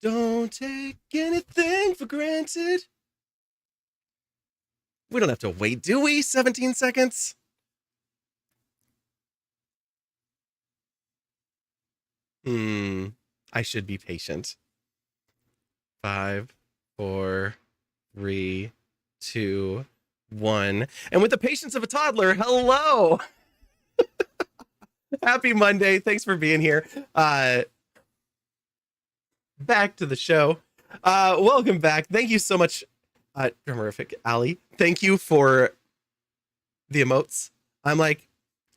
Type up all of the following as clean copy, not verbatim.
Don't take anything for granted. We don't have to wait, do we? 17 seconds? I should be patient. Five, four, three, two, one. And with the patience of a toddler, hello. Happy Monday. Thanks for being here. Back to the show. Welcome back. Thank you so much, Drummerific Ali. Thank you for the emotes. I'm like,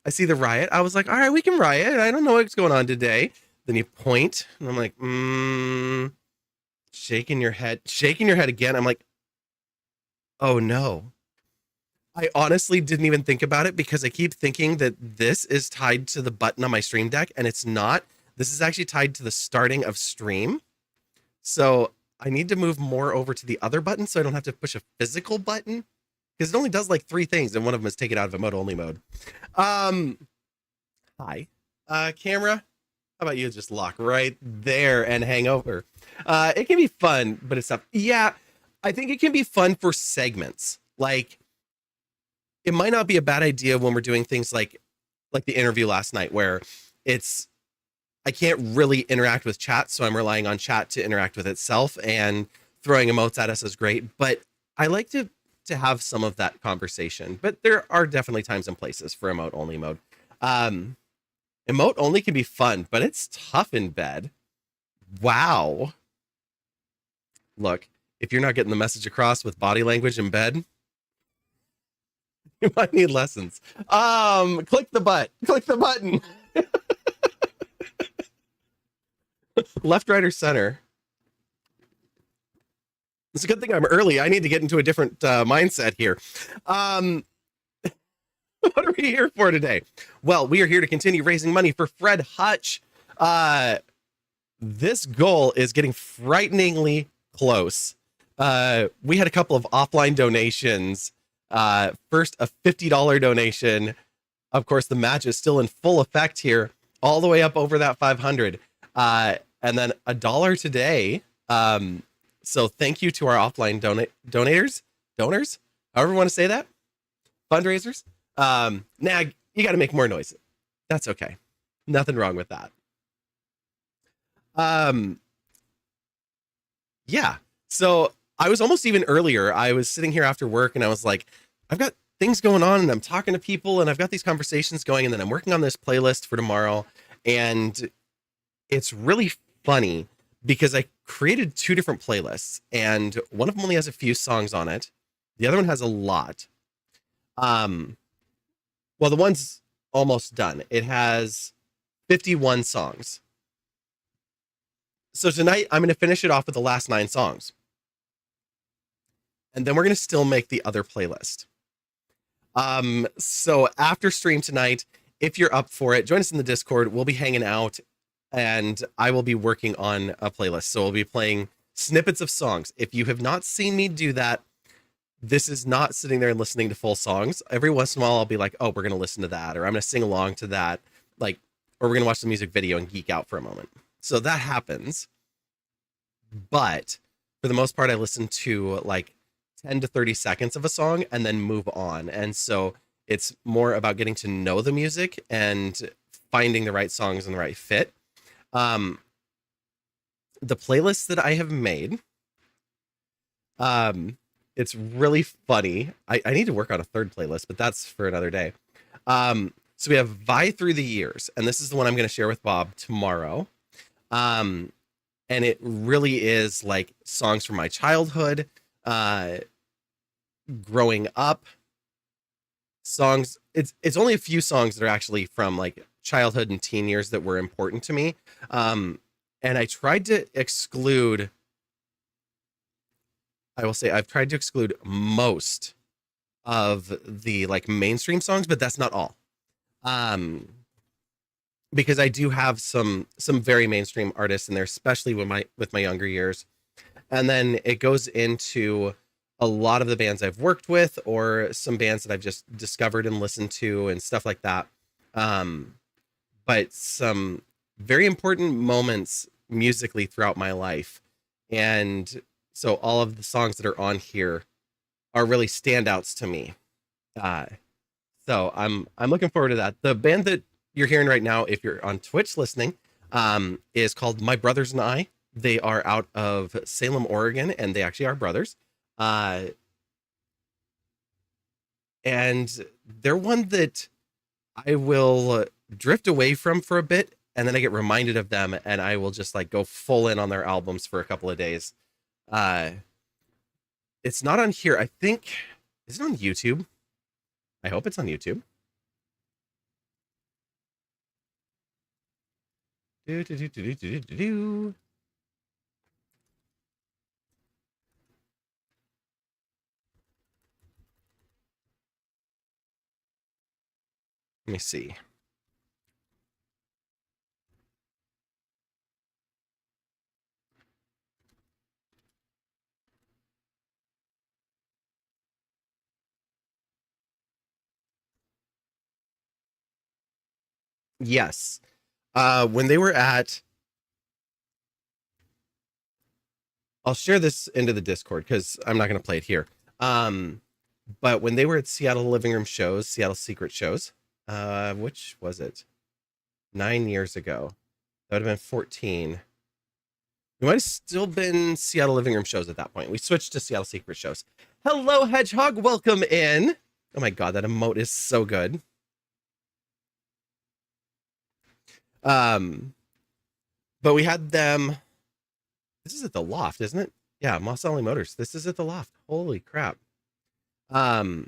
I see the riot. I was like, all right, we can riot. I don't know what's going on today. Then you point, and I'm like, shaking your head again. I'm like, oh no. I honestly didn't even think about it because I keep thinking that this is tied to the button on my Stream Deck, and it's not. This is actually tied to the starting of stream. So I need to move more over to the other button so I don't have to push a physical button because it only does like 3 things, and one of them is take it out of emote only mode. Hi. Camera, how about you just lock right there and hang over? It can be fun, but it's not. Yeah, I think it can be fun for segments. Like, it might not be a bad idea when we're doing things like the interview last night where I can't really interact with chat, so I'm relying on chat to interact with itself, and throwing emotes at us is great, but I like to have some of that conversation. But there are definitely times and places for emote only mode. Emote only can be fun, but it's tough in bed. Wow. Look, if you're not getting the message across with body language in bed, you might need lessons. Click the button. Left, right, or center. It's a good thing I'm early. I need to get into a different mindset here. What are we here for today? Well, we are here to continue raising money for Fred Hutch. This goal is getting frighteningly close. We had a couple of offline donations. First, a $50 donation. Of course, the match is still in full effect here, all the way up over that 500. And then $1 today. So thank you to our offline donors, however you want to say that, fundraisers. Nag, you got to make more noise. That's okay. Nothing wrong with that. Yeah. So I was almost even earlier. I was sitting here after work and I was like, I've got things going on and I'm talking to people and I've got these conversations going, and then I'm working on this playlist for tomorrow. And it's really funny because I created 2 different playlists, and one of them only has a few songs on it. The other one has a lot. Well, the one's almost done. It has 51 songs. So tonight I'm going to finish it off with the last 9 songs. And then we're going to still make the other playlist. So after stream tonight, if you're up for it, join us in the Discord. We'll be hanging out, and I will be working on a playlist. So we'll be playing snippets of songs. If you have not seen me do that, this is not sitting there and listening to full songs. Every once in a while, I'll be like, oh, we're going to listen to that, or I'm going to sing along to that, like, or we're going to watch the music video and geek out for a moment. So that happens. But for the most part, I listen to like 10 to 30 seconds of a song and then move on. And so it's more about getting to know the music and finding the right songs and the right fit. The playlist that I have made, it's really funny. I need to work on a third playlist, but that's for another day. So we have Vi Through the Years, and this is the one I'm going to share with Bob tomorrow. And it really is like songs from my childhood, growing up, songs. It's only a few songs that are actually from like childhood and teen years that were important to me. And I tried to exclude, I will say I've tried to exclude most of the like mainstream songs, but that's not all. Because I do have some very mainstream artists in there, especially with my younger years. And then it goes into a lot of the bands I've worked with, or some bands that I've just discovered and listened to and stuff like that. But some very important moments musically throughout my life. And so all of the songs that are on here are really standouts to me. Uh, so I'm looking forward to that. The band that you're hearing right now, if you're on Twitch listening, is called My Brothers and I. They are out of Salem, Oregon, and they actually are brothers. Uh, and they're one that I will drift away from for a bit, and then I get reminded of them, and I will just like go full in on their albums for a couple of days. Uh, it's not on here. I think, is it on YouTube? I hope it's on YouTube. Do, do, do, do, do, do, do, do. Let me see. Yes. When they were at, I'll share this into the Discord because I'm not going to play it here. But when they were at Seattle Living Room shows, Seattle Secret shows, which was it? 9 years ago. That would have been 14. We might have still been Seattle Living Room shows at that point. We switched to Seattle Secret shows. Hello, Hedgehog. Welcome in. Oh my God, that emote is so good. But we had them. This is at the Loft, isn't it? Yeah, Moss Alley Motors. This is at the Loft. Holy crap. But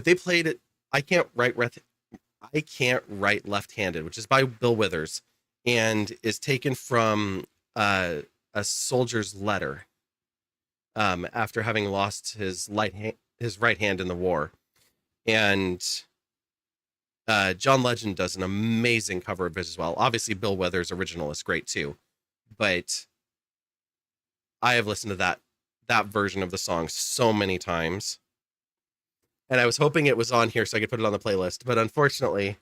they played it. I can't write left-handed, which is by Bill Withers, and is taken from a soldier's letter after having lost his right hand in the war. And John Legend does an amazing cover of it as well. Obviously, Bill Withers' original is great too, but I have listened to that version of the song so many times. And I was hoping it was on here so I could put it on the playlist. But unfortunately,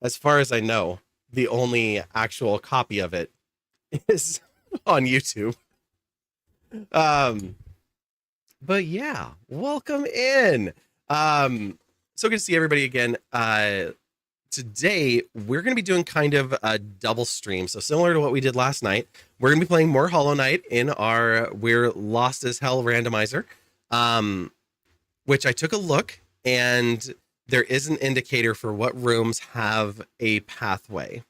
as far as I know, the only actual copy of it is on YouTube. But yeah, welcome in. So good to see everybody again. Today, we're going to be doing kind of a double stream. So similar to what we did last night, we're going to be playing more Hollow Knight in our We're Lost as Hell randomizer. Which I took a look, and there is an indicator for what rooms have a pathway.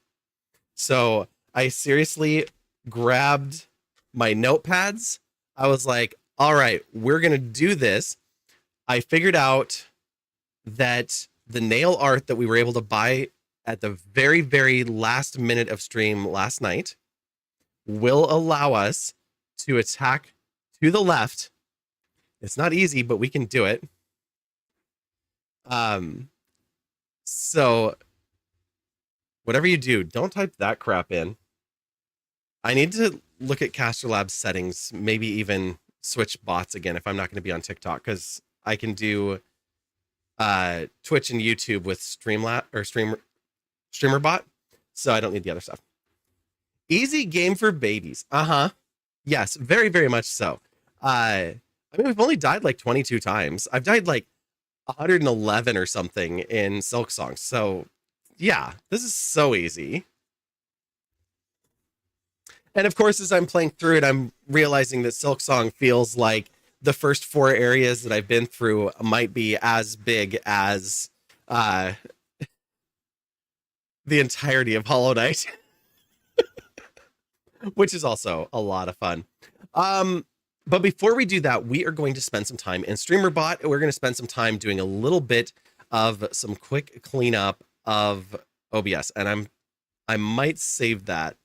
So I seriously grabbed my notepads. I was like, all right, we're going to do this. I figured out that the nail art that we were able to buy at the very, very last minute of stream last night will allow us to attack to the left. It's not easy, but we can do it. So whatever you do, don't type that crap in. I need to look at Caster Labs settings, maybe even switch bots again if I'm not going to be on TikTok, because I can do Twitch and YouTube with Streamlabs or StreamerBot, so I don't need the other stuff. Easy game for babies. Yes, very, very much so. I mean, we've only died like 22 times. I've died like 111 or something in Silksong. So yeah, this is so easy. And of course, as I'm playing through it, I'm realizing that Silksong feels like the first 4 areas that I've been through might be as big as the entirety of Hollow Knight, which is also a lot of fun. But before we do that, we are going to spend some time in StreamerBot. We're going to spend some time doing a little bit of some quick cleanup of OBS, and I might save that.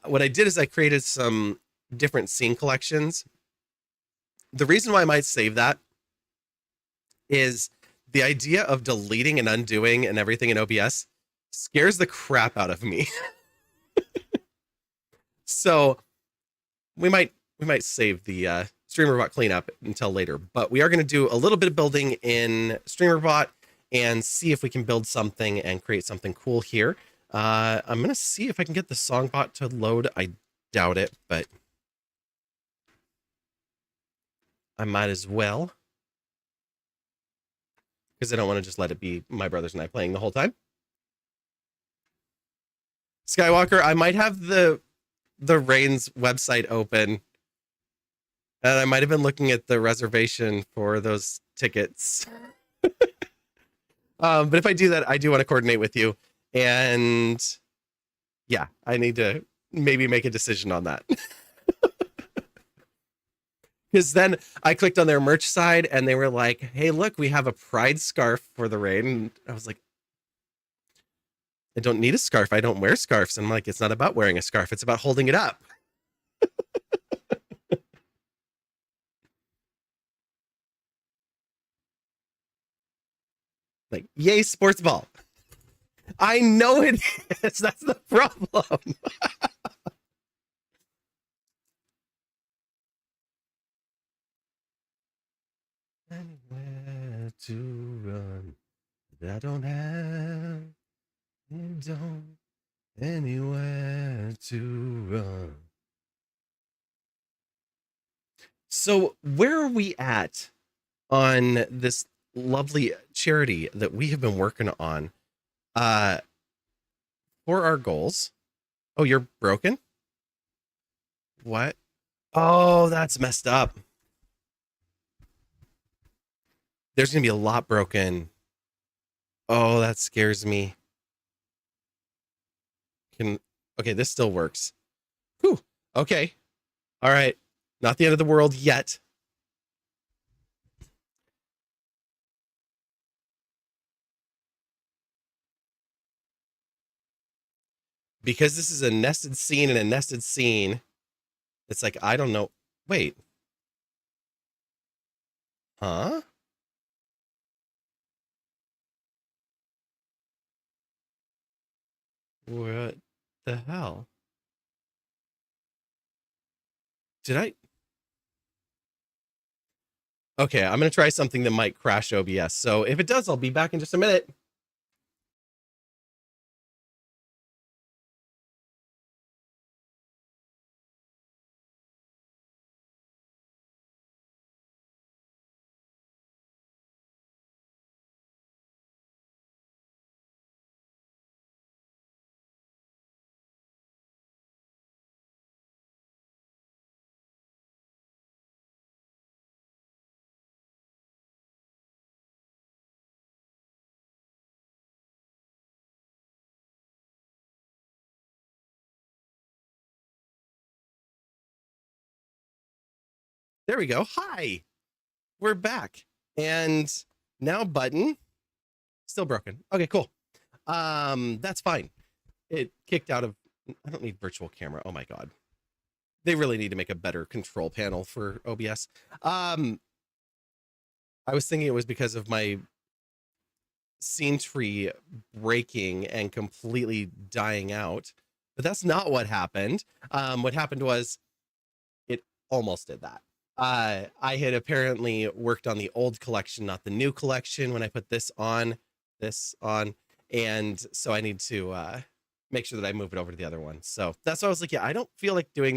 What I did is I created some different scene collections. The reason why I might save that is the idea of deleting and undoing and everything in OBS scares the crap out of me. So we might save the StreamerBot cleanup until later, but we are going to do a little bit of building in StreamerBot and see if we can build something and create something cool here. I'm going to see if I can get the Songbot to load. I doubt it, but I might as well, because I don't want to just let it be my brothers and I playing the whole time. Skywalker, I might have the Reigns website open, and I might have been looking at the reservation for those tickets. But if I do that, I do want to coordinate with you, and yeah, I need to maybe make a decision on that. Because then I clicked on their merch side and they were like, hey, look, we have a pride scarf for the raid. And I was like, I don't need a scarf. I don't wear scarves. And I'm like, it's not about wearing a scarf. It's about holding it up. Like, yay, sports ball. I know it is. That's the problem. Anywhere to run. I don't have. Don't anywhere to run. So, where are we at on this lovely charity that we have been working on uh for our goals? Oh, you're broken? What? Oh, that's messed up. There's gonna be a lot broken. Oh, that scares me. Can Okay, this still works. Whew. Okay. All right. Not the end of the world yet. Because this is a nested scene and a nested scene, it's like, I don't know. Wait. Huh? What the hell? Did I? Okay, I'm going to try something that might crash OBS. So if it does, I'll be back in just a minute. There we go. Hi, we're back. And now button still broken. Okay, cool. That's fine. It kicked out of, I don't need virtual camera. Oh my God. They really need to make a better control panel for OBS. I was thinking it was because of my scene tree breaking and completely dying out, but that's not what happened. What happened was it almost did that. I had apparently worked on the old collection, not the new collection, when I put this on, and so I need to make sure that I move it over to the other one. So that's why I was like, yeah, I don't feel like doing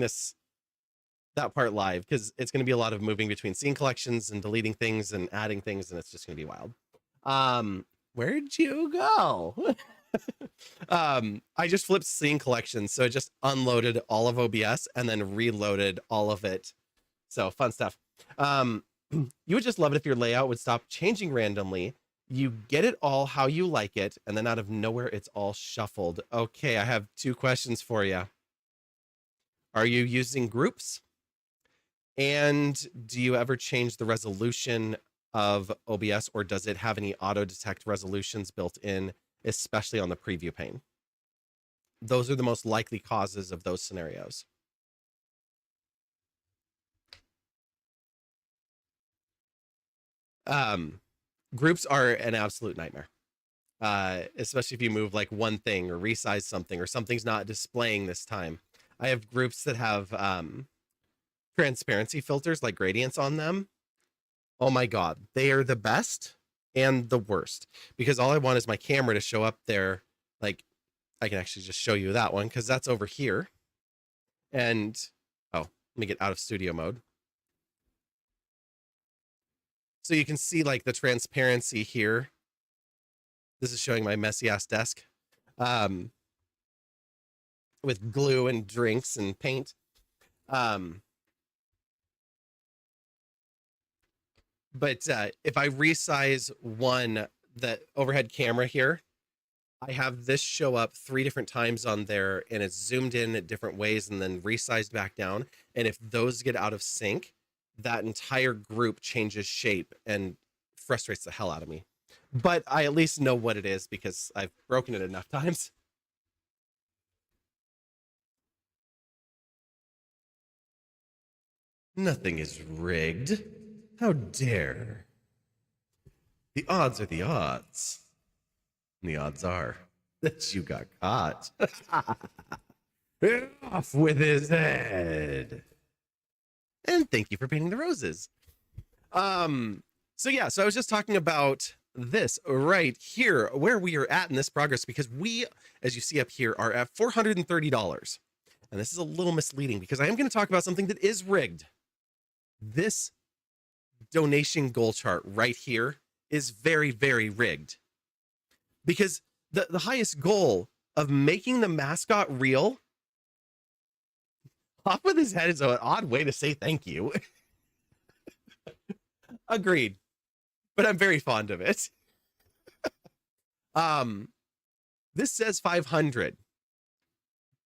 that part live because it's going to be a lot of moving between scene collections and deleting things and adding things, and it's just going to be wild. Where'd you go? I just flipped scene collections, so it just unloaded all of OBS and then reloaded all of it. So fun stuff. You would just love it if your layout would stop changing randomly. You get it all how you like it, and then out of nowhere, it's all shuffled. Okay, I have 2 questions for you. Are you using groups? And do you ever change the resolution of OBS, or does it have any auto detect resolutions built in, especially on the preview pane? Those are the most likely causes of those scenarios. Groups are an absolute nightmare. Especially if you move like one thing or resize something or something's not displaying this time. I have groups that have transparency filters like gradients on them. Oh my God, they are the best and the worst because all I want is my camera to show up there. Like I can actually just show you that one because that's over here. And oh, let me get out of studio mode. So you can see like the transparency here. This is showing my messy ass desk um, with glue and drinks and paint. Um, but if I resize the overhead camera here, I have this show up 3 different times on there, and it's zoomed in at different ways and then resized back down. And if those get out of sync, that entire group changes shape and frustrates the hell out of me. But I at least know what it is because I've broken it enough times. Nothing is rigged. How dare. The odds are the odds. And the odds are that you got caught. Off with his head. And thank you for painting the roses. So yeah, so I was just talking about this right here, where we are at in this progress, because we, as you see up here, are at $430. And this is a little misleading because I am going to talk about something that is rigged. This donation goal chart right here is very, very rigged. Because the highest goal of making the mascot real, off with his head is an odd way to say thank you. Agreed. But I'm very fond of it. This says 500.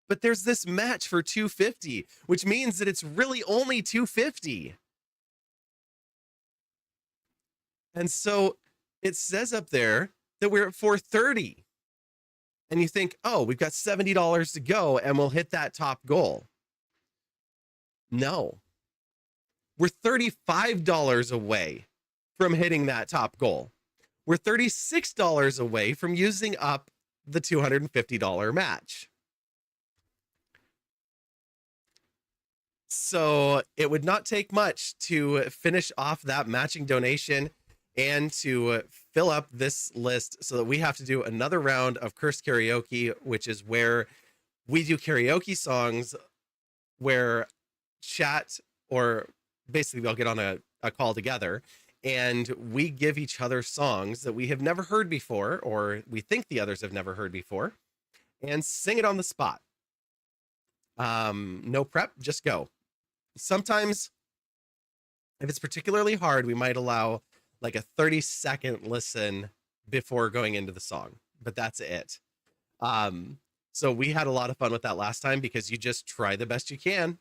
But there's this match for 250, which means that it's really only 250. And so it says up there that we're at 430. And you think, oh, we've got $70 to go and we'll hit that top goal. No. We're $35 away from hitting that top goal. We're $36 away from using up the $250 match. So it would not take much to finish off that matching donation and to fill up this list so that we have to do another round of Cursed Karaoke, which is where we do karaoke songs where chat, or basically they'll get on a call together and we give each other songs that we have never heard before, or we think the others have never heard before, and sing it on the spot. No prep, just go. Sometimes if it's particularly hard, we might allow like a 30-second listen before going into the song, but that's it. So we had a lot of fun with that last time because you just try the best you can.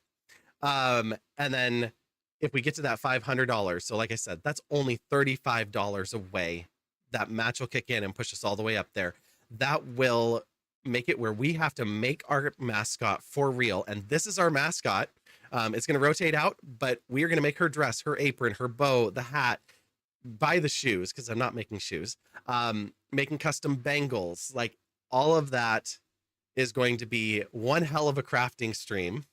And then if we get to that $500, so like I said, that's only $35 away. That match will kick in and push us all the way up there. That will make it where we have to make our mascot for real. And this is our mascot. It's going to rotate out, but we are going to make her dress, her apron, her bow, the hat, buy the shoes, because I'm not making shoes, making custom bangles. Like all of that is going to be one hell of a crafting stream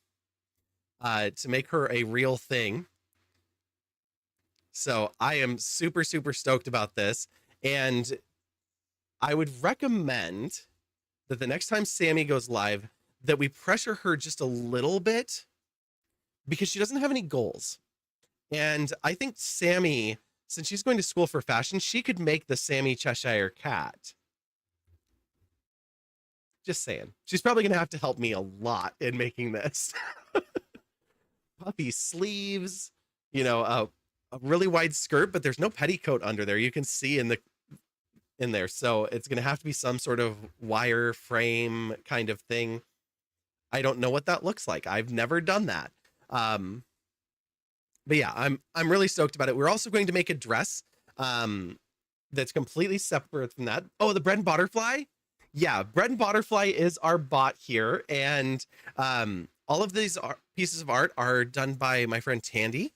to make her a real thing. So I am super, super stoked about this. And I would recommend that the next time Sammy goes live, that we pressure her just a little bit because she doesn't have any goals. And I think Sammy, since she's going to school for fashion, she could make the Sammy Cheshire Cat. Just saying. She's probably going to have to help me a lot in making this. Puffy sleeves, you know, a really wide skirt, but there's no petticoat under there. You can see in there. So it's going to have to be some sort of wire frame kind of thing. I don't know what that looks like. I've never done that. But yeah, I'm really stoked about it. We're also going to make a dress that's completely separate from that. Oh, the Bread and Butterfly? Yeah, Bread and Butterfly is our bot here. And all of these pieces of art are done by my friend Tandy.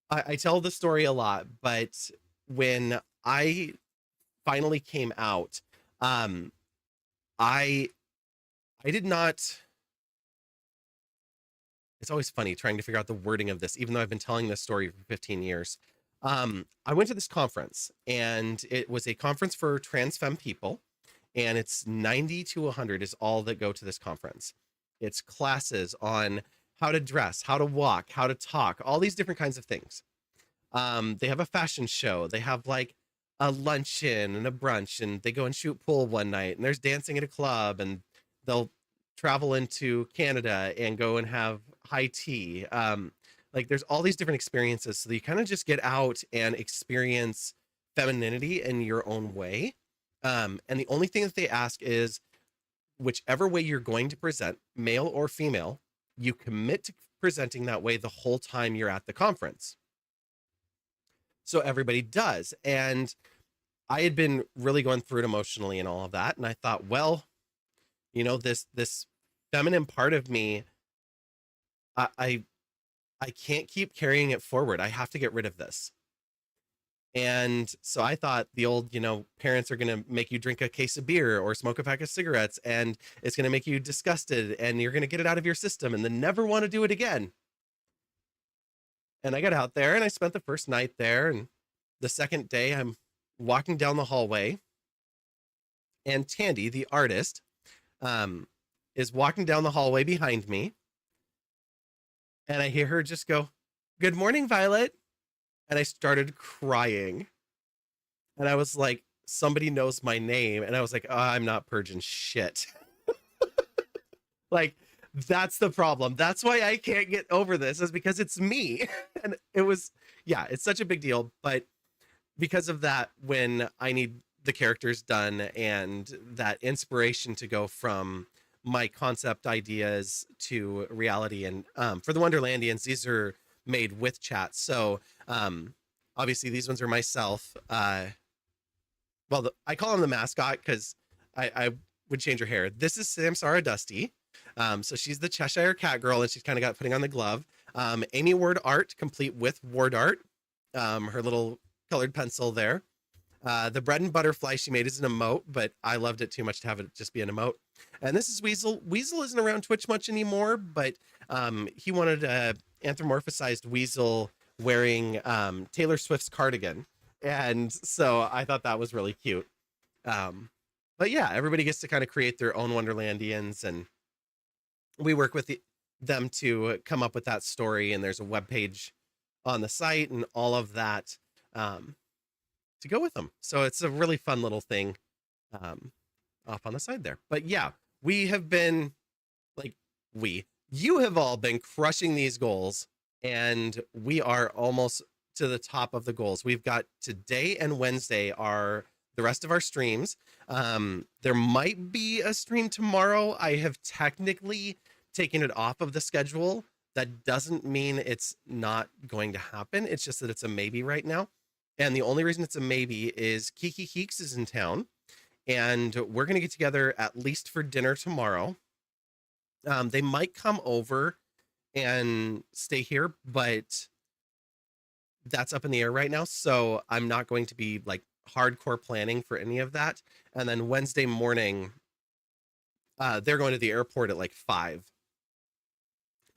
I tell the story a lot, but when I finally came out, I did not. It's always funny trying to figure out the wording of this, even though I've been telling this story for 15 years. I went to this conference, and it was a conference for trans femme people, and it's 90 to 100 is all that go to this conference. It's classes on how to dress, how to walk, how to talk, all these different kinds of things. They have a fashion show. They have like a luncheon and a brunch, and they go and shoot pool one night, and there's dancing at a club, and they'll travel into Canada and go and have high tea. Like there's all these different experiences, so that you kind of just get out and experience femininity in your own way. And the only thing that they ask is whichever way you're going to present, male or female, you commit to presenting that way the whole time you're at the conference. So everybody does. And I had been really going through it emotionally and all of that. And I thought, well, this feminine part of me, I I can't keep carrying it forward. I have to get rid of this. And so I thought the old, parents are going to make you drink a case of beer or smoke a pack of cigarettes, and it's going to make you disgusted and you're going to get it out of your system and then never want to do it again. And I got out there and I spent the first night there. And the second day, I'm walking down the hallway, and Tandy, the artist, is walking down the hallway behind me. And I hear her just go, "Good morning, Violet." And I started crying. And I was like, somebody knows my name. And I was like, oh, I'm not purging shit. Like, that's the problem. That's why I can't get over this, is because it's me. And it was, yeah, it's such a big deal. But because of that, when I need the characters done and that inspiration to go from my concept ideas to reality, and for the Wonderlandians, these are made with chat. So obviously these ones are myself. I call him the mascot because I would change her hair. This is Samsara Dusty. So she's the Cheshire Cat girl, and she's kind of got putting on the glove. Amy Ward art, complete with ward art. Her little colored pencil there. The bread and butterfly she made is an emote, but I loved it too much to have it just be an emote. And this is Weasel. Weasel isn't around Twitch much anymore, but he wanted a anthropomorphized Weasel wearing Taylor Swift's cardigan. And so I thought that was really cute. But yeah, everybody gets to kind of create their own Wonderlandians, and we work with them to come up with that story. And there's a web page on the site and all of that to go with them. So it's a really fun little thing off on the side there. But yeah, we have been you have all been crushing these goals, and we are almost to the top of the goals. We've got today and Wednesday are the rest of our streams. There might be a stream tomorrow. I have technically taken it off of the schedule. That doesn't mean it's not going to happen. It's just that it's a maybe right now. And the only reason it's a maybe is Kiki Keeks is in town, and we're going to get together at least for dinner tomorrow. They might come over and stay here, but that's up in the air right now. So I'm not going to be like hardcore planning for any of that. And then Wednesday morning, they're going to the airport at like 5.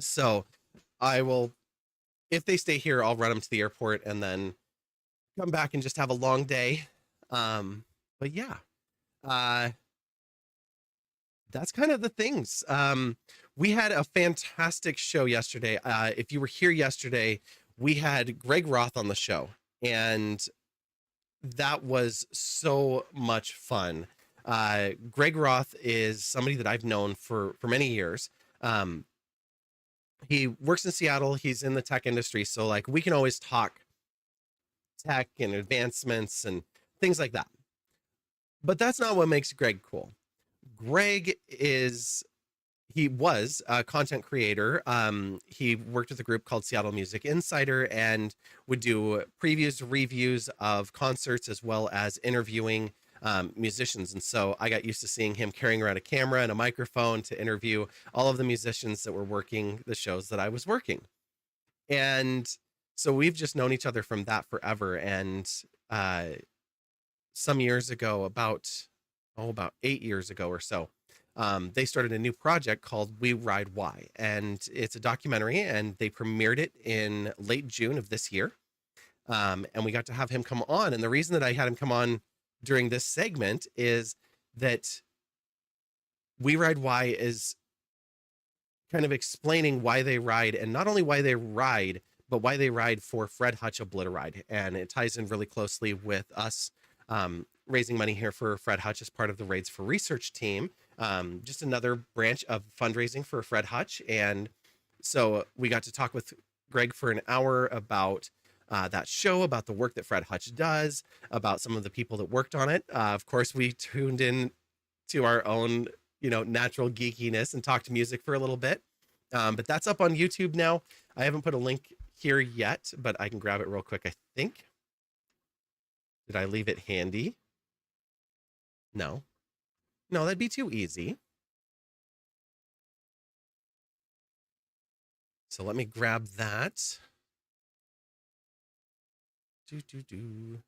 So I will, if they stay here, I'll run them to the airport and then come back and just have a long day. But yeah, that's kind of the things. We had a fantastic show yesterday. If you were here yesterday, we had Greg Roth on the show, and that was so much fun. Greg Roth is somebody that I've known for many years. He works in Seattle. He's in the tech industry. So like we can always talk tech and advancements and things like that. But that's not what makes Greg cool. Greg was a content creator. He worked with a group called Seattle Music Insider and would do previews, reviews of concerts, as well as interviewing musicians. And so I got used to seeing him carrying around a camera and a microphone to interview all of the musicians that were working the shows that I was working. And so we've just known each other from that forever. And some years ago, about 8 years ago or so, they started a new project called We Ride Why, and it's a documentary, and they premiered it in late June of this year. And we got to have him come on. And the reason that I had him come on during this segment is that We Ride Why is kind of explaining why they ride, and not only why they ride, but why they ride for Fred Hutch Obliteride. And it ties in really closely with us raising money here for Fred Hutch as part of the Raids for Research team. Just another branch of fundraising for Fred Hutch. And so we got to talk with Greg for an hour about that show, about the work that Fred Hutch does, about some of the people that worked on it. Of course, we tuned in to our own, natural geekiness and talked music for a little bit. But that's up on YouTube now. I haven't put a link here yet, but I can grab it real quick, I think. Did I leave it handy? No. No, that'd be too easy. So let me grab that. Do.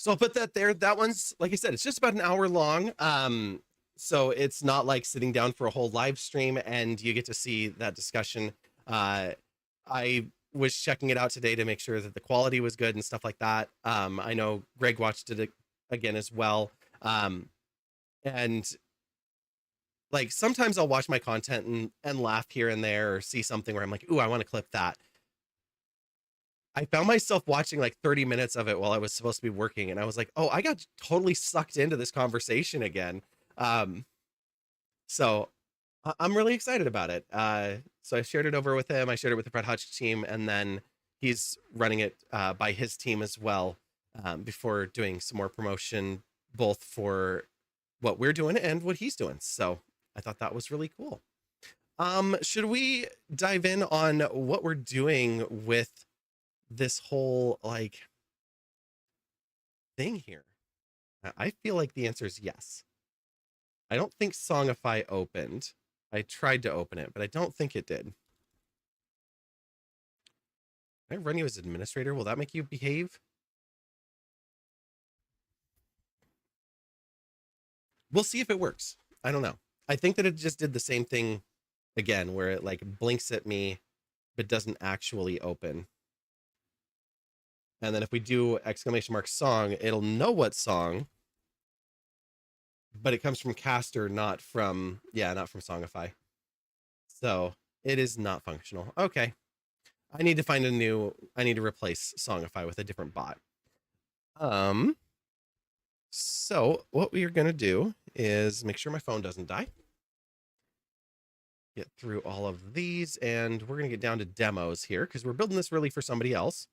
So I'll put that there. That one's, like I said, it's just about an hour long. So it's not like sitting down for a whole live stream and you get to see that discussion. I was checking it out today to make sure that the quality was good and stuff like that. I know Greg watched it again as well. And like sometimes I'll watch my content and laugh here and there or see something where I'm like, ooh, I want to clip that. I found myself watching like 30 minutes of it while I was supposed to be working. And I was like, oh, I got totally sucked into this conversation again. So I'm really excited about it. So I shared it over with him. I shared it with the Fred Hutch team, and then he's running it by his team as well before doing some more promotion, both for what we're doing and what he's doing. So I thought that was really cool. Should we dive in on what we're doing with this whole like thing here? I feel like the answer is yes. I don't think Songify opened. I tried to open it, but I don't think it did. Can I run you as administrator? Will that make you behave? We'll see if it works. I don't know. I think that it just did the same thing again, where it like blinks at me, but doesn't actually open. And then if we do !song, it'll know what song, but it comes from Caster, not from Songify. So it is not functional. Okay. I need to replace Songify with a different bot. So what we are going to do is make sure my phone doesn't die. Get through all of these, and we're going to get down to demos here because we're building this really for somebody else.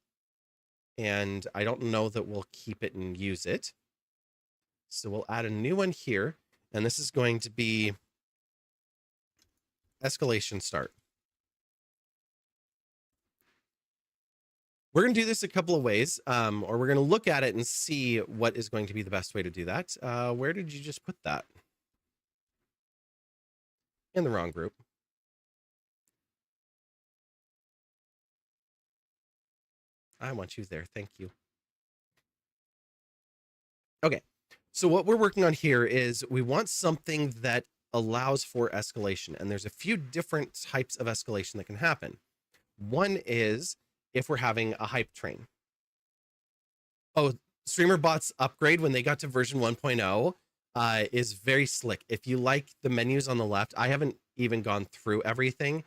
And I don't know that we'll keep it and use it. So we'll add a new one here, and this is going to be escalation start. We're going to do this a couple of ways, or we're going to look at it and see what is going to be the best way to do that. Where did you just put that? In the wrong group. I want you there. Thank you. Okay. So what we're working on here is we want something that allows for escalation. And there's a few different types of escalation that can happen. One is if we're having a hype train. Oh, Streamer Bots upgrade when they got to version 1.0 is very slick. If you like the menus on the left, I haven't even gone through everything.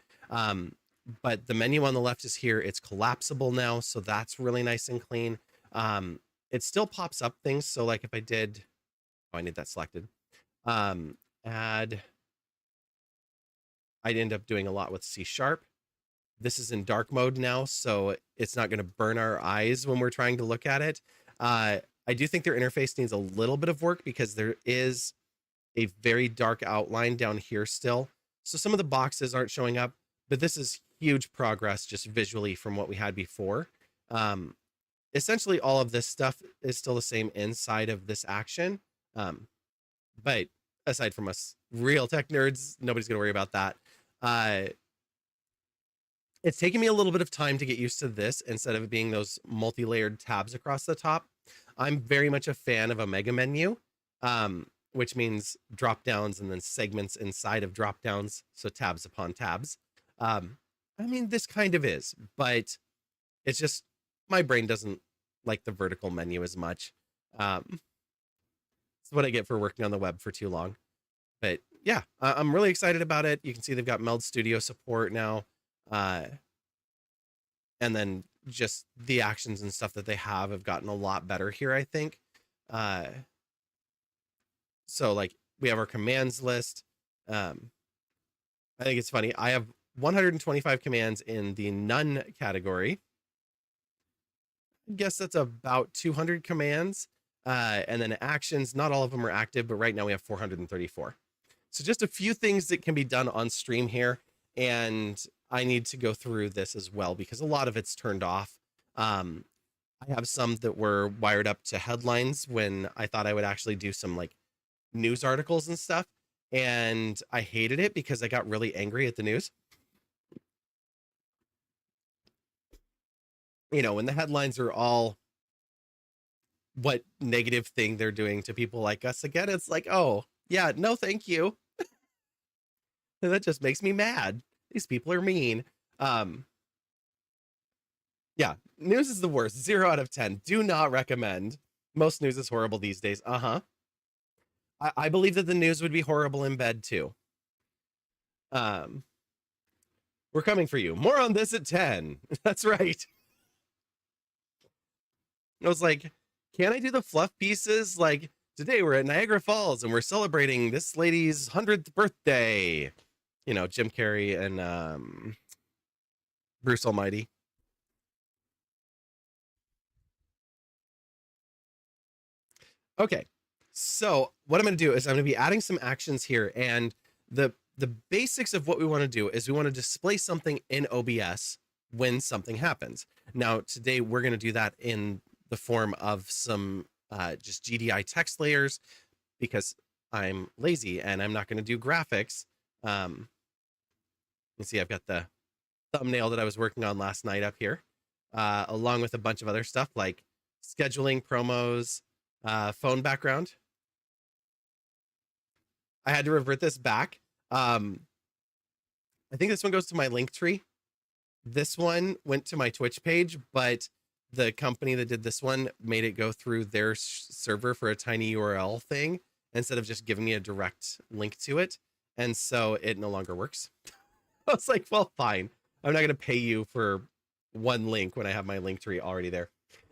But the menu on the left is here. It's collapsible now, so that's really nice and clean. It still pops up things. So like if I did, I need that selected. Add, I'd end up doing a lot with C#. This is in dark mode now, so it's not going to burn our eyes when we're trying to look at it. I do think their interface needs a little bit of work because there is a very dark outline down here still. So some of the boxes aren't showing up, but this is huge progress just visually from what we had before. Essentially, all of this stuff is still the same inside of this action. But aside from us real tech nerds, nobody's going to worry about that. It's taken me a little bit of time to get used to this instead of it being those multi-layered tabs across the top. I'm very much a fan of a mega menu, which means drop downs and then segments inside of drop downs. So tabs upon tabs. I mean, this kind of is, but it's just my brain doesn't like the vertical menu as much. It's what I get for working on the web for too long. But yeah, I'm really excited about it. You can see they've got Meld Studio support now. Uh, and then just the actions and stuff that they have gotten a lot better here, I think. Uh, so like we have our commands list. I think it's funny. I have 125 commands in the none category. I guess that's about 200 commands. And then actions, not all of them are active, but right now we have 434. So just a few things that can be done on stream here. And I need to go through this as well because a lot of it's turned off. I have some that were wired up to headlines when I thought I would actually do some like news articles and stuff. And I hated it because I got really angry at the news. You know, when the headlines are all what negative thing they're doing to people like us again, it's like, oh, yeah, no, thank you. And that just makes me mad. These people are mean. Yeah, news is the worst. 0 out of 10. Do not recommend. Most news is horrible these days. I believe that the news would be horrible in bed too. We're coming for you. More on this at 10. That's right. I was like, can I do the fluff pieces? Like, today we're at Niagara Falls and we're celebrating this lady's 100th birthday. You know, Jim Carrey and Bruce Almighty. Okay, so what I'm going to do is I'm going to be adding some actions here, and the basics of what we want to do is we want to display something in OBS when something happens. Now, today we're going to do that in the form of some just GDI text layers because I'm lazy and I'm not going to do graphics. You see, I've got the thumbnail that I was working on last night up here, along with a bunch of other stuff like scheduling, promos, phone background. I had to revert this back. I think this one goes to my link tree. This one went to my Twitch page, but the company that did this one made it go through their server for a tiny URL thing instead of just giving me a direct link to it. And so it no longer works. I was like, well, fine. I'm not going to pay you for one link when I have my link tree already there.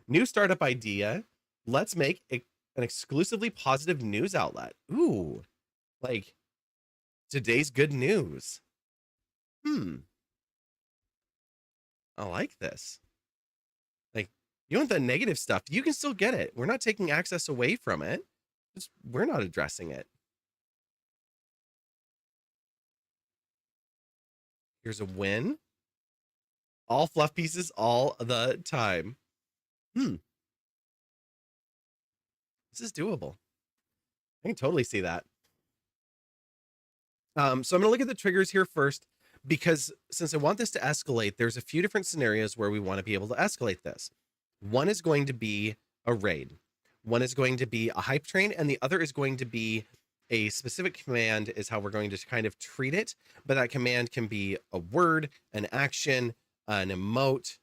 New startup idea. Let's make an exclusively positive news outlet. Ooh, like today's good news. I like this. Like, you want the negative stuff, you can still get it. We're not taking access away from it. Just we're not addressing it. Here's a win. All fluff pieces all the time. This is doable. I can totally see that. So I'm going to look at the triggers here first, because since I want this to escalate, there's a few different scenarios where we want to be able to escalate this. One is going to be a raid. One is going to be a hype train, and the other is going to be a specific command is how we're going to kind of treat it. But that command can be a word, an action, an emote,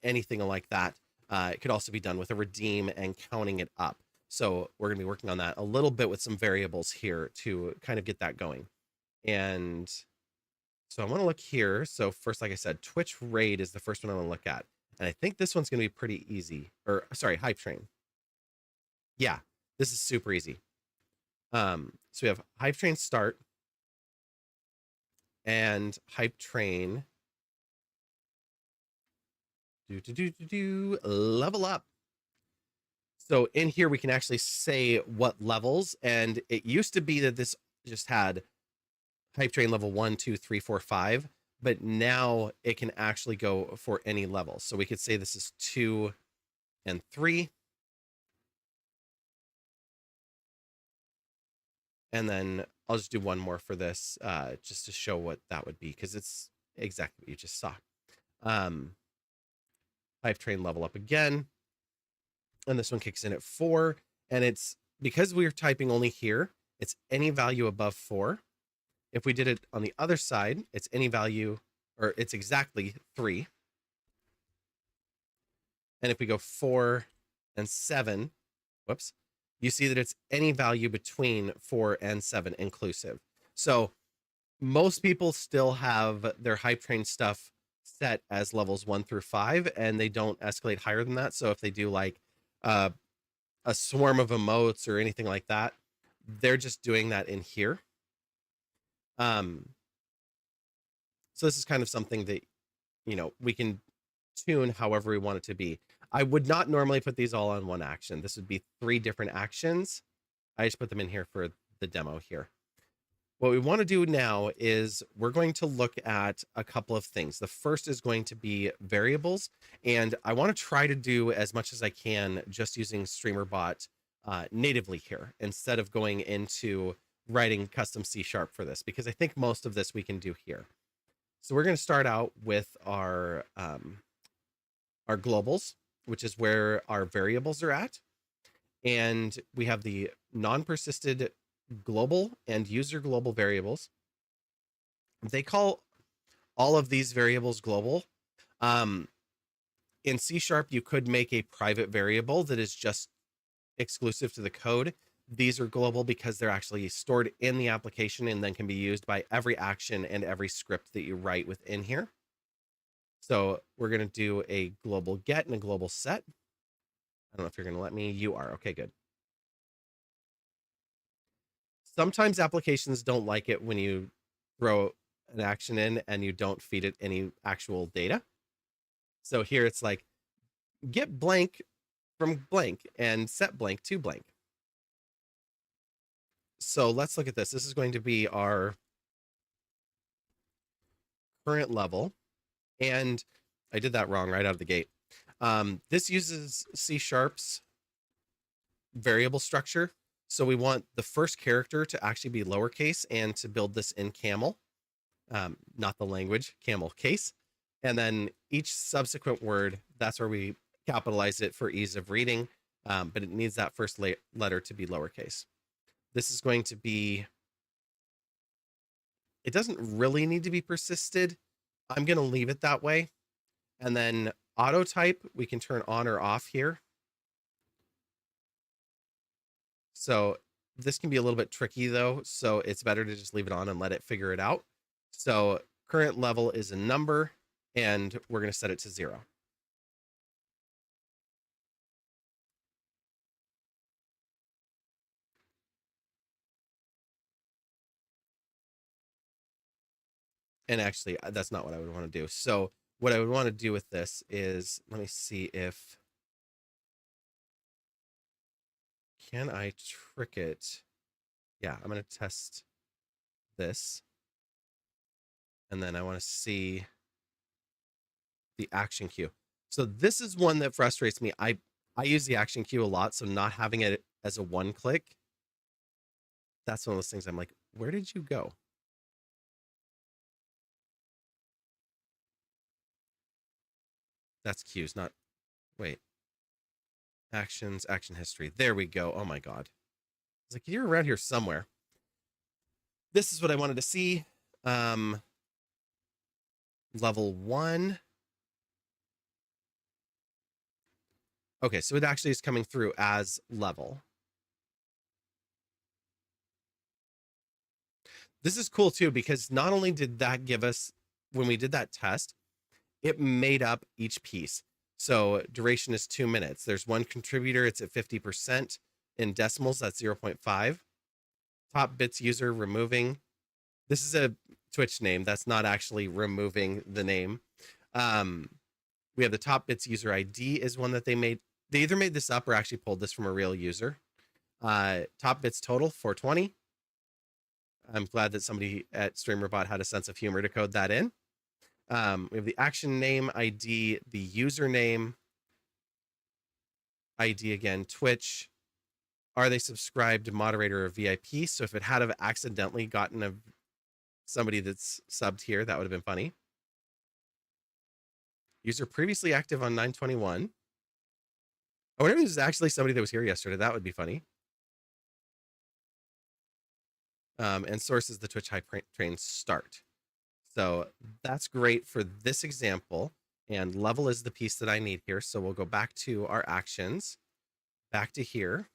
anything like that. It could also be done with a redeem and counting it up. So we're going to be working on that a little bit with some variables here to kind of get that going. And so I want to look here. So first, like I said, Twitch raid is the first one I want to look at. And I think this one's going to be pretty easy. Or sorry, hype train. Yeah, this is super easy. So we have hype train start and hype train level up. So in here, we can actually say what levels. And it used to be that this just had hype train level 1, 2, 3, 4, 5. But now it can actually go for any level. So we could say this is 2 and 3. And then I'll just do one more for this, just to show what that would be, because it's exactly what you just saw. Hype train level up again. And this one kicks in at 4. And it's because we're typing only here, it's any value above 4. If we did it on the other side, it's any value or it's exactly 3. And if we go 4 and 7, whoops, you see that it's any value between 4 and 7 inclusive. So most people still have their hype train stuff set as levels 1 through 5, and they don't escalate higher than that. So if they do like uh, a swarm of emotes or anything like that, they're just doing that in here. So this is kind of something that, you know, we can tune however we want it to be. I would not normally put these all on one action. This would be 3 different actions. I just put them in here for the demo here. What we want to do now is we're going to look at a couple of things. The first is going to be variables, and I want to try to do as much as I can just using StreamerBot natively here instead of going into writing custom C# for this, because I think most of this we can do here. So we're going to start out with our globals, which is where our variables are at. And we have the non-persisted global and user global variables. They call all of these variables global. In C#, you could make a private variable that is just exclusive to the code. These are global because they're actually stored in the application and then can be used by every action and every script that you write within here. So we're going to do a global get and a global set. I don't know if you're going to let me. You are. Okay, good. Sometimes applications don't like it when you throw an action in and you don't feed it any actual data. So here it's like get blank from blank and set blank to blank. So let's look at this. This is going to be our current level. And I did that wrong right out of the gate. This uses C#'s variable structure. So we want the first character to actually be lowercase and to build this in camel, not the language, camel case. And then each subsequent word, that's where we capitalize it for ease of reading, but it needs that first letter to be lowercase. This is going to be, it doesn't really need to be persisted. I'm going to leave it that way. And then auto type, we can turn on or off here. So this can be a little bit tricky though. So it's better to just leave it on and let it figure it out. So current level is a number and we're going to set it to 0. And actually, that's not what I would want to do. So what I would want to do with this is, let me see if, can I trick it? Yeah, I'm going to test this. And then I want to see the action queue. So this is one that frustrates me. I use the action queue a lot. So not having it as a 1-click, that's one of those things I'm like, where did you go? That's queues, not, wait. Actions, action history. There we go. Oh my God. It's like, you're around here somewhere. This is what I wanted to see. Level 1. Okay, so it actually is coming through as level. This is cool too, because not only did that give us, when we did that test, it made up each piece. So duration is 2 minutes. There's one contributor, it's at 50%. In decimals, that's 0.5. Top bits user removing. This is a Twitch name. That's not actually removing the name. We have the top bits user ID is one that they made. They either made this up or actually pulled this from a real user. Top bits total, 420. I'm glad that somebody at StreamerBot had a sense of humor to code that in. We have the action name ID, the username ID again, Twitch. Are they subscribed, moderator, or VIP? So if it had have accidentally gotten somebody that's subbed here, that would have been funny. User previously active on 9/21. I wonder if this is actually somebody that was here yesterday. That would be funny. And source is the Twitch hype train start. So that's great for this example. And level is the piece that I need here. So we'll go back to our actions, back to here.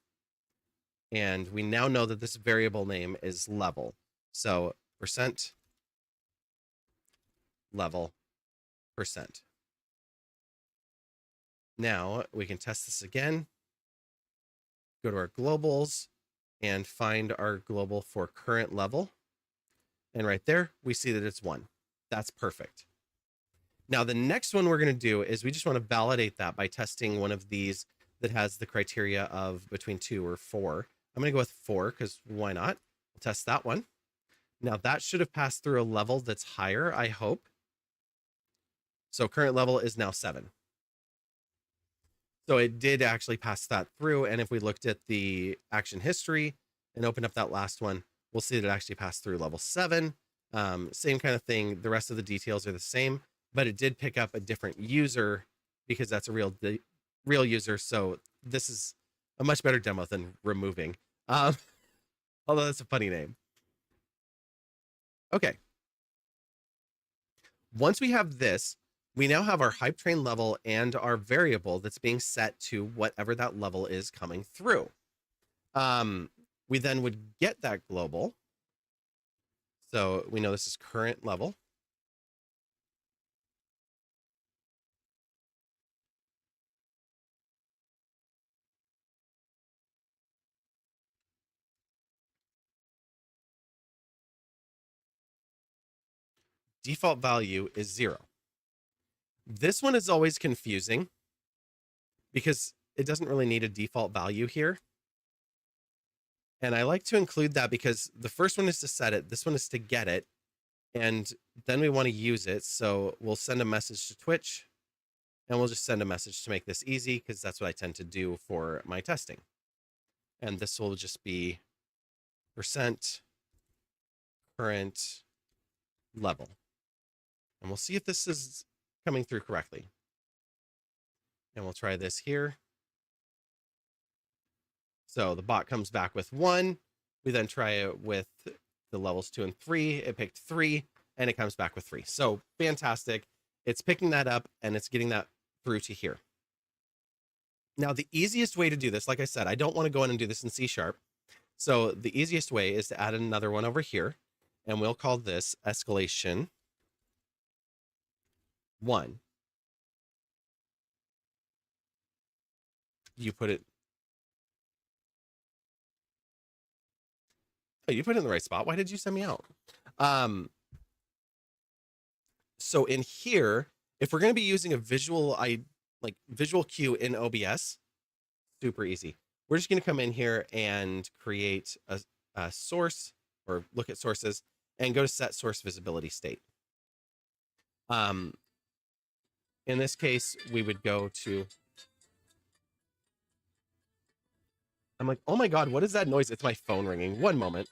And we now know that this variable name is level. So percent level percent. Now we can test this again. Go to our globals and find our global for current level. And right there, we see that it's 1. That's perfect. Now, the next one we're going to do is we just want to validate that by testing one of these that has the criteria of between 2 or 4. I'm going to go with 4 because why not? We'll test that one. Now, that should have passed through a level that's higher, I hope. So current level is now 7. So it did actually pass that through. And if we looked at the action history and opened up that last one, we'll see that it actually passed through level 7. Same kind of thing. The rest of the details are the same, but it did pick up a different user because that's a real user. So this is a much better demo than removing. Although that's a funny name. Okay. Once we have this, we now have our hype train level and our variable that's being set to whatever that level is coming through. We then would get that global. So we know this is current level. Default value is 0. This one is always confusing because it doesn't really need a default value here. And I like to include that because the first one is to set it, this one is to get it, and then we want to use it. So we'll send a message to Twitch, and we'll just send a message to make this easy because that's what I tend to do for my testing. And this will just be percent current level. And we'll see if this is coming through correctly. And we'll try this here. So the bot comes back with 1. We then try it with the levels 2 and 3. It picked 3, and it comes back with 3. So fantastic. It's picking that up, and it's getting that through to here. Now, the easiest way to do this, like I said, I don't want to go in and do this in C#. So the easiest way is to add another one over here, and we'll call this escalation 1. You put it. Oh, you put it in the right spot. Why did you send me out? So in here, if we're going to be using a visual cue in OBS, super easy. We're just going to come in here and create a source, or look at sources, and go to set source visibility state. In this case, we would go to. I'm like, oh my God, what is that noise? It's my phone ringing. One moment.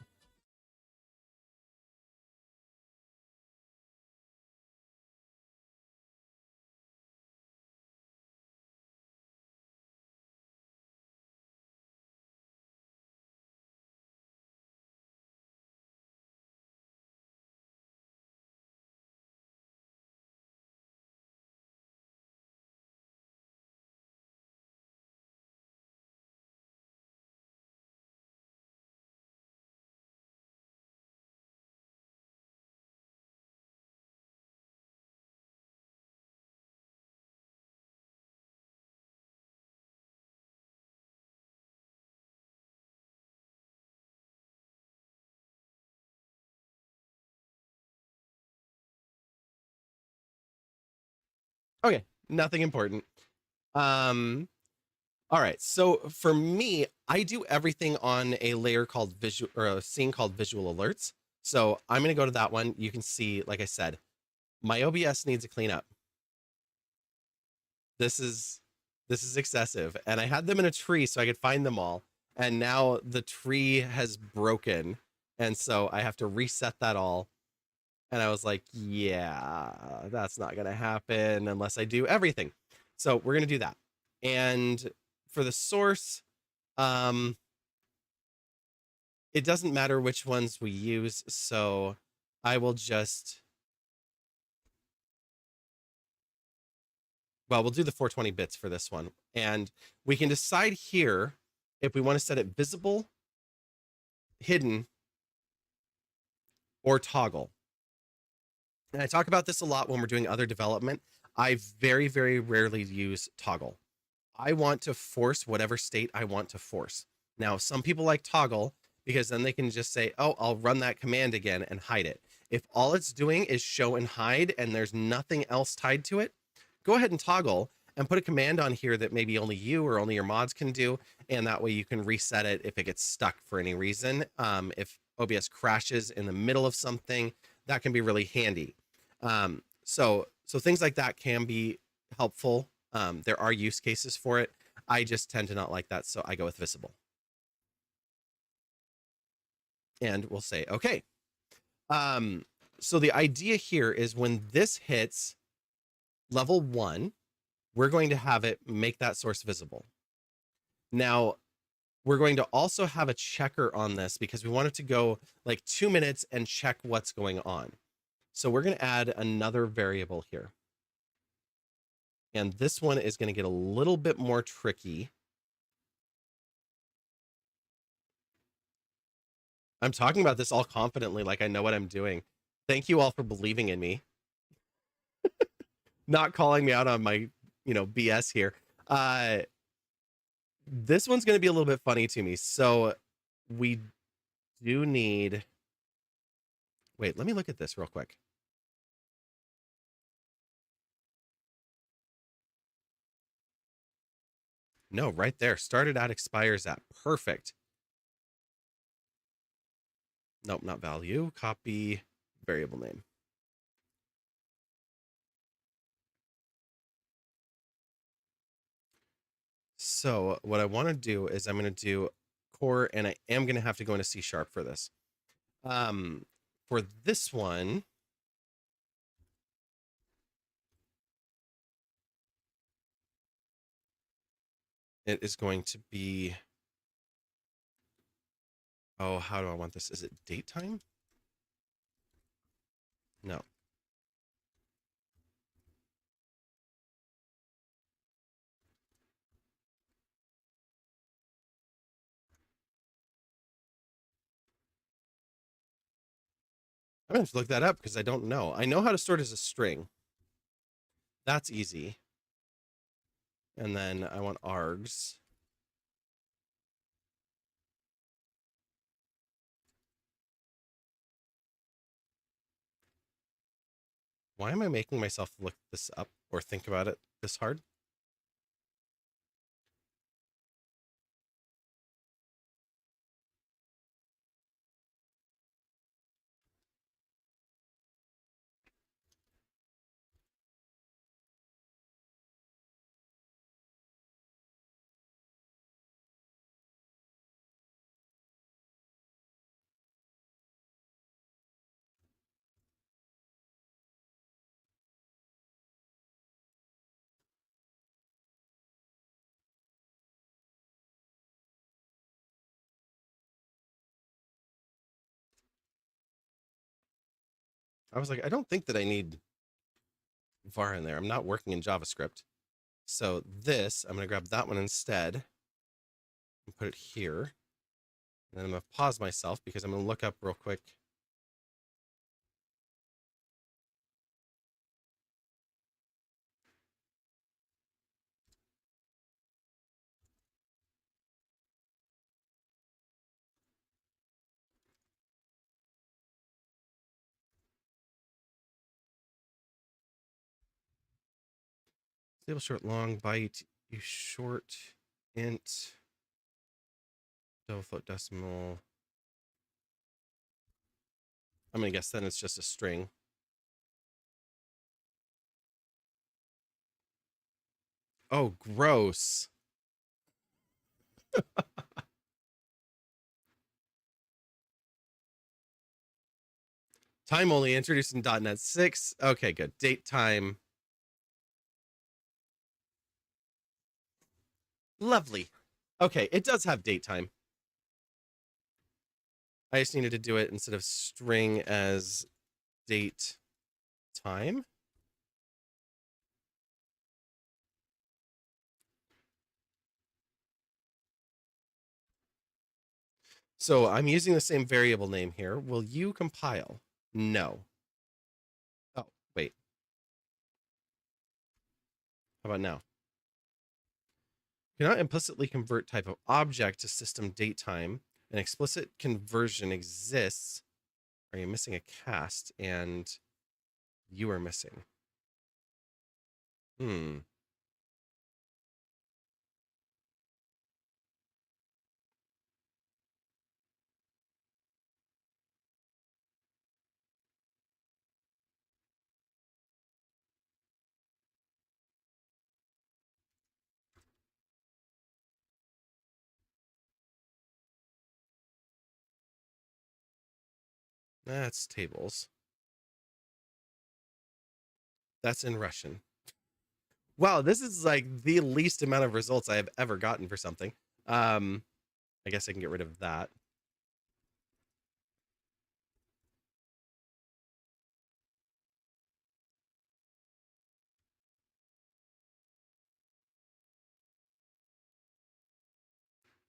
Okay, nothing important. All right, so for me, I do everything on a layer called visual, or a scene called visual alerts. So I'm going to go to that one. You can see, like I said, my OBS needs a cleanup. This is excessive, and I had them in a tree so I could find them all, and now the tree has broken, and so I have to reset that all. And I was like, yeah, that's not going to happen unless I do everything. So we're going to do that. And for the source, it doesn't matter which ones we use. So I will just well, we'll do the 420 bits for this one. And we can decide here if we want to set it visible, hidden, or toggle. And I talk about this a lot when we're doing other development. I very, very rarely use toggle. I want to force whatever state I want to force. Now, some people like toggle because then they can just say, oh, I'll run that command again and hide it. If all it's doing is show and hide and there's nothing else tied to it, go ahead and toggle and put a command on here that maybe only you or only your mods can do. And that way you can reset it if it gets stuck for any reason. If OBS crashes in the middle of something, that can be really handy. So things like that can be helpful. There are use cases for it. I just tend to not like that, so I go with visible. And we'll say, okay. So the idea here is when this hits level 1, we're going to have it make that source visible. Now, we're going to also have a checker on this because we want it to go like 2 minutes and check what's going on. So we're going to add another variable here. And this one is going to get a little bit more tricky. I'm talking about this all confidently, like I know what I'm doing. Thank you all for believing in me. Not calling me out on my, BS here. This one's going to be a little bit funny to me. So we do need... Wait, let me look at this real quick. No, right there. Started at, expires at. Perfect. Nope, not value. Copy variable name. So what I want to do is I'm going to do core, and I am going to have to go into C# for this. For this one, it is going to be... Oh, how do I want this? Is it date time? No. I'm going to have to look that up because I don't know. I know how to store it as a string. That's easy. And then I want args. Why am I making myself look this up or think about it this hard? I was like, I don't think that I need var in there. I'm not working in JavaScript. So this, I'm going to grab that one instead and put it here. And then I'm going to pause myself because I'm going to look up real quick. Stable short long byte, you short int, double float decimal. I'm going to guess then it's just a string. Oh, gross. Time only introduced in .NET 6. Okay, good. Date time. Lovely. Okay, it does have date time. I just needed to do it instead of string as date time. So I'm using the same variable name here. Will you compile? No. Oh, wait. How about now? Cannot implicitly convert type of object to system datetime. An explicit conversion exists. Are you missing a cast? And you are missing. Hmm. That's tables. That's in Russian. Wow, this is like the least amount of results I have ever gotten for something. I guess I can get rid of that.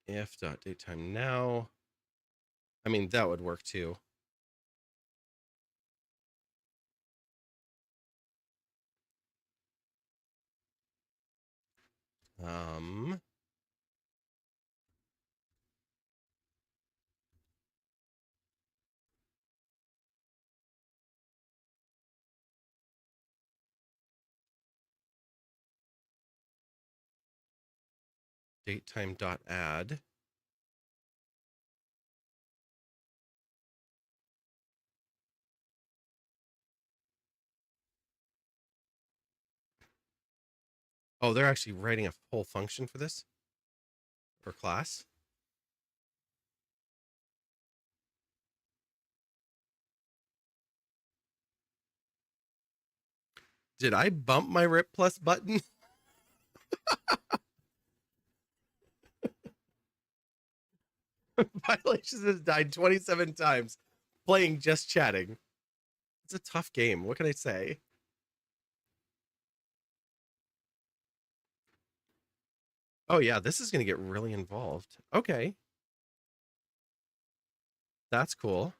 If dot datetime now. I mean, that would work too. Um, datetime dot add. Oh, they're actually writing a whole function for this or class. Did I bump my rip plus button? Violations has died 27 times playing just chatting. It's a tough game. What can I say? Oh yeah, this is going to get really involved. Okay. That's cool.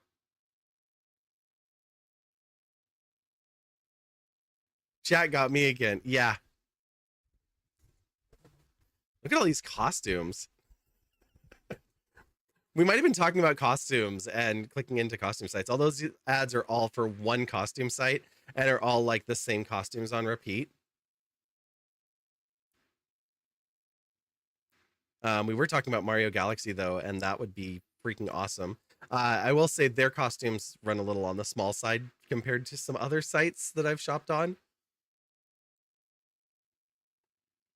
Chat got me again. Yeah. Look at all these costumes. We might have been talking about costumes and clicking into costume sites. All those ads are all for one costume site and are all like the same costumes on repeat. We were talking about Mario Galaxy though, and that would be freaking awesome. I will say their costumes run a little on the small side compared to some other sites that I've shopped on.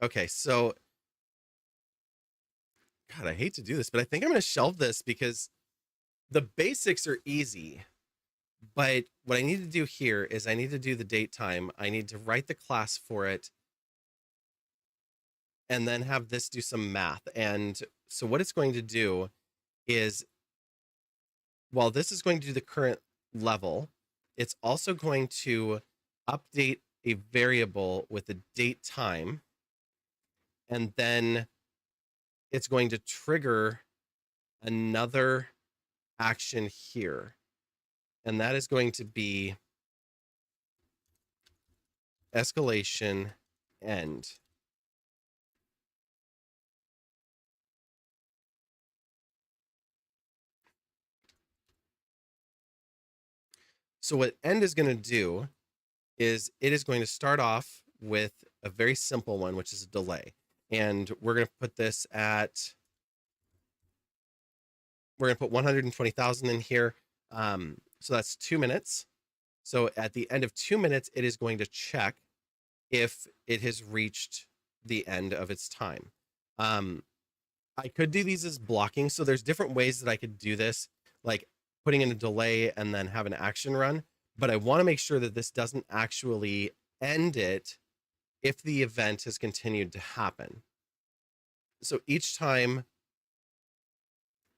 Okay, so God, I hate to do this, but I think I'm going to shelve this because the basics are easy. But what I need to do here is I need to do the date time. I need to write the class for it and then have this do some math. And so what it's going to do is while this is going to do the current level, it's also going to update a variable with the date time. And then it's going to trigger another action here. And that is going to be escalation end. So what end is going to do is it is going to start off with a very simple one, which is a delay. And we're going to put this at, we're going to put 120,000 in here. So that's 2 minutes. So at the end of 2 minutes, it is going to check if it has reached the end of its time. I could do these as blocking. So there's different ways that I could do this, like putting in a delay and then have an action run. But I want to make sure that this doesn't actually end it if the event has continued to happen. So each time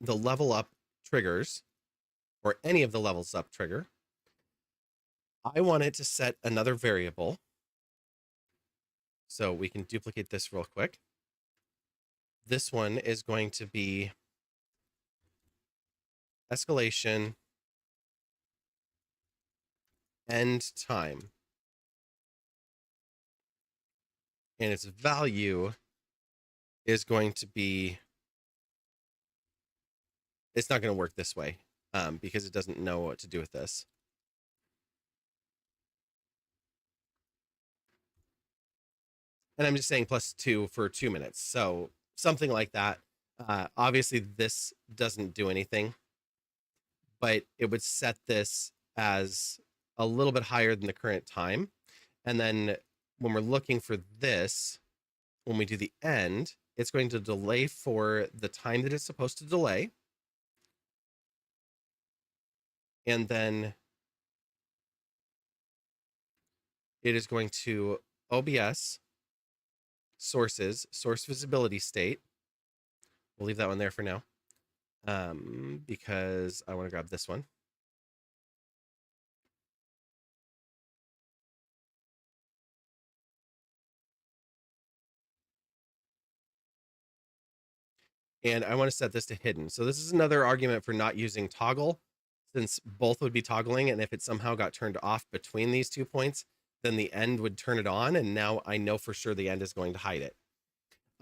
the level up triggers, or any of the levels up trigger, I want it to set another variable. So we can duplicate this real quick. This one is going to be escalation end time. And its value is going to be, it's not going to work this way because it doesn't know what to do with this. And I'm just saying +2 for 2 minutes. So something like that. Obviously, this doesn't do anything, but it would set this as a little bit higher than the current time. And then when we're looking for this, when we do the end, it's going to delay for the time that it's supposed to delay. And then it is going to OBS sources, source visibility state. We'll leave that one there for now because I want to grab this one. And I want to set this to hidden. So this is another argument for not using toggle, since both would be toggling. And if it somehow got turned off between these 2 points, then the end would turn it on. And now I know for sure the end is going to hide it.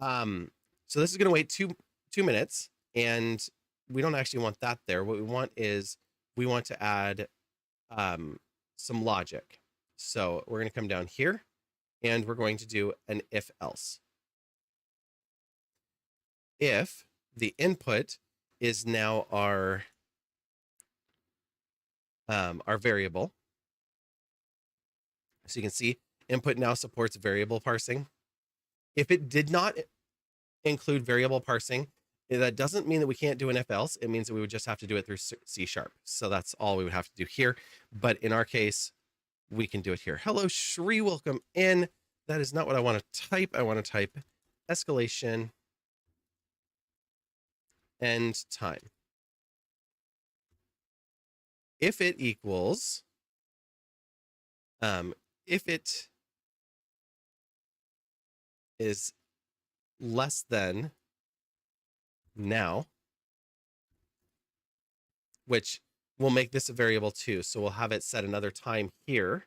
So this is going to wait two minutes. And we don't actually want that there. What we want is we want to add some logic. So we're going to come down here and we're going to do an if else. If the input is now our variable. So you can see input now supports variable parsing. If it did not include variable parsing, that doesn't mean that we can't do an if else. It means that we would just have to do it through C#. So that's all we would have to do here. But in our case, we can do it here. Hello, Shri, welcome in. That is not what I want to type. I want to type escalation end time. If it equals, if it is less than now, which we'll make this a variable too. So we'll have it set another time here.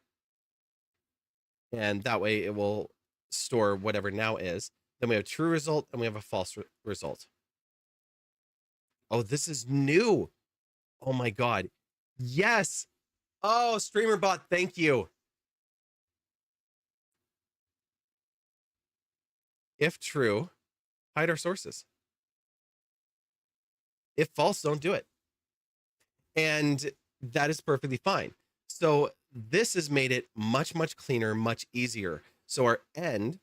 And that way it will store whatever now is. Then we have a true result and we have a false result. Oh, this is new. Oh my God. Yes. Oh, StreamerBot, thank you. If true, hide our sources. If false, don't do it. And that is perfectly fine. So this has made it much, much cleaner, much easier. So our end,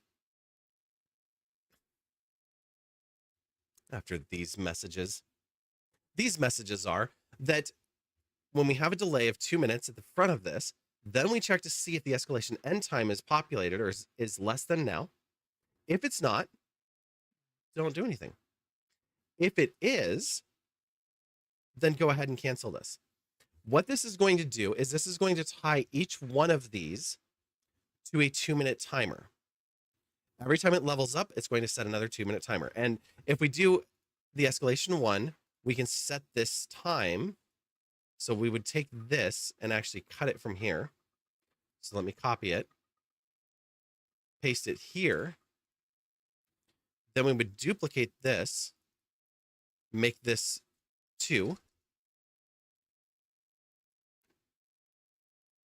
after these messages are that when we have a delay of 2 minutes at the front of this, then we check to see if the escalation end time is populated or is less than now. If it's not, don't do anything. If it is, then go ahead and cancel this. What this is going to do is this is going to tie each one of these to a 2-minute timer. Every time it levels up, it's going to set another 2-minute timer. And if we do the escalation 1, we can set this time. So we would take this and actually cut it from here. So let me copy it, paste it here. Then we would duplicate this, make this 2.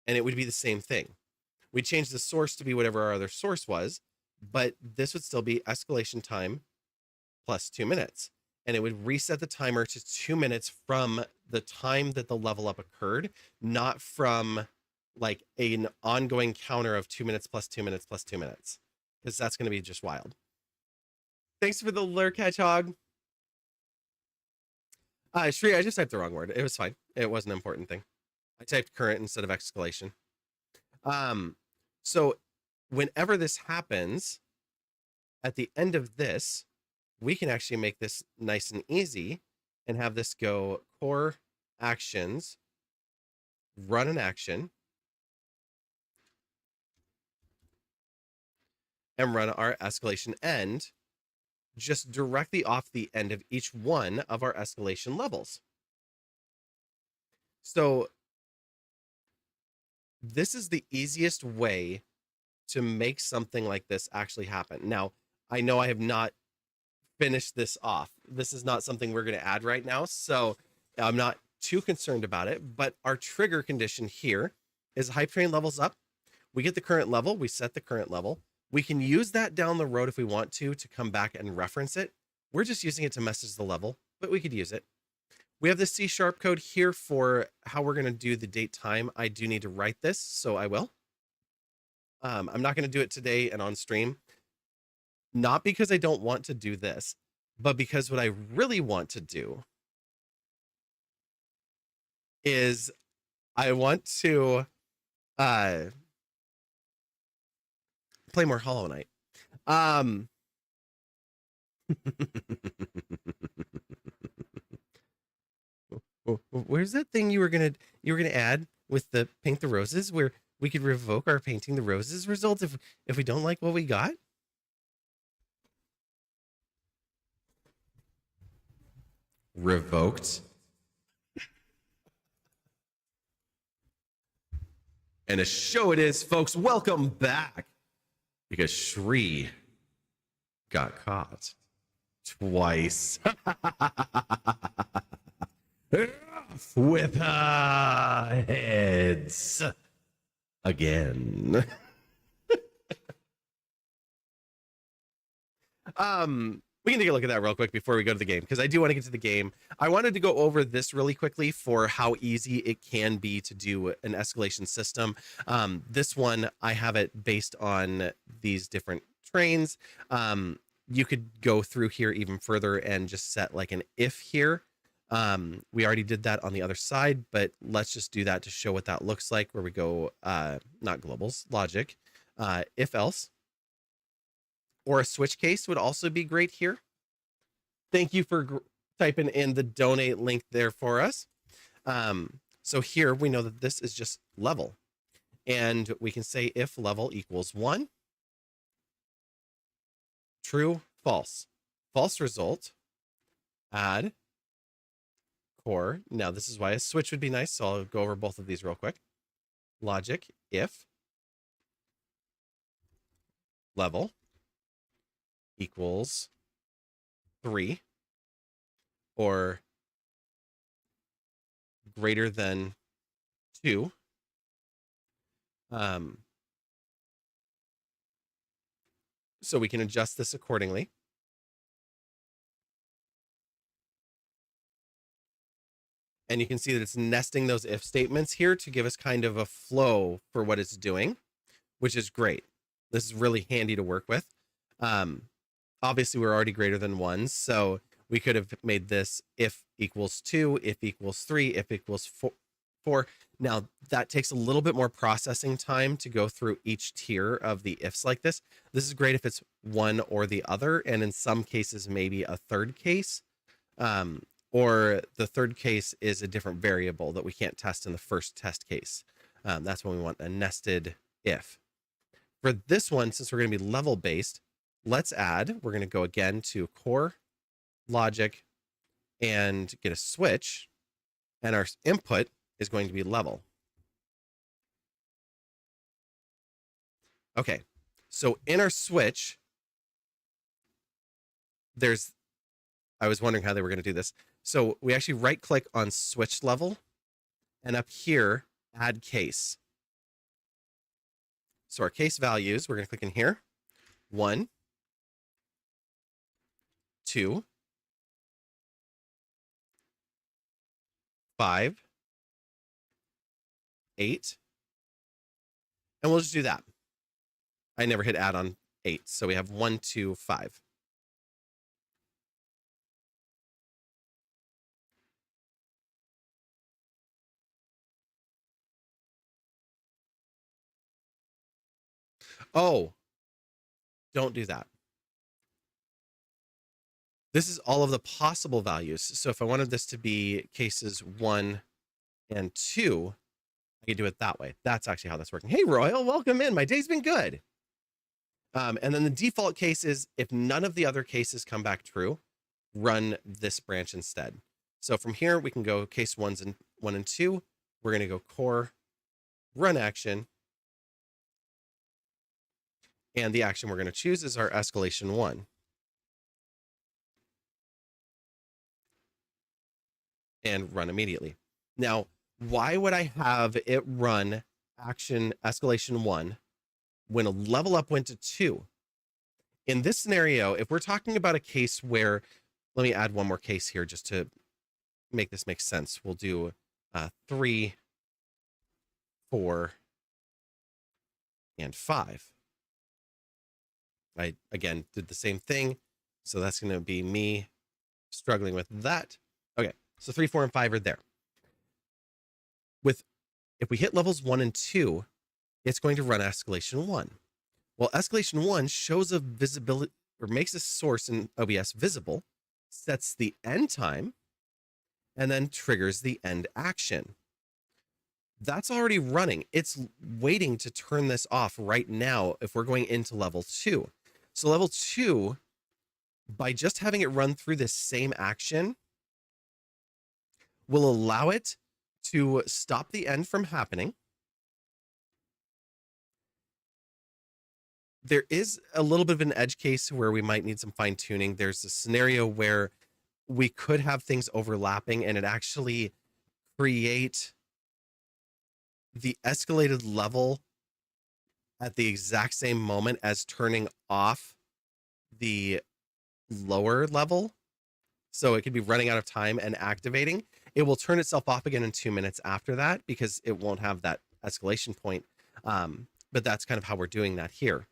And it would be the same thing. We'd change the source to be whatever our other source was, but this would still be escalation time plus 2 minutes. And it would reset the timer to 2 minutes from the time that the level up occurred, not from like an ongoing counter of 2 minutes plus 2 minutes plus 2 minutes, because that's going to be just wild. Thanks for the lurk, Hedgehog. Shri, I just typed the wrong word. It was fine. It wasn't an important thing. I typed current instead of escalation. So whenever this happens, at the end of this, we can actually make this nice and easy and have this go core actions, run an action, and run our escalation end just directly off the end of each one of our escalation levels. So this is the easiest way to make something like this actually happen. Now, I know I have not finished this off. This is not something we're going to add right now, so I'm not too concerned about it, but our trigger condition here is hype train levels up. We get the current level, we set the current level. We can use that down the road if we want to come back and reference it. We're just using it to message the level, but we could use it. We have the C# code here for how we're going to do the date time. I do need to write this, so I will. I'm not going to do it today and on stream, not because I don't want to do this, but because what I really want to do is I want to play more Hollow Knight. Where's that thing you were gonna add with the paint the roses, where we could revoke our painting the roses results if we don't like what we got? Revoked. And a show it is, folks. Welcome back. Because Shri got caught twice. With heads again. We can take a look at that real quick before we go to the game, because I do want to get to the game. I wanted to go over this really quickly for how easy it can be to do an escalation system. This one, I have it based on these different trains. You could go through here even further and just set like an if here. We already did that on the other side, but let's just do that to show what that looks like, where we go, not globals, logic, if else. Or a switch case would also be great here. Thank you for typing in the donate link there for us. So here we know that this is just level, and we can say if level equals 1, true, false. False result, add core. Now this is why a switch would be nice, so I'll go over both of these real quick. Logic, if level equals 3 or greater than 2, so we can adjust this accordingly. And you can see that it's nesting those if statements here to give us kind of a flow for what it's doing, which is great. This is really handy to work with. Obviously we're already greater than 1, so we could have made this if equals 2, if equals 3, if equals 4. Now that takes a little bit more processing time to go through each tier of the ifs like this. This is great if it's one or the other, and in some cases maybe a third case, or the third case is a different variable that we can't test in the first test case. That's when we want a nested if. For this one, since we're going to be level based, let's add, we're going to go again to core, logic, and get a switch, and our input is going to be level. Okay, so in our switch, I was wondering how they were going to do this. So we actually right click on switch level, and up here, add case. So our case values, we're going to click in here, 1, 2, 5, 8, and we'll just do that. I never hit add on 8, so we have 1, 2, 5. Oh, don't do that. This is all of the possible values. So if I wanted this to be cases 1 and 2, I could do it that way. That's actually how that's working. Hey, Royal, welcome in. My day's been good. And then the default case is if none of the other cases come back true, run this branch instead. So from here, we can go case 1 and 2, we're going to go core, run action. And the action we're going to choose is our escalation 1. And run immediately. Now, why would I have it run action escalation 1 when a level up went to 2? In this scenario, if we're talking about a case where, let me add one more case here just to make this make sense. We'll do 3, 4, and 5. I, again, did the same thing. So that's going to be me struggling with that. Okay, so 3, 4, and 5 are there. If we hit levels 1 and 2, it's going to run escalation 1. Well, escalation 1 shows a visibility or makes a source in OBS visible, sets the end time, and then triggers the end action. That's already running. It's waiting to turn this off right now if we're going into level 2. So level 2, by just having it run through this same action, will allow it to stop the end from happening. There is a little bit of an edge case where we might need some fine tuning. There's a scenario where we could have things overlapping and it actually create the escalated level at the exact same moment as turning off the lower level. So it could be running out of time and activating. It will turn itself off again in 2 minutes after that because it won't have that escalation point. But that's kind of how we're doing that here.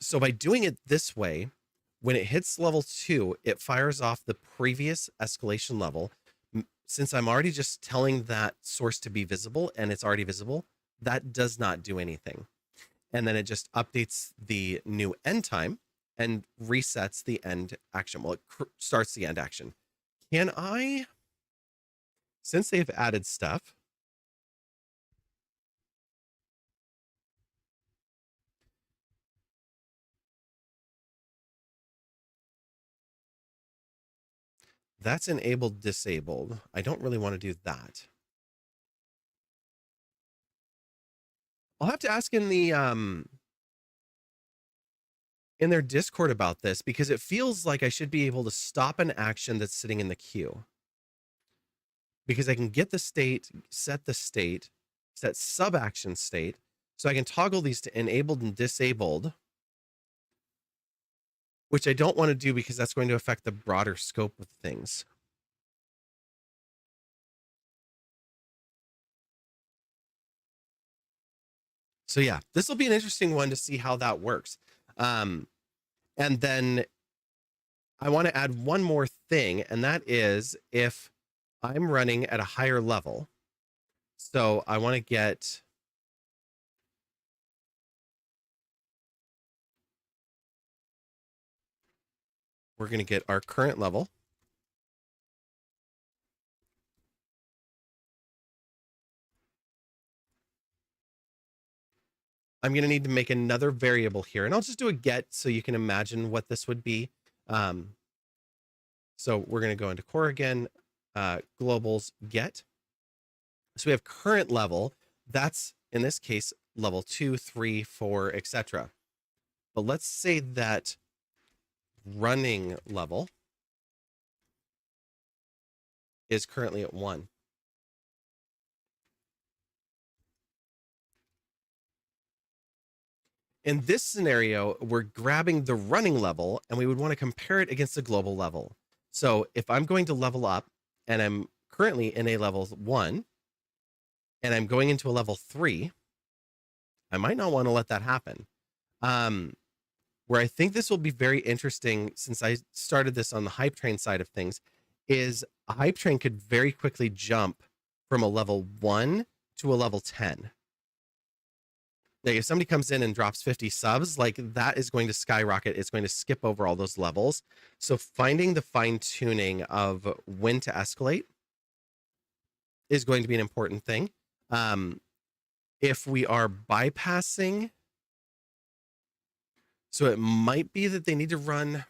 So by doing it this way, when it hits level 2, it fires off the previous escalation level. Since I'm already just telling that source to be visible and it's already visible, that does not do anything. And then it just updates the new end time and resets the end action. Well, it starts the end action. Can I, since they've added stuff, that's enabled, disabled. I don't really want to do that. I'll have to ask in their Discord about this because it feels like I should be able to stop an action that's sitting in the queue. Because I can get the state, set sub action state. So I can toggle these to enabled and disabled, which I don't want to do because that's going to affect the broader scope of things. So yeah, this will be an interesting one to see how that works. And then I want to add one more thing, and that is if I'm running at a higher level. So I want to get we're going to get our current level. I'm going to need to make another variable here, and I'll just do a get so you can imagine what this would be. So we're going to go into core again, globals get. So we have current level. That's in this case level 2, 3, 4, etc. But let's say that running level is currently at 1. In this scenario, we're grabbing the running level and we would want to compare it against the global level. So if I'm going to level up and I'm currently in a level 1 and I'm going into a level 3, I might not want to let that happen. Where I think this will be very interesting, since I started this on the hype train side of things, is a hype train could very quickly jump from a level 1 to a level 10. Like if somebody comes in and drops 50 subs, like that is going to skyrocket. It's going to skip over all those levels. So finding the fine tuning of when to escalate is going to be an important thing. If we are bypassing, so it might be that they need to run.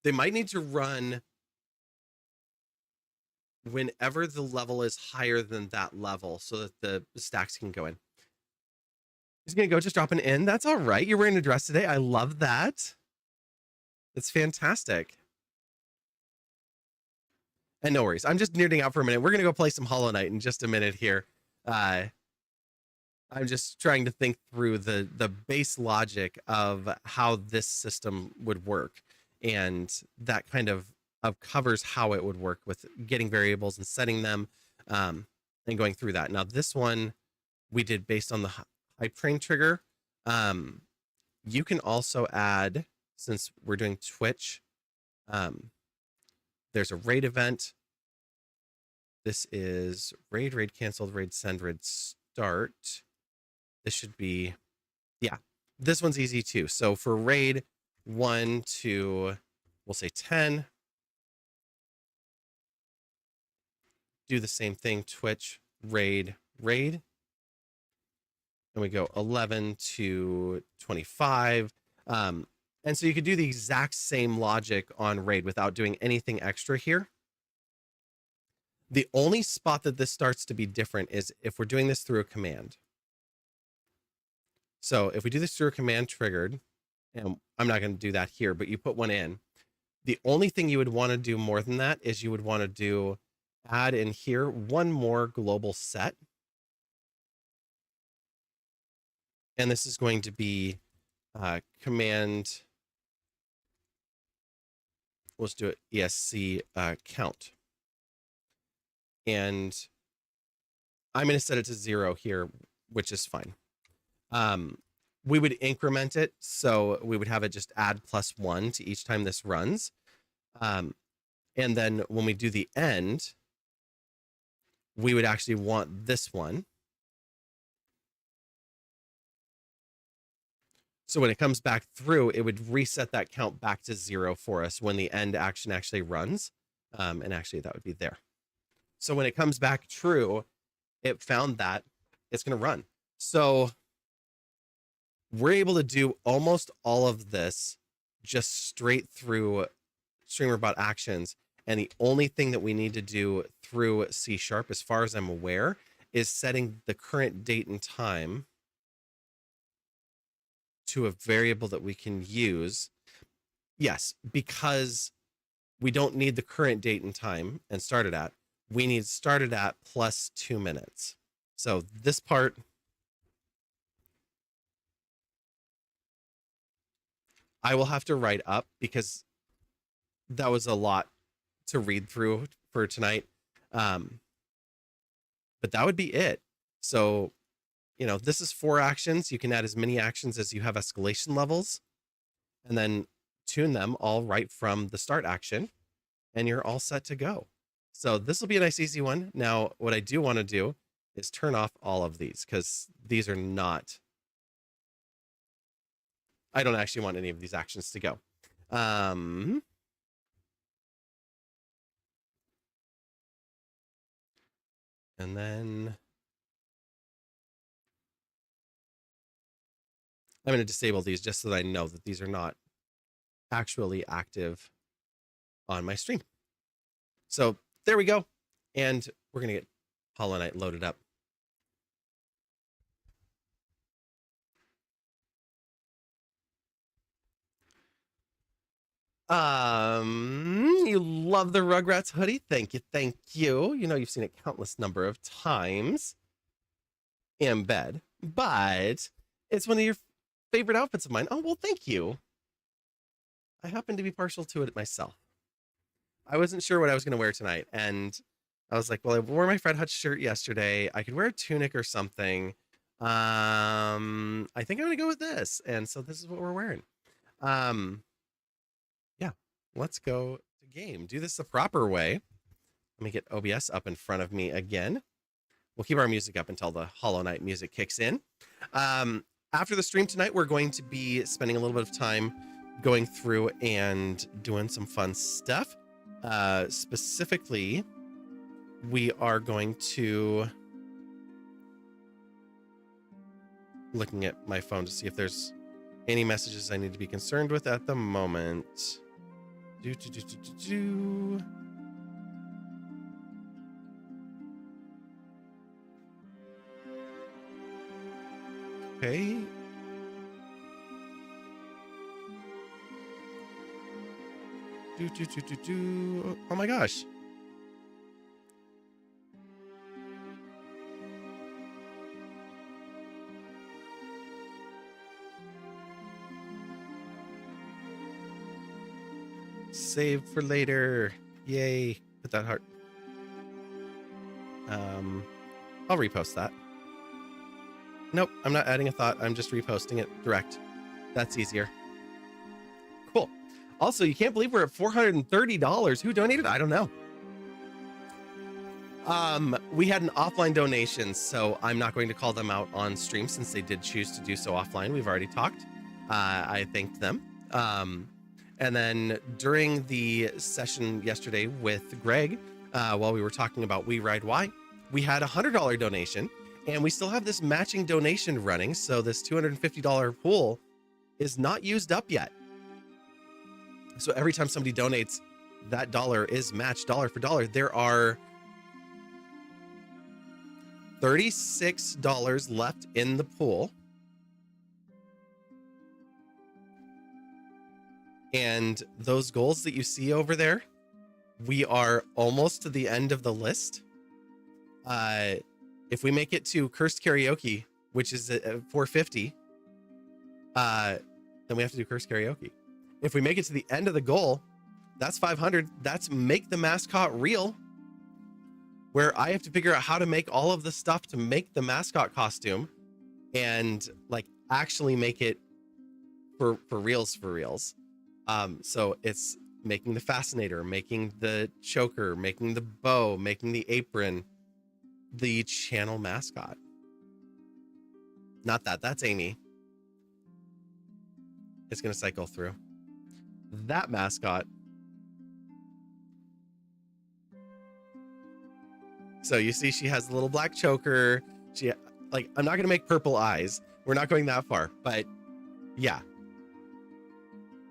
They might need to run whenever the level is higher than that level so that the stacks can go in. He's going to go just dropping in. That's all right. You're wearing a dress today. I love that. It's fantastic. And no worries. I'm just nerding out for a minute. We're going to go play some Hollow Knight in just a minute here. I'm just trying to think through the base logic of how this system would work. And that kind of covers how it would work with getting variables and setting them and going through that. Now, this one we did based on the hype train trigger. You can also add, since we're doing Twitch, there's a raid event. This is raid canceled, raid send, raid start. This should be, yeah, this one's easy too. So for raid 1 to, we'll say 10, do the same thing, Twitch, raid. And we go 11 to 25. And so you could do the exact same logic on raid without doing anything extra here. The only spot that this starts to be different is if we're doing this through a command. So if we do this through a command triggered, and I'm not going to do that here, but you put one in, the only thing you would want to do more than that is you would want to do add in here one more global set. And this is going to be command, let's do it, ESC count. And I'm going to set it to 0 here, which is fine. We would increment it, so we would have it just add +1 to each time this runs. And then when we do the end, we would actually want this one. So when it comes back through, it would reset that count back to 0 for us when the end action actually runs. And actually that would be there. So when it comes back true, it found that it's going to run. So we're able to do almost all of this just straight through StreamerBot actions. And the only thing that we need to do through C#, as far as I'm aware, is setting the current date and time to a variable that we can use. Yes, because we don't need the current date and time and start it at. We need started at +2 minutes. So this part, I will have to write up because that was a lot to read through for tonight. But that would be it. So, you know, this is 4 actions. You can add as many actions as you have escalation levels and then tune them all right from the start action and you're all set to go. So this will be a nice easy one. Now, what I do want to do is turn off all of these because these are not, I don't actually want any of these actions to go. And then I'm going to disable these just so that I know that these are not actually active on my stream. So there we go. And we're going to get Hollow Knight loaded up. You love the Rugrats hoodie. Thank you. Thank you. You know, you've seen it countless number of times in bed, but it's one of your favorite outfits of mine. Oh, well, thank you. I happen to be partial to it myself. I wasn't sure what I was going to wear tonight. And I was like, well, I wore my Fred Hutch shirt yesterday. I could wear a tunic or something. I think I'm going to go with this. And so this is what we're wearing. Yeah, let's go to game. Do this the proper way. Let me get OBS up in front of me again. We'll keep our music up until the Hollow Knight music kicks in. After the stream tonight, we're going to be spending a little bit of time going through and doing some fun stuff. Specifically, we are going to looking at my phone to see if there's any messages I need to be concerned with at the moment. Okay. Oh my gosh. Save for later. Yay. Put that heart. I'll repost that. Nope, I'm not adding a thought. I'm just reposting it direct. That's easier. Cool. Also, you can't believe we're at $430. Who donated? I don't know. We had an offline donation, so I'm not going to call them out on stream since they did choose to do so offline. We've already talked. I thanked them. And then during the session yesterday with Greg, while we were talking about We Ride Why, we had a $100 donation, and we still have this matching donation running. So this $250 pool is not used up yet. So every time somebody donates, that dollar is matched dollar for dollar. There are $36 left in the pool. And those goals that you see over there, we are almost to the end of the list. If we make it to Cursed Karaoke, which is at 450, then we have to do Cursed Karaoke. If we make it to the end of the goal, that's 500. That's make the mascot real, where I have to figure out how to make all of the stuff to make the mascot costume and like actually make it for reals. So it's making the fascinator, making the choker, making the bow, making the apron, the channel mascot. Not that, that's Amy. It's going to cycle through. That mascot. So you see she has a little black choker. She, like, I'm not going to make purple eyes. We're not going that far, but yeah.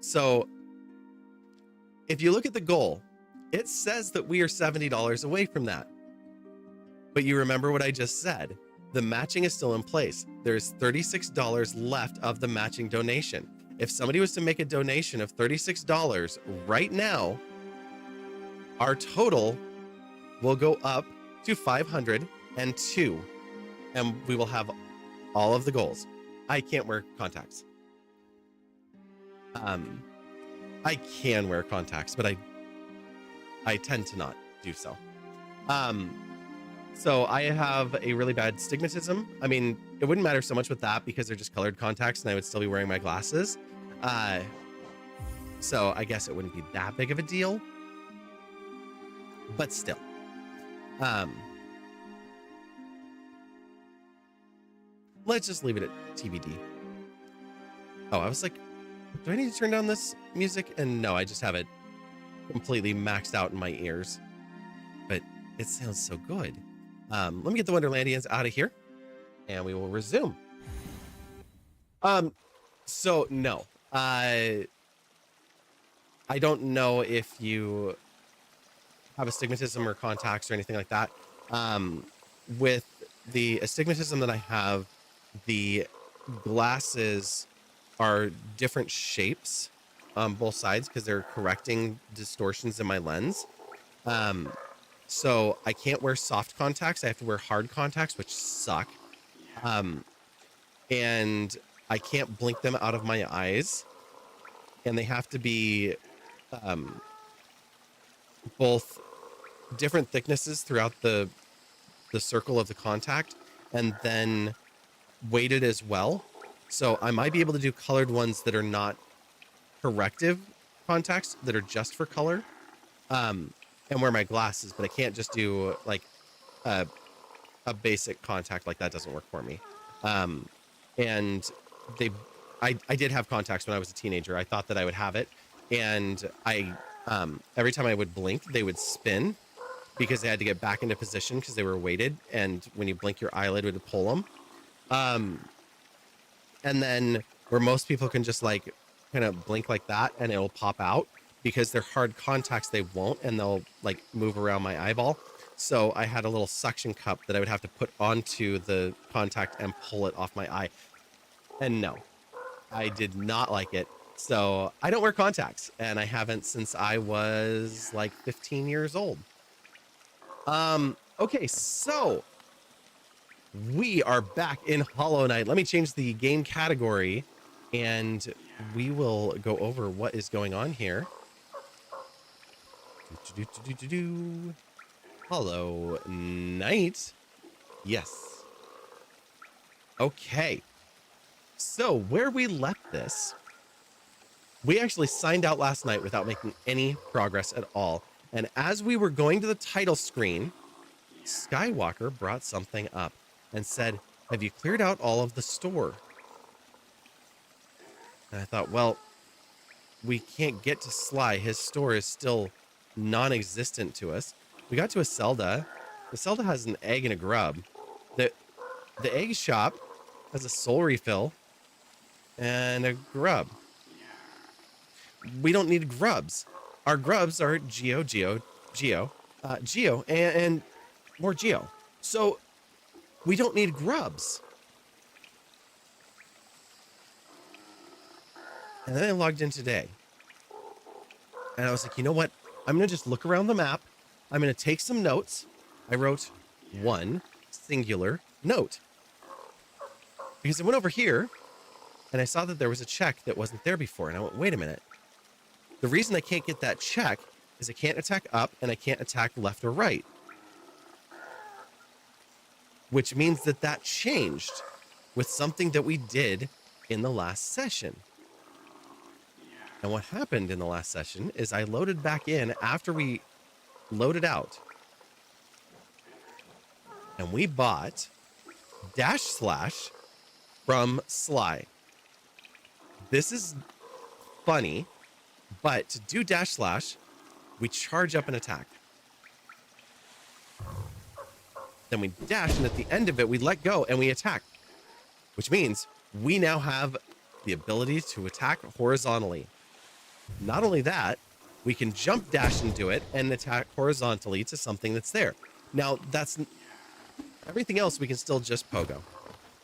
So if you look at the goal, it says that we are $70 away from that. But you remember what I just said. The matching is still in place. There's $36 left of the matching donation. If somebody was to make a donation of $36 right now, our total will go up to 502, and we will have all of the goals. I can't wear contacts. I can wear contacts, but I tend to not do so. So I have a really bad stigmatism. I mean, it wouldn't matter so much with that because they're just colored contacts and I would still be wearing my glasses. So I guess it wouldn't be that big of a deal, but still. Let's just leave it at TBD. Oh, I was like, do I need to turn down this music? And no, I just have it completely maxed out in my ears, but it sounds so good. Let me get the Wonderlandians out of here and we will resume. So no, I don't know if you have astigmatism or contacts or anything like that. With the astigmatism that I have, the glasses are different shapes on both sides because they're correcting distortions in my lens. So I can't wear soft contacts. I have to wear hard contacts, which suck. And I can't blink them out of my eyes. And they have to be both different thicknesses throughout the circle of the contact, and then weighted as well. So I might be able to do colored ones that are not corrective contacts, that are just for color, and wear my glasses, but I can't just do like a basic contact. Like that doesn't work for me. And I did have contacts when I was a teenager. I thought that I would have it. And every time I would blink, they would spin because they had to get back into position because they were weighted. And when you blink, your eyelid would pull them. And then where most people can just like kind of blink like that and it'll pop out, because they're hard contacts, they won't, and they'll like move around my eyeball. So I had a little suction cup that I would have to put onto the contact and pull it off my eye. And no, I did not like it. So I don't wear contacts, and I haven't since I was like 15 years old. Okay, so we are back in Hollow Knight. Let me change the game category, and we will go over what is going on here. Hollow Knight. Yes. Okay. So where we left this, we actually signed out last night without making any progress at all. And as we were going to the title screen, Skywalker brought something up and said, "Have you cleared out all of the store?" And I thought, well, we can't get to Sly. His store is still non-existent to us. We got to a Zelda. The Zelda has an egg and a grub. The egg shop has a soul refill and a grub. We don't need grubs. Our grubs are Geo, and more Geo. So we don't need grubs. And then I logged in today. And I was like, you know what? I'm going to just look around the map. I'm going to take some notes. I wrote one singular note. Because I went over here and I saw that there was a check that wasn't there before. And I went, wait a minute. The reason I can't get that check is I can't attack up and I can't attack left or right. Which means that that changed with something that we did in the last session. And what happened in the last session is I loaded back in after we loaded out. And we bought Dash Slash from Sly. This is funny, but to do Dash Slash, we charge up an attack. Then we dash, and at the end of it, we let go and we attack. Which means we now have the ability to attack horizontally. Not only that, we can jump dash and do it and attack horizontally to something that's there. Now, that's everything else we can still just pogo.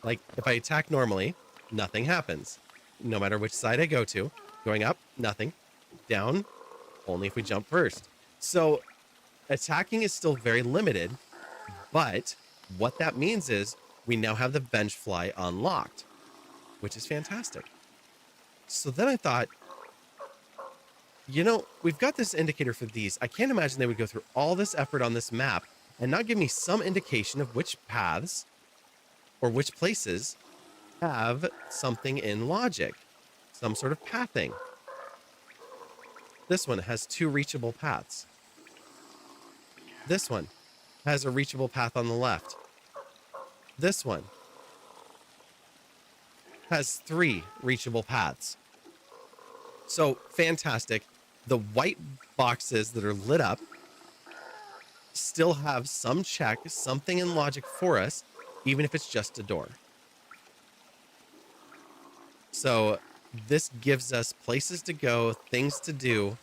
Like, if I attack normally, nothing happens. No matter which side I go to. Going up, nothing. Down, only if we jump first. So, attacking is still very limited, but what that means is we now have the Vengefly unlocked, which is fantastic. So then I thought, you know, we've got this indicator for these. I can't imagine they would go through all this effort on this map and not give me some indication of which paths or which places have something in logic, some sort of pathing. This one has 2 reachable paths. This one has a reachable path on the left. This one has 3 reachable paths. So fantastic. The white boxes that are lit up still have some check, something in logic for us, even if it's just a door. So this gives us places to go, things to do,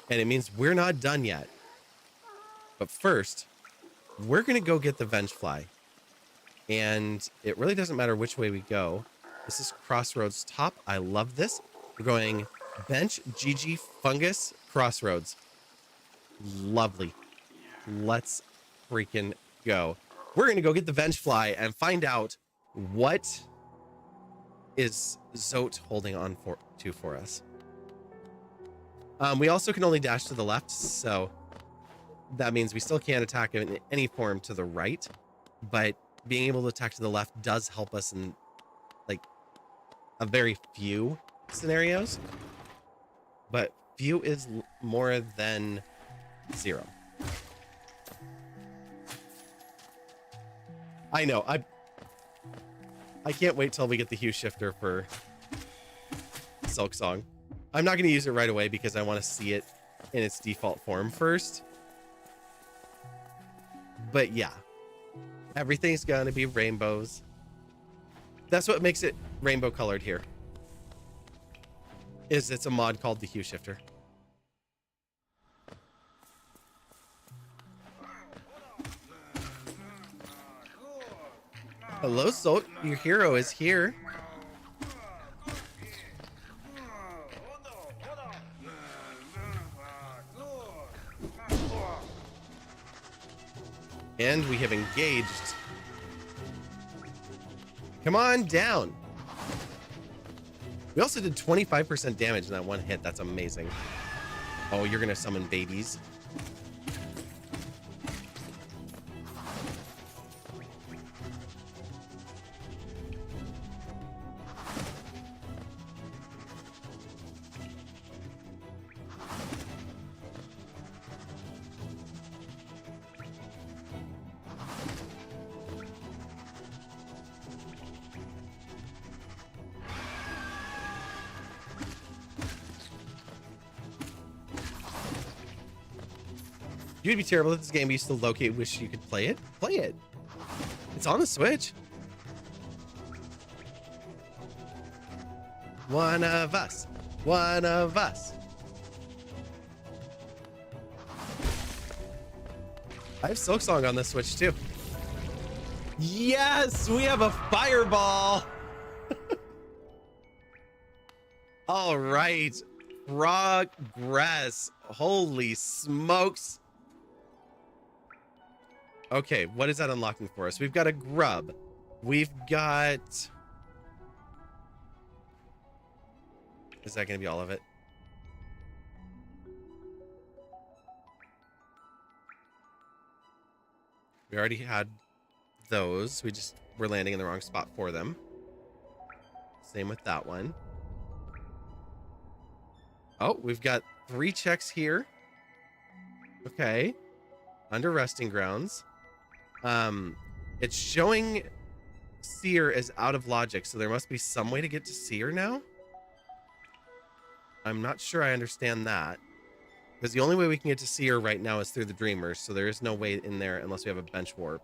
and it means we're not done yet. But first, we're going to go get the Vengefly. And it really doesn't matter which way we go. This is Crossroads Top. I love this. We're going Bench, GG, Fungus, Crossroads. Lovely. Let's freaking go. We're going to go get the Vengefly and find out what is Zote holding on for us. We also can only dash to the left, so that means we still can't attack in any form to the right, but being able to attack to the left does help us in like a very few scenarios, but few is more than 0. I know, I can't wait till we get the hue shifter for Silk Song. I'm not going to use it right away because I want to see it in its default form first. But yeah, everything's going to be rainbows. That's what makes it rainbow colored here. Is it's a mod called the hue shifter. Hello, Zote. Your hero is here. And we have engaged. Come on down. We also did 25% damage in that one hit. That's amazing. Oh, you're going to summon babies. You'd be terrible at this game, but you still locate, wish you could play it. Play it. It's on the Switch. One of us. One of us. I have Silksong on the Switch too. Yes, we have a fireball. All right. Progress. Holy smokes. Okay, what is that unlocking for us? We've got a grub. We've got... Is that going to be all of it? We already had those. We're landing in the wrong spot for them. Same with that one. Oh, we've got 3 checks here. Okay. Under resting grounds. It's showing Seer as out of logic, so there must be some way to get to Seer now. I'm not sure I understand that. Because the only way we can get to Seer right now is through the Dreamers, so there is no way in there unless we have a bench warp.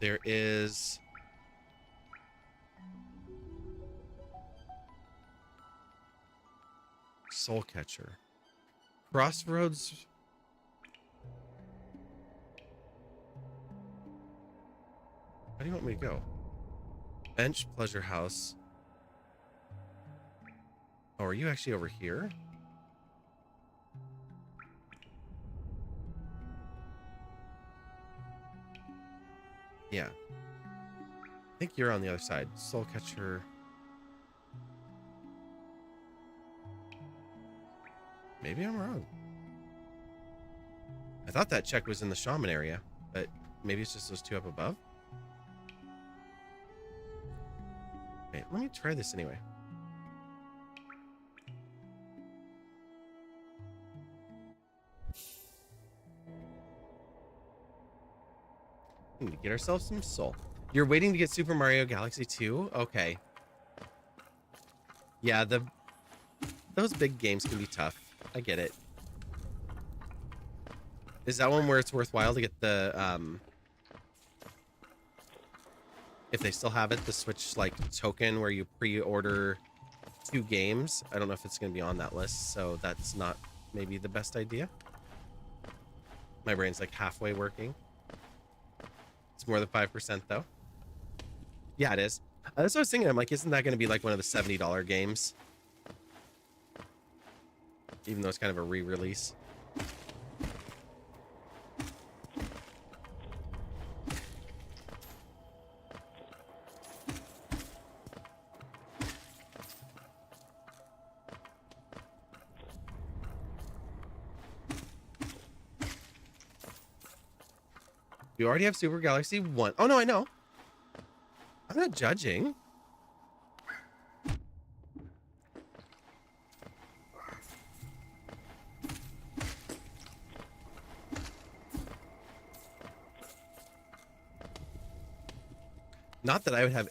There is... Soul Catcher. Crossroads... How do you want me to go? Bench, Pleasure House. Oh, are you actually over here? Yeah. I think you're on the other side. Soul Catcher. Maybe I'm wrong. I thought that check was in the shaman area, but maybe it's just those 2 up above. Okay, let me try this anyway. We need to get ourselves some soul. You're waiting to get Super Mario Galaxy 2? Okay. Yeah, those big games can be tough. I get it. Is that one where it's worthwhile to get the, if they still have it, the Switch, like, token where you pre-order 2 games? I don't know if it's going to be on that list, so that's not maybe the best idea. My brain's, like, halfway working. It's more than 5%, though. Yeah, it is. That's what I was thinking. I'm like, isn't that going to be, like, one of the $70 games? Even though it's kind of a re-release. We already have Super Galaxy 1. Oh, no, I know. I'm not judging. Not that I would have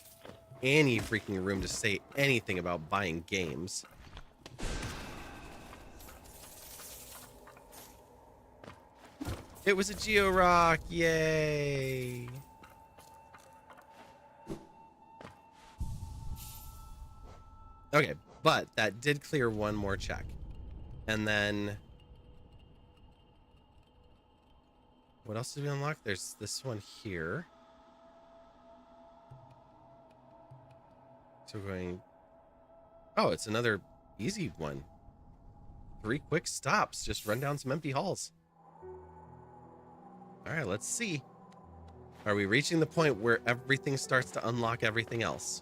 any freaking room to say anything about buying games. It was a Geo-Rock! Yay! Okay, but that did clear one more check. And then... What else did we unlock? There's this one here. So we're going... Oh, it's another easy one. 3 quick stops. Just run down some empty halls. All right, let's see. Are we reaching the point where everything starts to unlock everything else?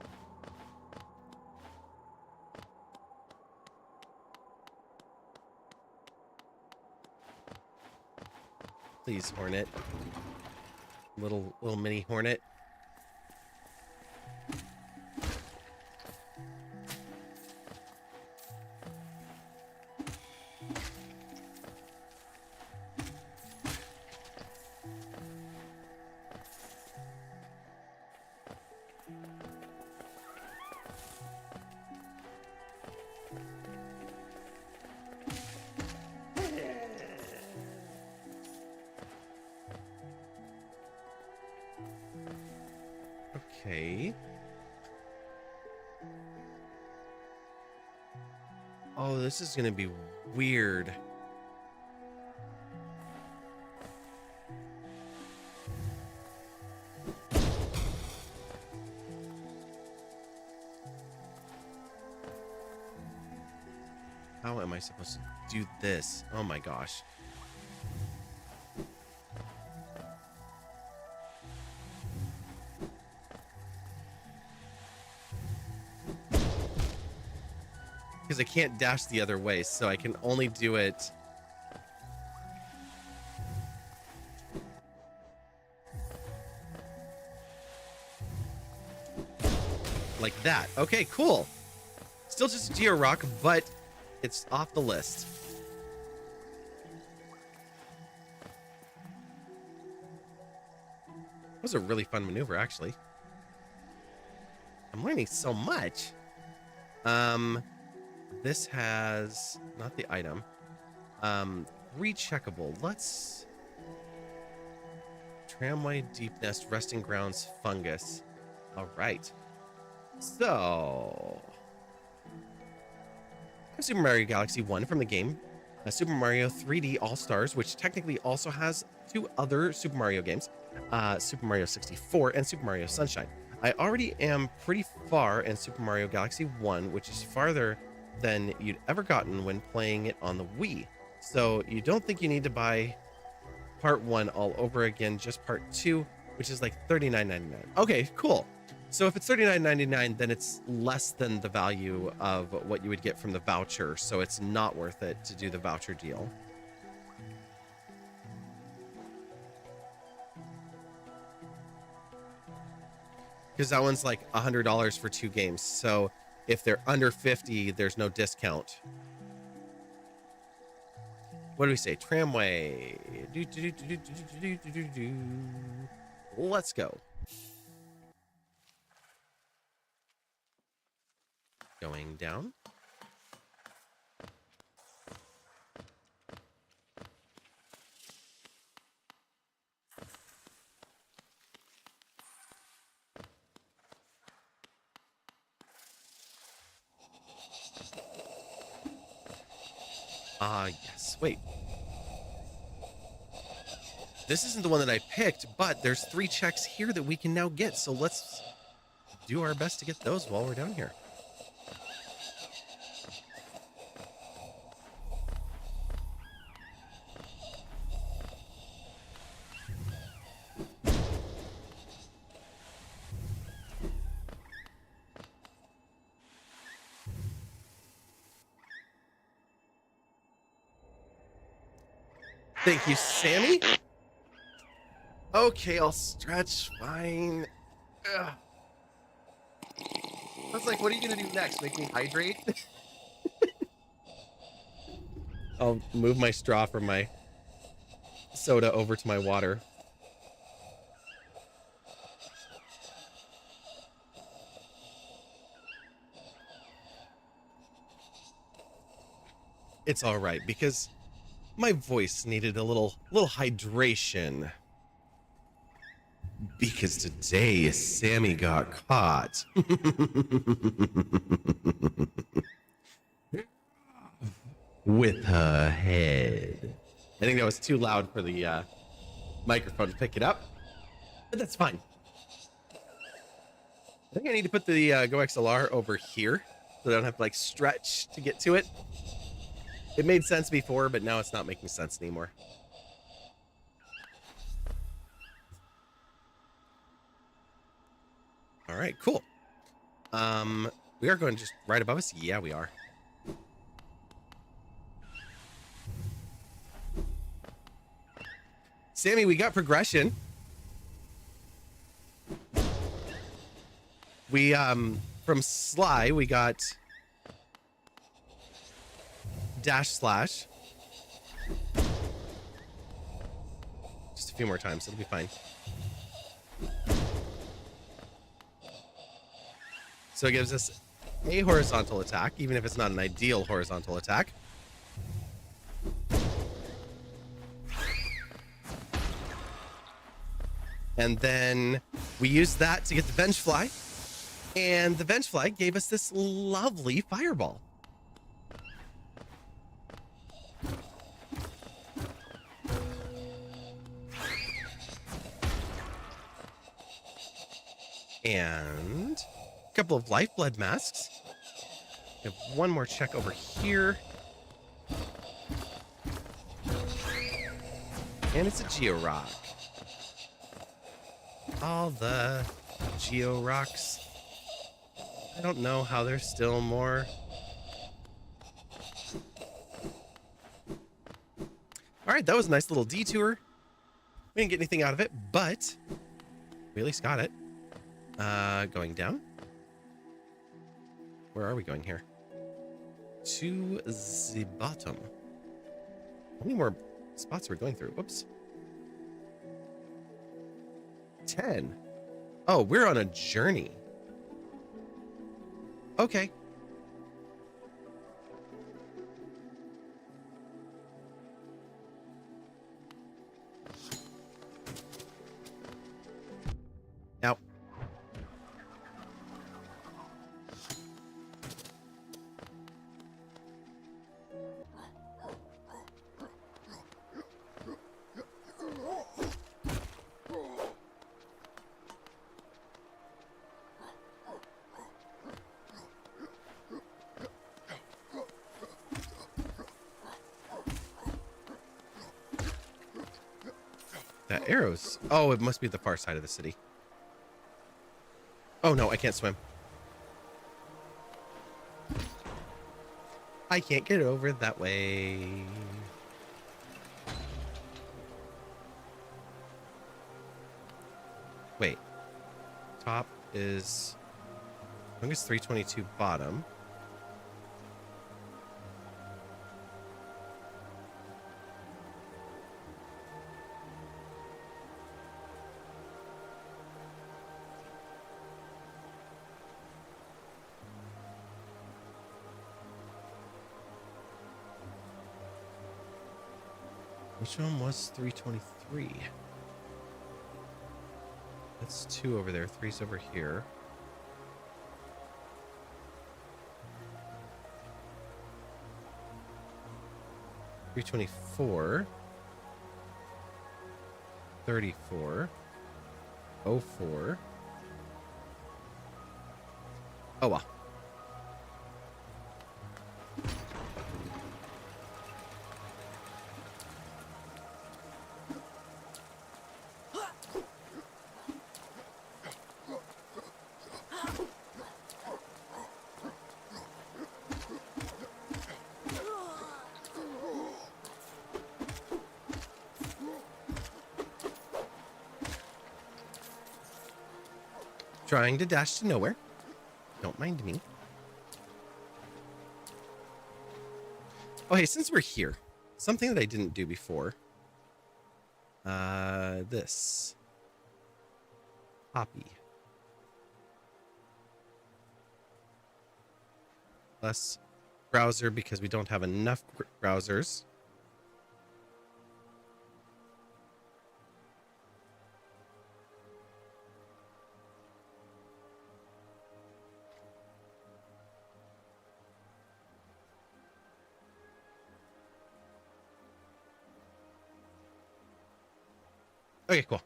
Please, Hornet. Little mini Hornet. Okay. Oh, this is gonna be weird. How am I supposed to do this? Oh my gosh. Because I can't dash the other way, so I can only do it like that. Okay, cool. Still just a Geo Rock, but it's off the list. That was a really fun maneuver, actually. I'm learning so much. This has not the item. Recheckable. Let's Tramway, Deep Nest, Resting Grounds, Fungus. All right. So Super Mario Galaxy 1 from the game, Super Mario 3D All-Stars, which technically also has 2 other Super Mario games, Super Mario 64 and Super Mario Sunshine. I already am pretty far in Super Mario Galaxy 1, which is farther than you'd ever gotten when playing it on the Wii. So you don't think you need to buy part 1 all over again, just part 2, which is like $39.99. Okay, cool. So if it's $39.99, then it's less than the value of what you would get from the voucher. So it's not worth it to do the voucher deal. Because that one's like $100 for 2 games. So if they're under 50, there's no discount. What do we say? Tramway. Let's go. Going down. Yes. Wait. This isn't the one that I picked, but there's 3 checks here that we can now get. So let's do our best to get those while we're down here. Thank you, Sammy. Okay, I'll stretch. Fine. Ugh. I was like, what are you going to do next? Make me hydrate? I'll move my straw from my soda over to my water. It's all right because my voice needed a little hydration. Because today Sammy got caught. With her head. I think that was too loud for the microphone to pick it up, but that's fine. I think I need to put the Go XLR over here so I don't have to like stretch to get to it. It made sense before, but now it's not making sense anymore. All right, cool. We are going just right above us. Yeah, we are. Sammy, we got progression. We, from Sly, we got dash slash. Just a few more times. It'll be fine. So it gives us a horizontal attack, even if it's not an ideal horizontal attack. And then we used that to get the Vengefly. And the Vengefly gave us this lovely fireball. And a couple of Lifeblood masks. We have one more check over here. And it's a Geo Rock. All the Geo Rocks. I don't know how there's still more. All right, that was a nice little detour. We didn't get anything out of it, but we at least got it. Going down. Where are we going here? To the bottom. How many more spots are we going through? Whoops. 10. Oh, we're on a journey. Okay. Now. That arrows. Oh, it must be the far side of the city. Oh no, I can't swim. I can't get over that way. Wait. Top is... I think it's 322 bottom. Which one was 323? That's 2 over there. 3's over here. $324. 34. 04. Oh well. Trying to dash to nowhere. Don't mind me. Oh, hey, since we're here, something that I didn't do before. This. Poppy. Less browser because we don't have enough browsers. Okay, cool.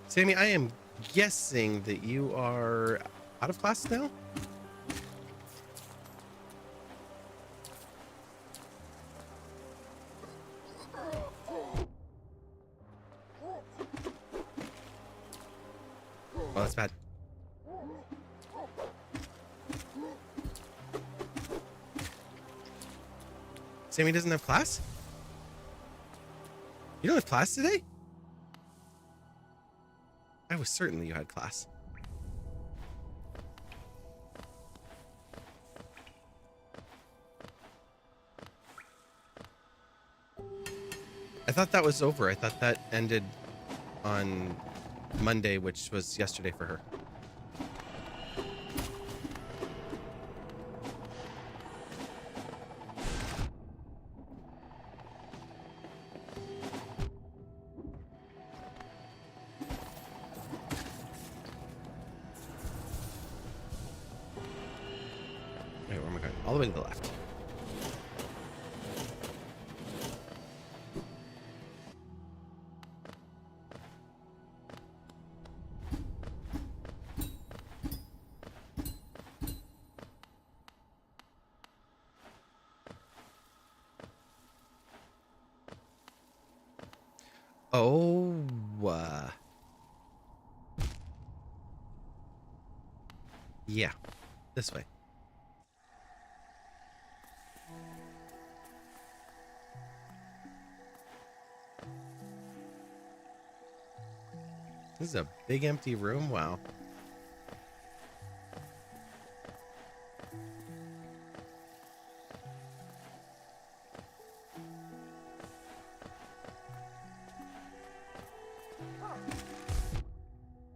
Sammy, I am guessing that you are out of class now? that's bad. Sammy doesn't have class? You don't have class today? I was certain that you had class. I thought that was over. I thought that ended on Monday, which was yesterday for her. Wait, where am I going? All the way to the left. Oh, yeah, this way. This is a big empty room. Wow.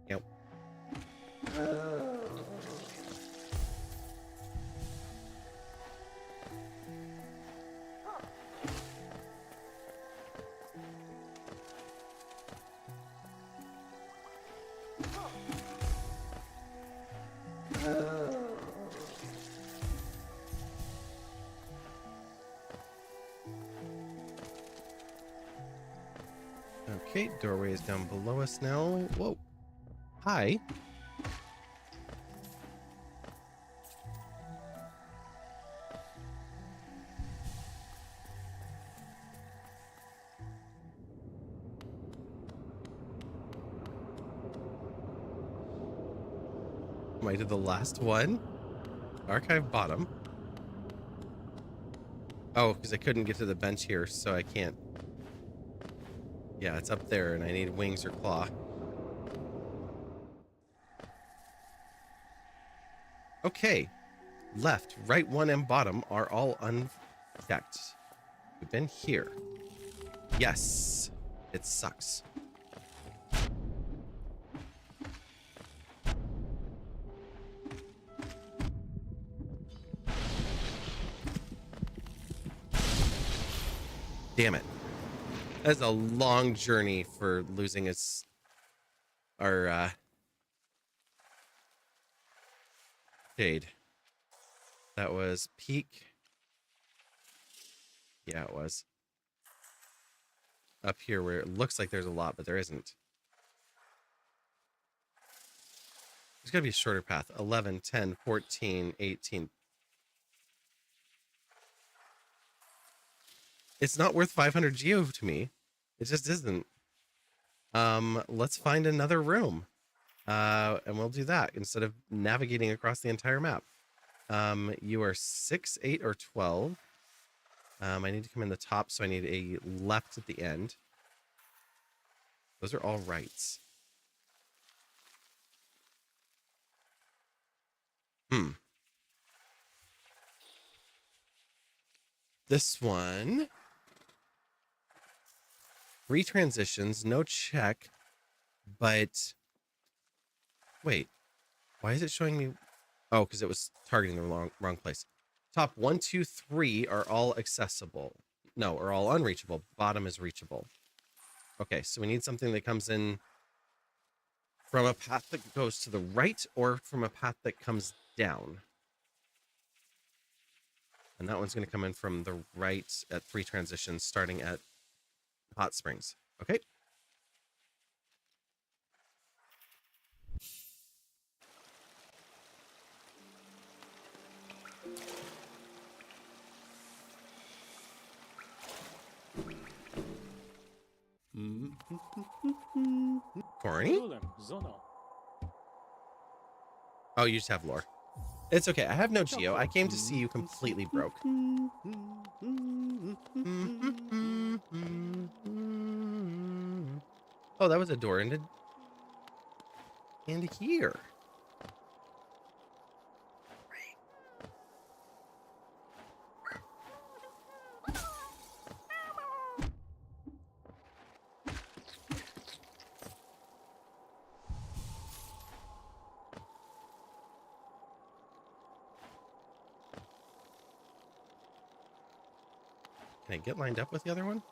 Yep. Okay, doorway is down below us now. Whoa. Hi. Am I to the last one? Archive bottom. Oh, because I couldn't get to the bench here, so I can't. Yeah, it's up there, and I need wings or claw. Okay. Left, right, 1, and bottom are all unchecked. We've been here. Yes. It sucks. Damn it. That's a long journey for losing our shade. That was peak. Yeah, it was. Up here where it looks like there's a lot, but there isn't. There's got to be a shorter path. 11, 10, 14, 18. It's not worth 500 geo to me. It just isn't. Let's find another room. And we'll do that instead of navigating across the entire map. You are 6, 8, or 12. I need to come in the top, so I need a left at the end. Those are all rights. This one. 3 transitions, no check, but wait, why is it showing me? Oh, because it was targeting the wrong place. Top 1, 2, 3 are all accessible. No, are all unreachable. Bottom is reachable. Okay, so we need something that comes in from a path that goes to the right or from a path that comes down. And that one's going to come in from the right at 3 transitions, starting at Hot Springs. Okay. Corny? Oh, you just have lore. It's okay. I have no geo. I came to see you completely broke. Oh, that was a door into here. Can I get lined up with the other one?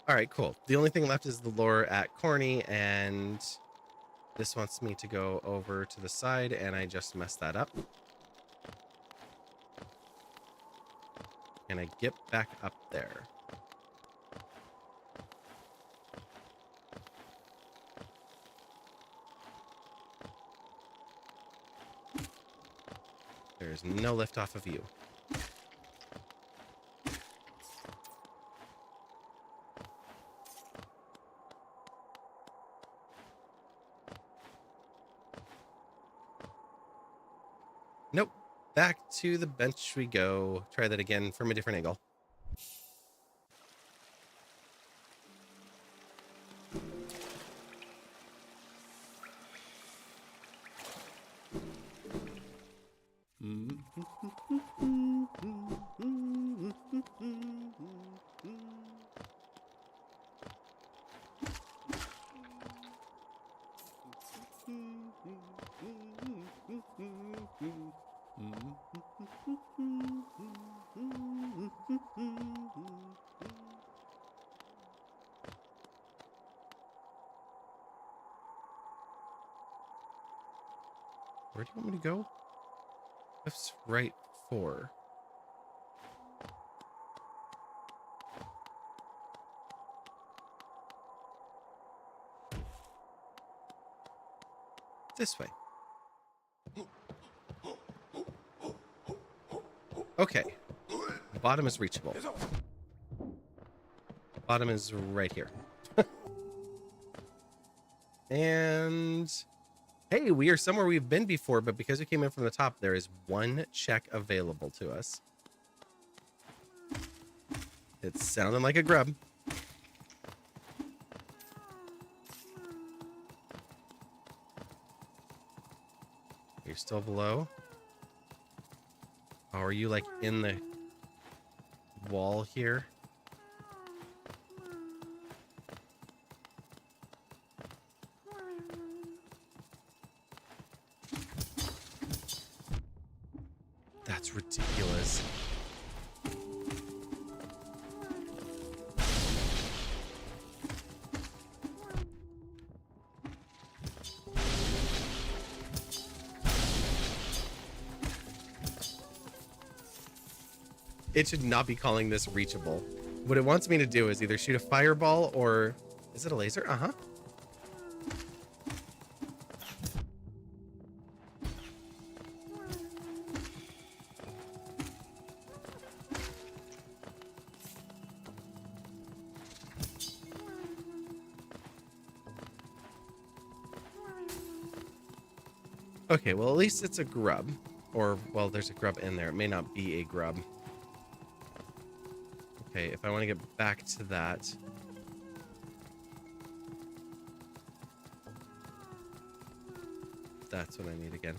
All right, cool. The only thing left is the lure at Corny, and this wants me to go over to the side, and I just messed that up. Can I get back up there? There's no lift off of you. Nope. Back to the bench we go. Try that again from a different angle. Where do you want me to go? That's right 4. This way. Okay. Bottom is reachable. Bottom is right here. And hey, we are somewhere we've been before, but because we came in from the top, there is one check available to us. It's sounding like a grub. You're still below? Oh, are you like in the wall here? That's ridiculous. It should not be calling this reachable. What it wants me to do is either shoot a fireball or... Is it a laser? Uh-huh. Okay, well, at least it's a grub. Or, well, there's a grub in there. It may not be a grub. Okay, if I want to get back to that... That's what I need again.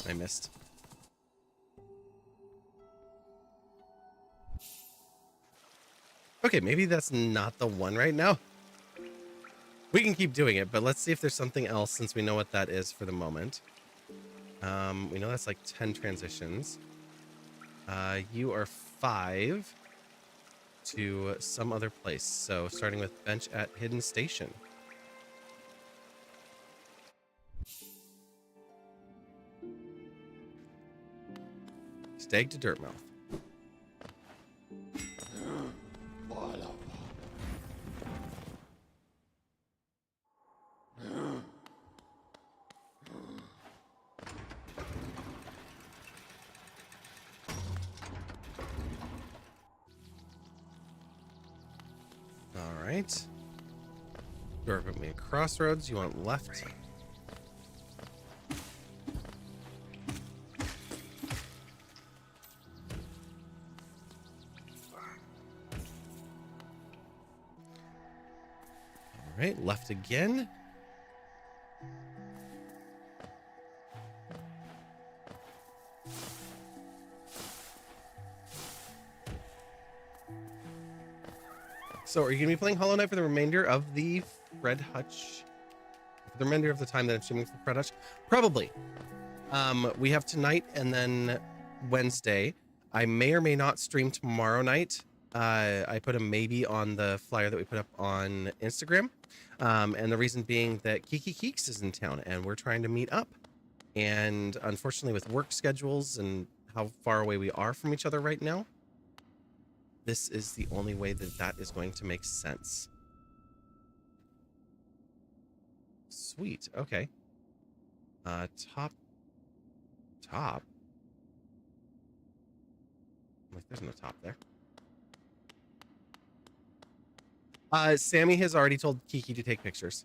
I missed. Okay, maybe that's not the one right now. We can keep doing it, but let's see if there's something else since we know what that is for the moment. We know that's like 10 transitions. You are 5 to some other place. So starting with bench at Hidden Station. Stag to Dirtmouth. All right. Door put me at Crossroads. You want left? All right, left again. So are you going to be playing Hollow Knight for the remainder of the Fred Hutch? For the remainder of the time that I'm streaming for Fred Hutch? Probably. We have tonight and then Wednesday. I may or may not stream tomorrow night. I put a maybe on the flyer that we put up on Instagram. And the reason being that Kiki Keeks is in town and we're trying to meet up. And unfortunately with work schedules and how far away we are from each other right now, this is the only way that that is going to make sense. Sweet. Okay. Top. Like, there's no top there. Sammy has already told Kiki to take pictures.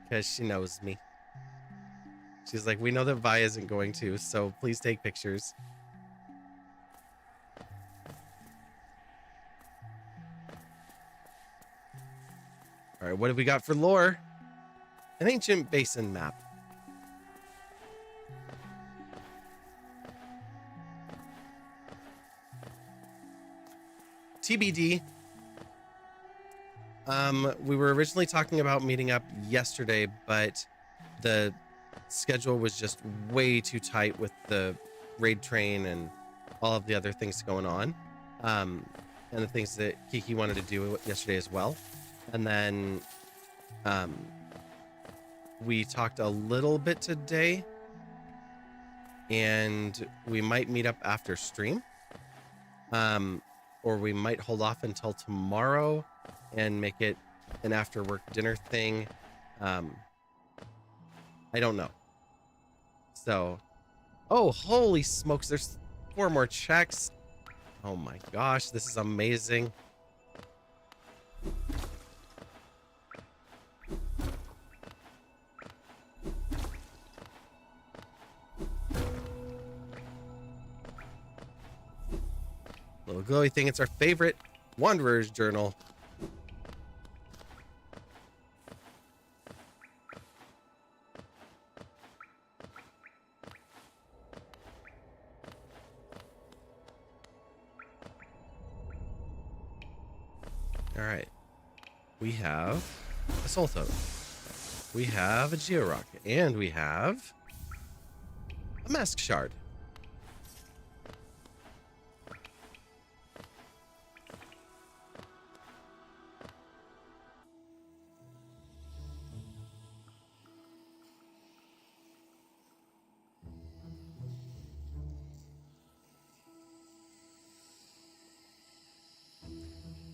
Because she knows me. She's like, we know that Vi isn't going to, so please take pictures. All right, what have we got for lore? An ancient basin map. TBD. We were originally talking about meeting up yesterday, but the schedule was just way too tight with the raid train and all of the other things going on. And the things that Kiki wanted to do yesterday as well. And then we talked a little bit today, and we might meet up after stream, or we might hold off until tomorrow and make it an after work dinner thing. I don't know. So, oh, holy smokes, there's 4 more checks. Oh my gosh, this is amazing. Little glowy thing, it's our favorite Wanderer's Journal. All right, we have a Soul Totem, we have a Georock, and we have a Mask Shard.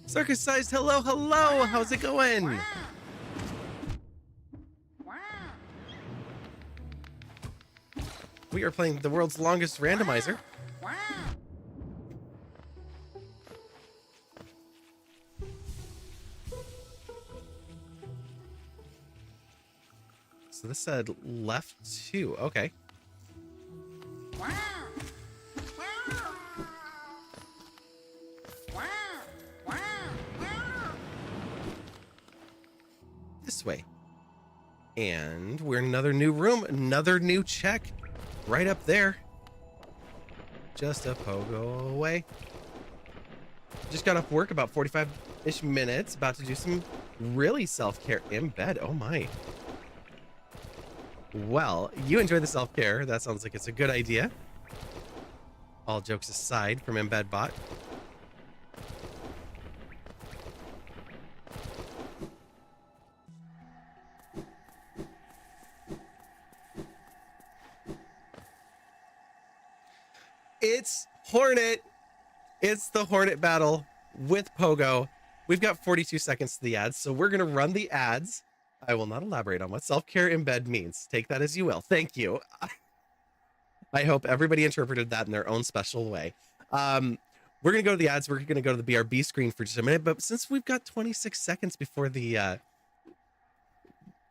Circus Sized, hello, hello. How's it going? Wow. Wow. We are playing the world's longest randomizer. Wow. So this said left 2. Okay. Wow. Wow. Wow. This way. And we're in another new room, another new check right up there. Just a pogo away. Just got off work about 45-ish minutes, about to do some really self-care in bed. Oh my. Well, you enjoy the self-care. That sounds like it's a good idea. All jokes aside from Embedbot. It's Hornet. It's the Hornet battle with Pogo. We've got 42 seconds to the ads, so we're going to run the ads. I will not elaborate on what self-care in bed means. Take that as you will. Thank you. I hope everybody interpreted that in their own special way. We're going to go to the ads. We're going to go to the BRB screen for just a minute, but since we've got 26 seconds before the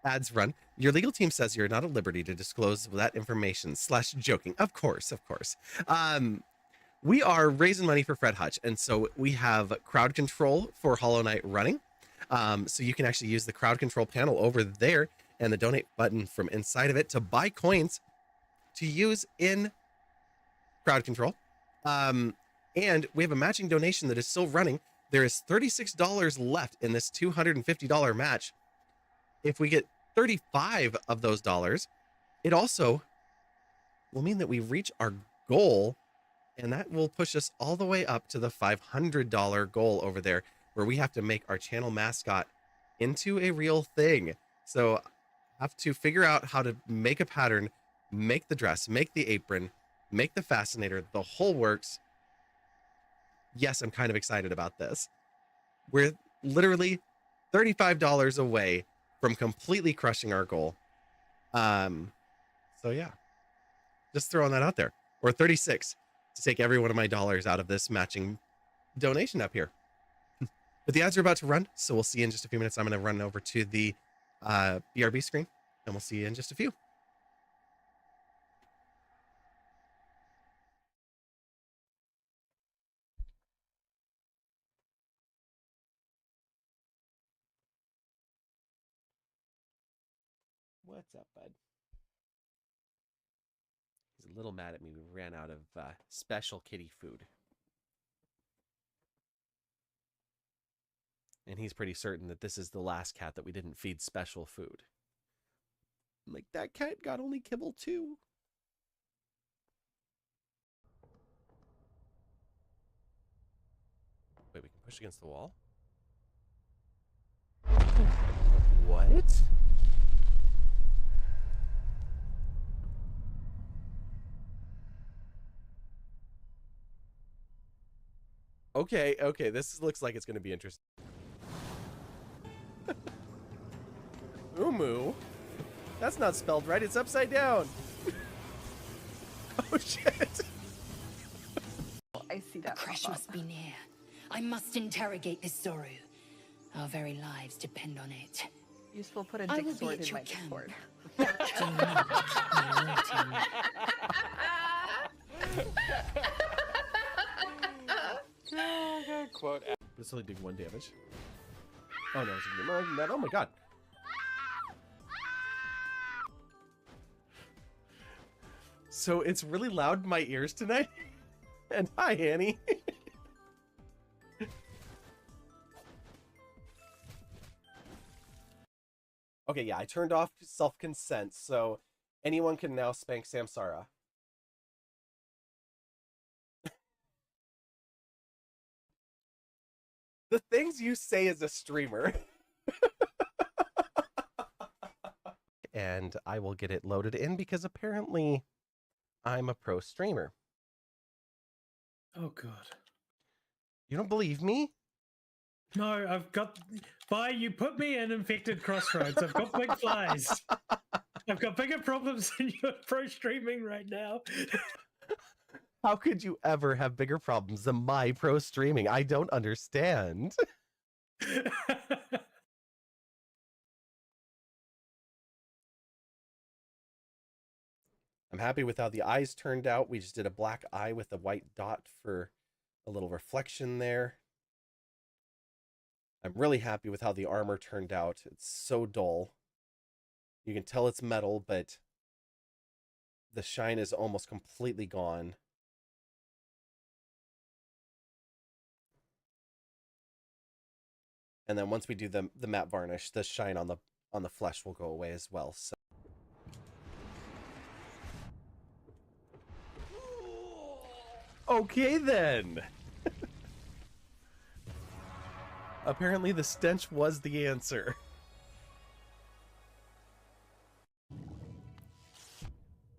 ads run, your legal team says you're not at liberty to disclose that information / joking. Of course. We are raising money for Fred Hutch, and so we have crowd control for Hollow Knight running. So you can actually use the crowd control panel over there and the donate button from inside of it to buy coins to use in crowd control. And we have a matching donation that is still running. There is $36 left in this $250 match. If we get 35 of those dollars, it also will mean that we reach our goal, and that will push us all the way up to the $500 goal over there, where we have to make our channel mascot into a real thing. So I have to figure out how to make a pattern, make the dress, make the apron, make the fascinator, the whole works. Yes, I'm kind of excited about this. We're literally $35 away from completely crushing our goal. So yeah, just throwing that out there. Or 36 to take every one of my dollars out of this matching donation up here. But the ads are about to run, so we'll see you in just a few minutes. I'm going to run over to the BRB screen, and we'll see you in just a few. What's up, bud? He's a little mad at me. We ran out of special kitty food. And he's pretty certain that this is the last cat that we didn't feed special food. I'm like, that cat got only kibble too. Wait, we can push against the wall? What? Okay, this looks like it's going to be interesting. Umu? That's not spelled right, it's upside down. Oh shit. I see that. The crash must be near. I must interrogate this Zoru. Our very lives depend on it. Useful, put a I dick will be sword at in your my camp. Discord. Do not keep me waiting. Quote. This only did 1 damage. Oh no, it's gonna be more than that. Oh my god. So it's really loud in my ears tonight. And hi, Annie. Okay, yeah, I turned off self-consent, so anyone can now spank Samsara. The things you say as a streamer. And I will get it loaded in because apparently I'm a pro streamer. Oh god. You don't believe me? No, I've got you put me in infected crossroads. I've got big flies. I've got bigger problems than your pro streaming right now. How could you ever have bigger problems than my pro streaming? I don't understand. I'm happy with how the eyes turned out. We just did a black eye with a white dot for a little reflection there. I'm really happy with how the armor turned out. It's so dull. You can tell it's metal, but the shine is almost completely gone. And then once we do the matte varnish, the shine on the flesh will go away as well. So okay then. Apparently the stench was the answer.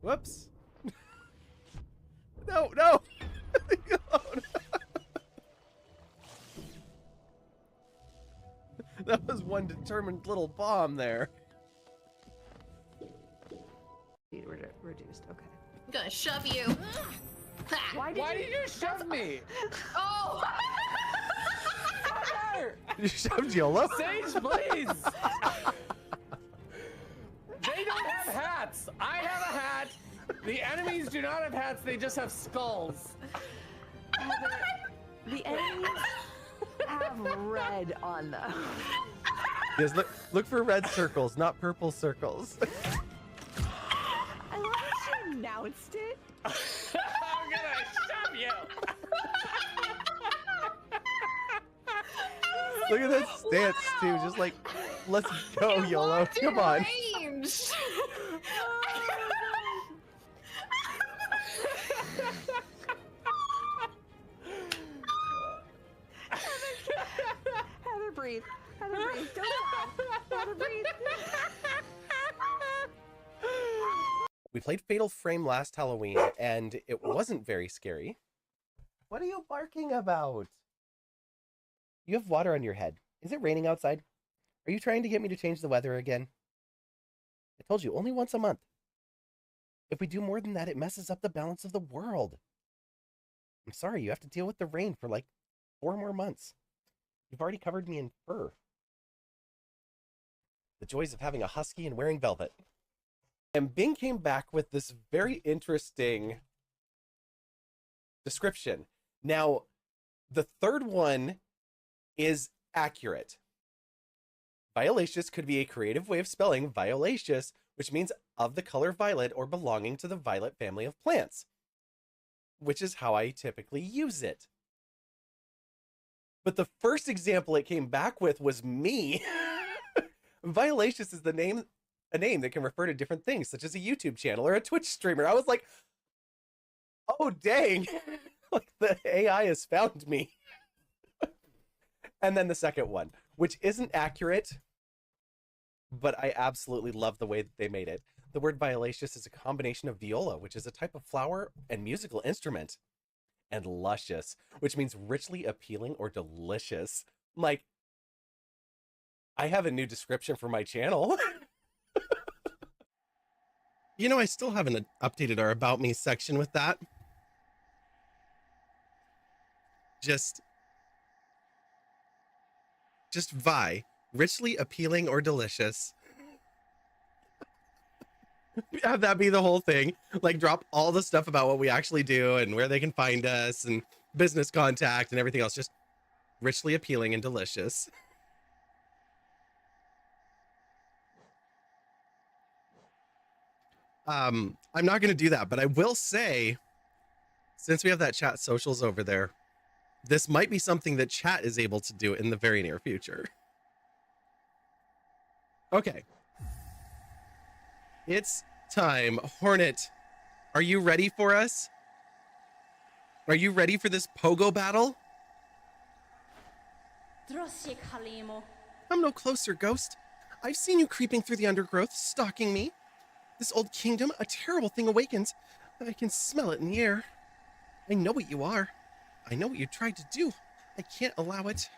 Whoops. No, no. Oh, no. That was one determined little bomb there. Reduced. Okay. I'm gonna shove you. Why did you shove me? Oh! You shoved YOLO? Sage, please! They don't have hats. I have a hat. The enemies do not have hats. They just have skulls. The enemies have red on them. Yes, look for red circles, not purple circles. I love that she announced it. I'm gonna shove you. Look at that stance too, just like, let's go, YOLO. Come on. Range. Heather, breathe. Heather, breathe. Don't laugh. Heather, breathe. We played Fatal Frame last Halloween, and it wasn't very scary. What are you barking about? You have water on your head. Is it raining outside? Are you trying to get me to change the weather again? I told you, only once a month. If we do more than that, it messes up the balance of the world. I'm sorry, you have to deal with the rain for like 4 more months. You've already covered me in fur. The joys of having a husky and wearing velvet. And Bing came back with this very interesting description. Now, the third one is accurate. Violaceous could be a creative way of spelling violaceous, which means of the color violet or belonging to the violet family of plants, which is how I typically use it. But the first example it came back with was me. Violaceous is a name that can refer to different things, such as a YouTube channel or a Twitch streamer. I was like, oh, dang. Like the AI has found me. And then the second one, which isn't accurate, but I absolutely love the way that they made it. The word violaceous is a combination of viola, which is a type of flower and musical instrument, and luscious, which means richly appealing or delicious. Like, I have a new description for my channel. You know, I still haven't updated our About Me section with that. Just Vi, richly appealing or delicious. Have that be the whole thing. Like, drop all the stuff about what we actually do and where they can find us and business contact and everything else. Just richly appealing and delicious. I'm not going to do that, but I will say, since we have that chat socials over there, this might be something that chat is able to do in the very near future. Okay. It's time. Hornet, are you ready for us? Are you ready for this pogo battle? I'm no closer, Ghost. I've seen you creeping through the undergrowth, stalking me. This old kingdom, a terrible thing awakens. I can smell it in the air. I know what you are. I know what you tried to do. I can't allow it.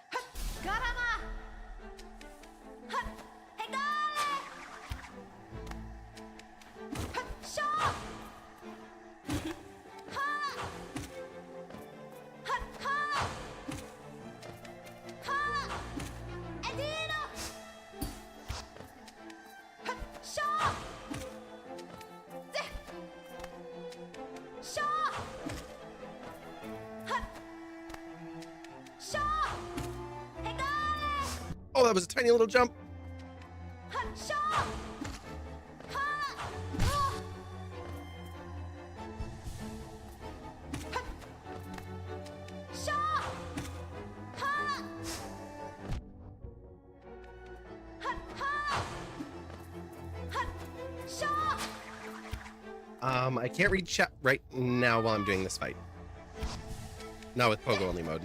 Oh, that was a tiny little jump. I can't read chat right now while I'm doing this fight. Not with Pogo only mode.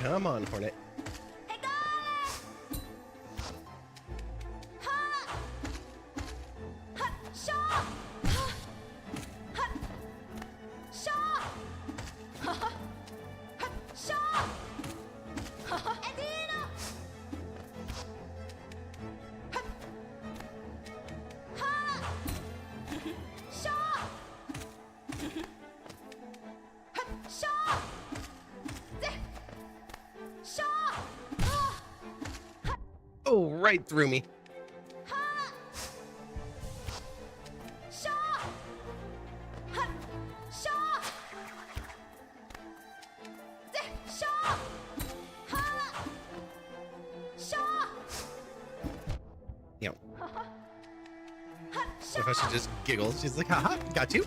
Come on, Hornet. Oh, right through me. You know. So if I should just giggle, she's like, haha, got you.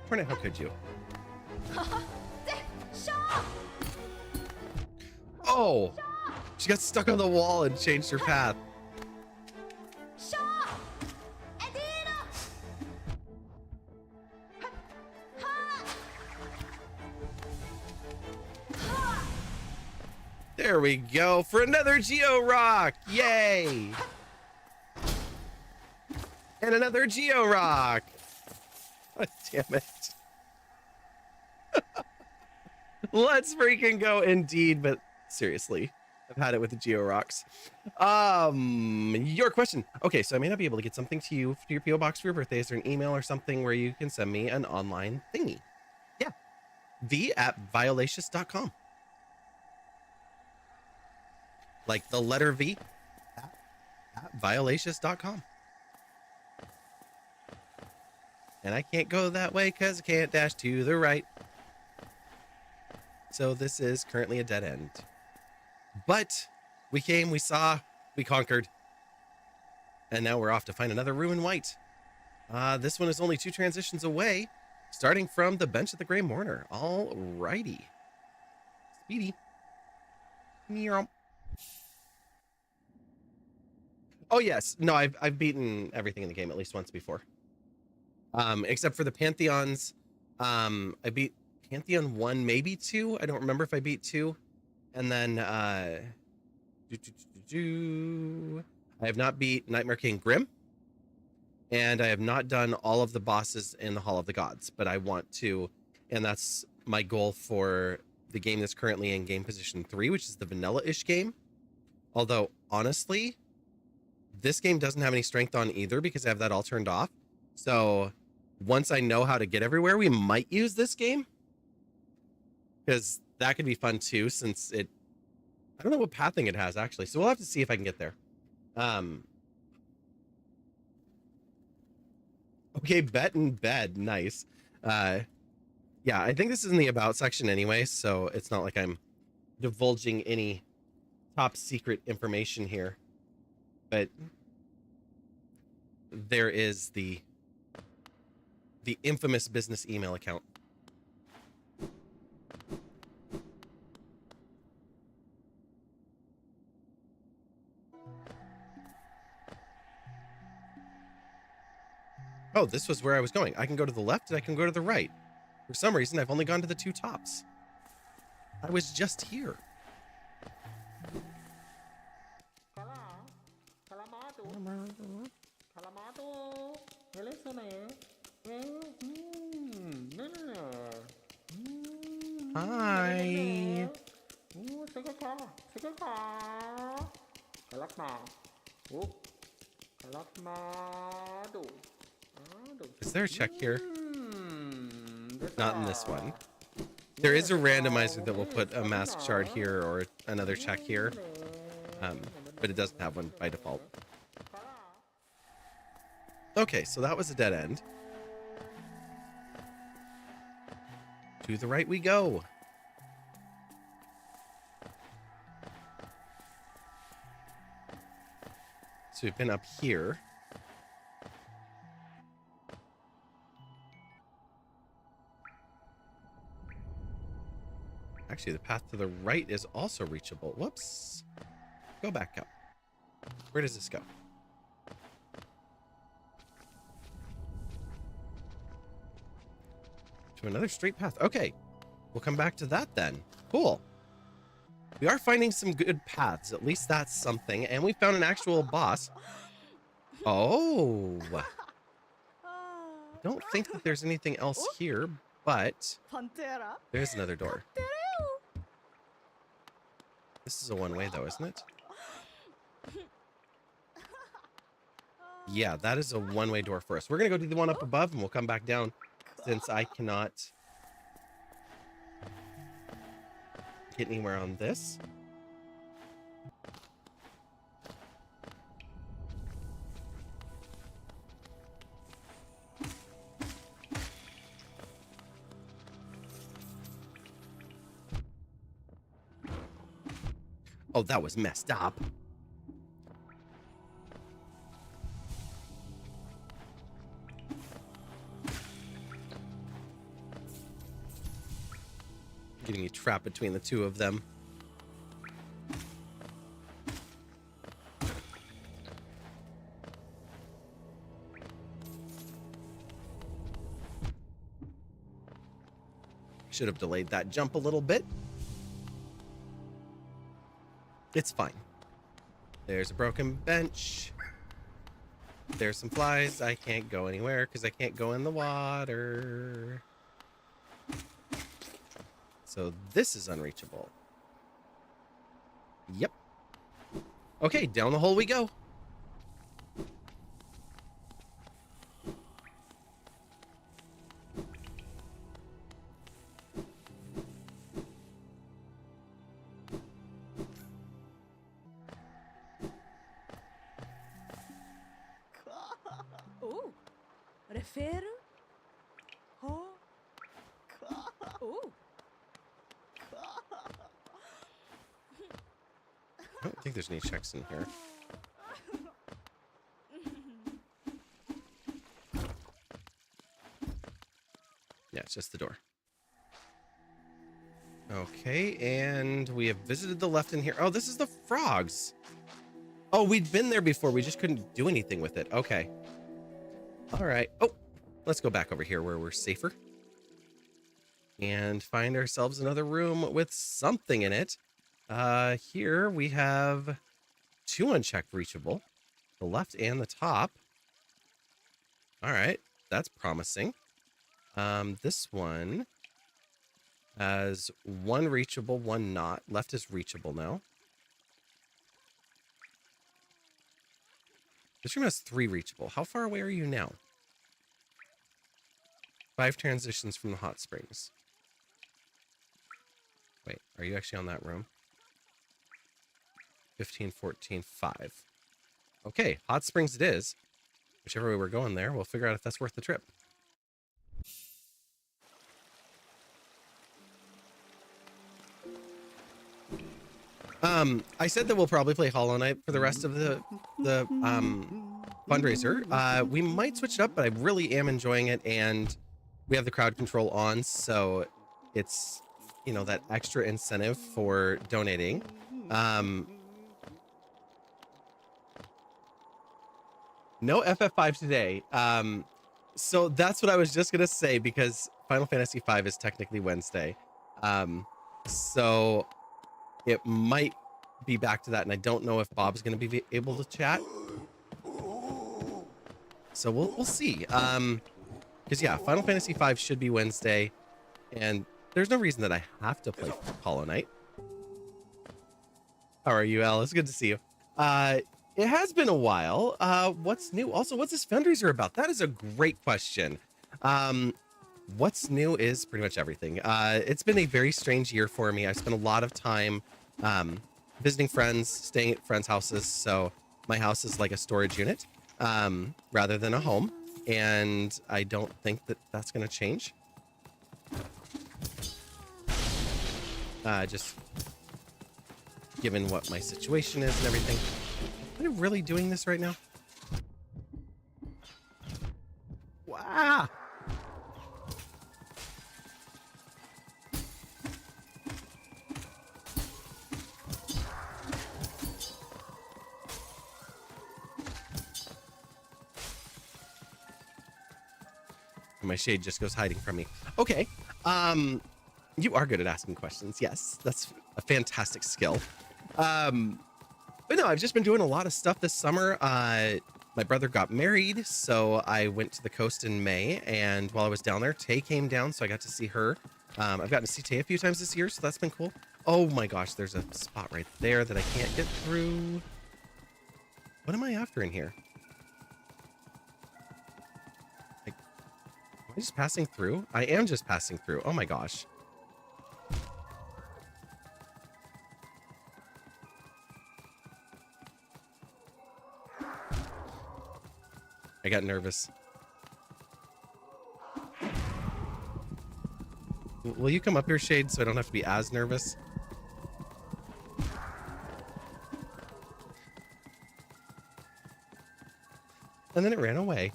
Hornet, how could you? Oh! She got stuck on the wall and changed her path. There we go for another Geo Rock! Yay! And another Geo Rock! Oh, damn it. Let's freaking go indeed, but seriously, I've had it with the Geo Rocks. Your question. Okay, so I may not be able to get something to you to your PO box for your birthday. Is there an email or something where you can send me an online thingy? Yeah. v@violacious.com. Like the letter V at violacious.com. And I can't go that way because I can't dash to the right. So this is currently a dead end. But we came, we saw, we conquered. And now we're off to find another Ruin White. This one is only 2 transitions away, starting from the bench at the Grey Mourner. Alrighty. Speedy. Meow. Oh yes, no, I've beaten everything in the game at least once before. Except for the Pantheons. I beat Pantheon 1, maybe 2. I don't remember if I beat 2. And then I have not beat Nightmare King Grim. And I have not done all of the bosses in the Hall of the Gods, but I want to, and that's my goal for the game that's currently in game position 3, which is the vanilla-ish game. Although honestly, this game doesn't have any strength on either because I have that all turned off. So once I know how to get everywhere, we might use this game. Because that could be fun too, since I don't know what pathing it has actually. So we'll have to see if I can get there. Okay, bet in bed. Nice. Yeah, I think this is in the about section anyway, so it's not like I'm divulging any top secret information here. But there is the infamous business email account. Oh, this was where I was going. I can go to the left and I can go to the right. For some reason, I've only gone to the 2 tops. I was just here. Hi. Is there a check here? Not in this one. There is a randomizer that will put a mask shard here or another check here, but it doesn't have one by default. Okay, so that was a dead end. To the right we go. So we've been up here. Actually, the path to the right is also reachable. Whoops. Go back up. Where does this go? To another straight path. Okay. We'll come back to that then. Cool. We are finding some good paths. At least that's something. And we found an actual boss. Oh. I don't think that there's anything else here, but Pantera. there's another door. This is a one-way though, isn't it? Yeah, that is a one-way door for us. We're gonna go do the one up above and we'll come back down since I cannot get anywhere on this. Oh, that was messed up. Getting you trapped between the two of them. Should have delayed that jump a little bit. It's fine. There's a broken bench. There's some flies. I can't go anywhere because I can't go in the water. So this is unreachable. Yep. Okay, down the hole we go. Ooh. Refer. Oh. Ooh. I don't think there's any checks in here. Yeah, it's just the door. Okay, and we have visited the left in here. Oh, this is the frogs. Oh, we'd been there before. We just couldn't do anything with it. Okay. All right. Oh, let's go back over here where we're safer. And find ourselves another room with something in it. Here we have 2 unchecked reachable. The left and the top. All right. That's promising. This one has 1 reachable, 1 not. Left is reachable now. This room has 3 reachable. How far away are you now? 5 transitions from the hot springs. Wait, are you actually on that room? 15, 14, 5. Okay, hot springs it is. Whichever way we're going there, we'll figure out if that's worth the trip. I said that we'll probably play Hollow Knight for the rest of the fundraiser. We might switch it up, but I really am enjoying it, and we have the crowd control on, so it's, you know, that extra incentive for donating. No FF5 today. So that's what I was just gonna say, because Final Fantasy V is technically Wednesday. So it might be back to that, and I don't know if Bob's gonna be able to chat. So we'll see. Because yeah, Final Fantasy V should be Wednesday, and there's no reason that I have to play Hollow Knight. How are you, Alice? Good to see you. It has been a while. What's new? Also, what's this fundraiser about? That is a great question. what's new is pretty much everything. It's been a very strange year for me. I spent a lot of time visiting friends, staying at friends' houses. So my house is like a storage unit rather than a home. And I don't think that that's going to change. Just given what my situation is and everything. Am I really doing this right now? Wow. My shade just goes hiding from me. Okay. You are good at asking questions. Yes, that's a fantastic skill. But no, I've just been doing a lot of stuff this summer. My brother got married, so I went to the coast in May, and while I was down there, Tay came down, so I got to see her. I've gotten to see Tay a few times this year, so that's been cool. Oh my gosh, there's a spot right there that I can't get through. What am I after in here? Am I just passing through? I am just passing through. Oh my gosh. I got nervous. Will you come up here, Shade, so I don't have to be as nervous? And then it ran away.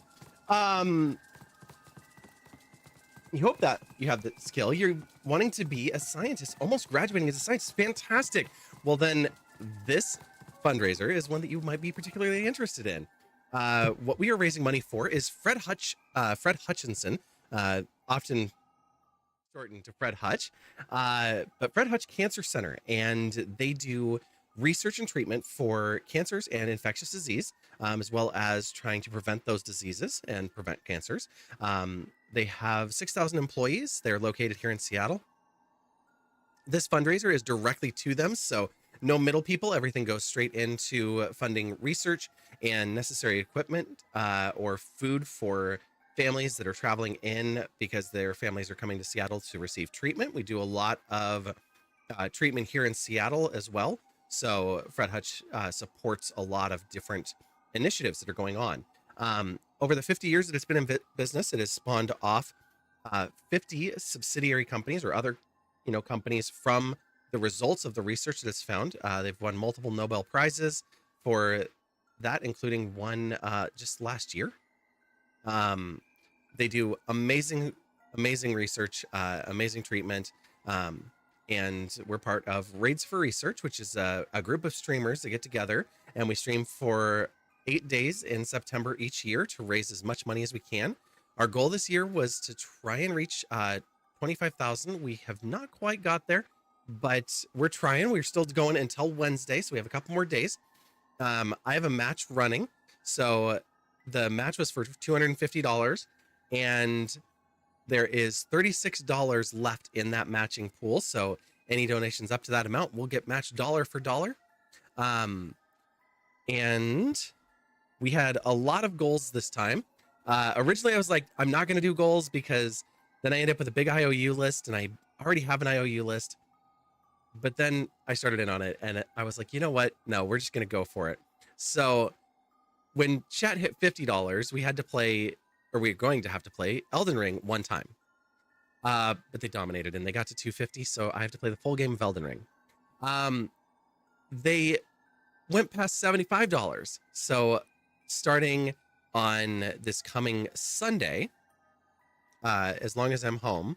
You hope that you have the skill. You're wanting to be a scientist, almost graduating as a scientist. Fantastic. Well, then this fundraiser is one that you might be particularly interested in. What we are raising money for is Fred Hutchinson, often shortened to Fred Hutch, but Fred Hutch Cancer Center, and they do research and treatment for cancers and infectious disease, as well as trying to prevent those diseases and prevent cancers. They have 6,000 employees. They're located here in Seattle. This fundraiser is directly to them, so no middle people. Everything goes straight into funding research and necessary equipment or food for families that are traveling in because their families are coming to Seattle to receive treatment. We do a lot of treatment here in Seattle as well. So Fred Hutch supports a lot of different initiatives that are going on. Over the 50 years that it's been in business, it has spawned off 50 subsidiary companies or other, companies from the results of the research that it's found. They've won multiple Nobel Prizes for that, including one just last year. They do amazing research, amazing treatment. And we're part of Raids for Research, which is a group of streamers that get together, and we stream for 8 days in September each year to raise as much money as we can. Our goal this year was to try and reach 25,000. We have not quite got there, but we're trying. We're still going until Wednesday, so we have a couple more days. I have a match running. So the match was for $250, and there is $36 left in that matching pool. So any donations up to that amount will get matched dollar for dollar. And we had a lot of goals this time. Originally, I was like, I'm not going to do goals because then I end up with a big IOU list, and I already have an IOU list. But then I started in on it, and I was like, you know what? No, we're just going to go for it. So when chat hit $50, we had to play, or we were going to have to play Elden Ring one time. But they dominated, and they got to 250, so I have to play the full game of Elden Ring. They went past $75. So starting on this coming Sunday, as long as I'm home,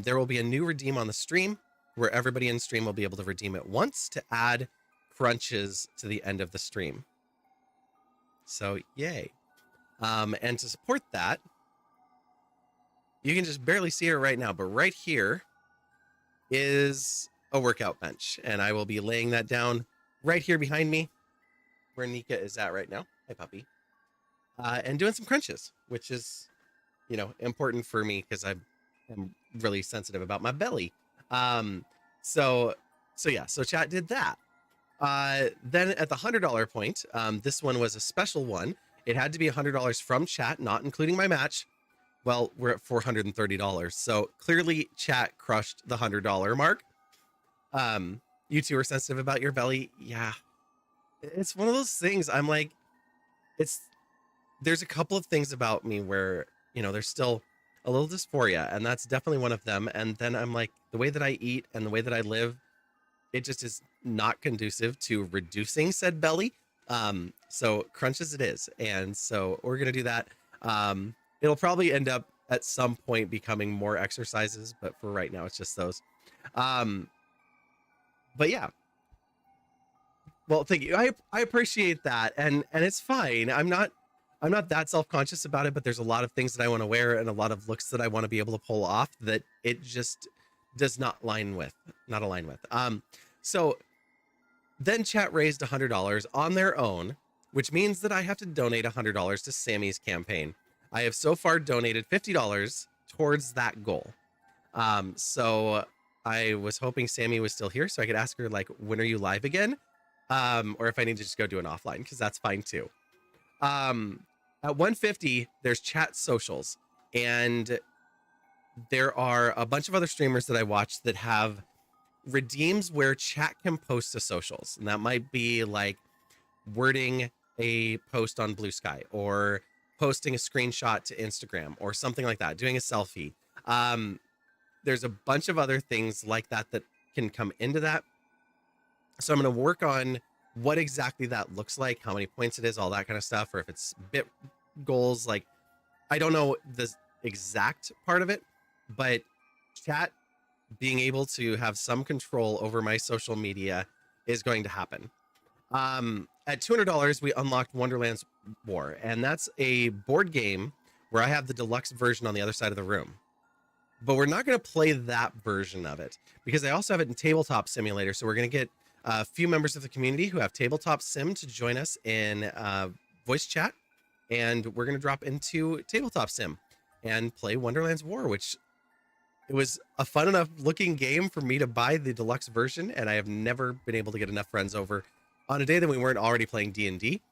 there will be a new redeem on the stream where everybody in stream will be able to redeem it once to add crunches to the end of the stream. So yay. And to support that, you can just barely see her right now, but right here is a workout bench, and I will be laying that down right here behind me where Nika is at right now. Hi, puppy. And doing some crunches, which is, important for me because I am really sensitive about my belly. So chat did that. Then at the $100 point, this one was a special one. It had to be $100 from chat, not including my match. Well, we're at $430. So clearly chat crushed the $100 mark. You two are sensitive about your belly. Yeah. It's one of those things. I'm like, there's a couple of things about me where, you know, there's still a little dysphoria, and that's definitely one of them. And then I'm like, the way that I eat and the way that I live, it just is not conducive to reducing said belly. So crunch as it is. And so we're going to do that. It'll probably end up at some point becoming more exercises, but for right now, it's just those. But yeah. Well, thank you. I appreciate that. And it's fine. I'm not that self-conscious about it, but there's a lot of things that I want to wear and a lot of looks that I want to be able to pull off that it just does not align with. So then chat raised $100 on their own, which means that I have to donate $100 to Sammy's campaign. I have so far donated $50 towards that goal. So I was hoping Sammy was still here so I could ask her, like, when are you live again? Or if I need to just go do an offline, because that's fine too. At 150, there's chat socials, and there are a bunch of other streamers that I watch that have redeems where chat can post to socials, and that might be like wording a post on Blue Sky or posting a screenshot to Instagram or something like that, doing a selfie. There's a bunch of other things like that that can come into that. So I'm going to work on what exactly that looks like, how many points it is, all that kind of stuff, or if it's bit goals. Like, I don't know the exact part of it, but chat being able to have some control over my social media is going to happen. At $200, we unlocked Wonderland's War, and that's a board game where I have the deluxe version on the other side of the room. But we're not going to play that version of it because I also have it in Tabletop Simulator. So we're going to get a few members of the community who have Tabletop Sim to join us in voice chat, and we're going to drop into Tabletop Sim and play Wonderland's War, which it was a fun enough looking game for me to buy the deluxe version, and I have never been able to get enough friends over on a day that we weren't already playing D&D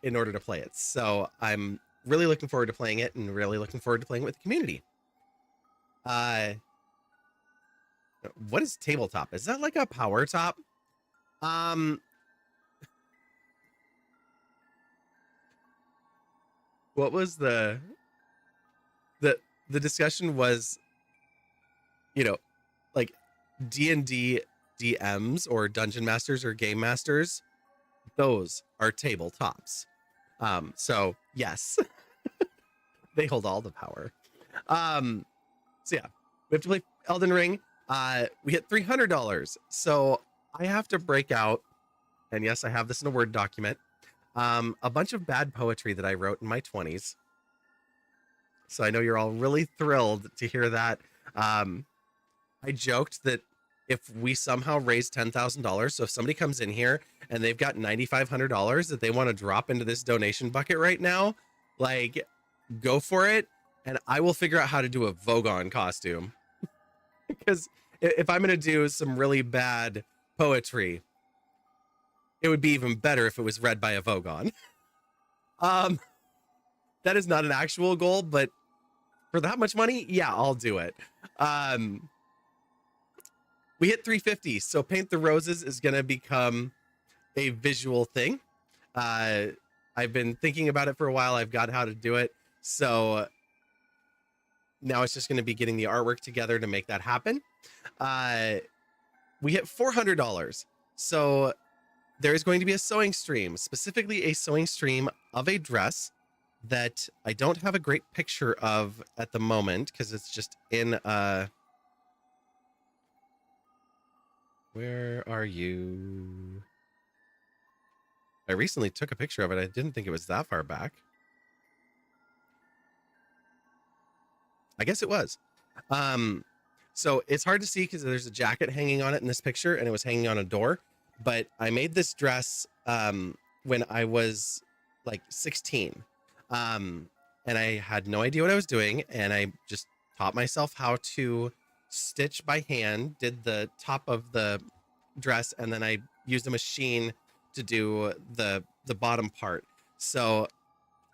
in order to play it. So I'm really looking forward to playing it and really looking forward to playing it with the community. What is tabletop? Is that like a power top? What was the discussion was, you know, like D&D DMs or dungeon masters or game masters, those are tabletops. So yes, they hold all the power. So yeah, we have to play Elden Ring. We hit $300. So I have to break out, and yes, I have this in a Word document, a bunch of bad poetry that I wrote in my 20s. So I know you're all really thrilled to hear that. I joked that if we somehow raise $10,000, so if somebody comes in here and they've got $9,500 that they want to drop into this donation bucket right now, like, go for it. And I will figure out how to do a Vogon costume. Because if I'm going to do some really bad poetry, it would be even better if it was read by a Vogon. That is not an actual goal, but for that much money, yeah, I'll do it. We hit 350, so Paint the Roses is going to become a visual thing. I've been thinking about it for a while. I've got how to do it. So now it's just going to be getting the artwork together to make that happen. We hit $400. So there is going to be a sewing stream, specifically a sewing stream of a dress that I don't have a great picture of at the moment because it's just in where are you? I recently took a picture of it. I didn't think it was that far back. I guess it was. So it's hard to see because there's a jacket hanging on it in this picture and it was hanging on a door. But I made this dress when I was like 16. And I had no idea what I was doing. And I just taught myself how to stitch by hand, did the top of the dress, and then I used a machine to do the bottom part. So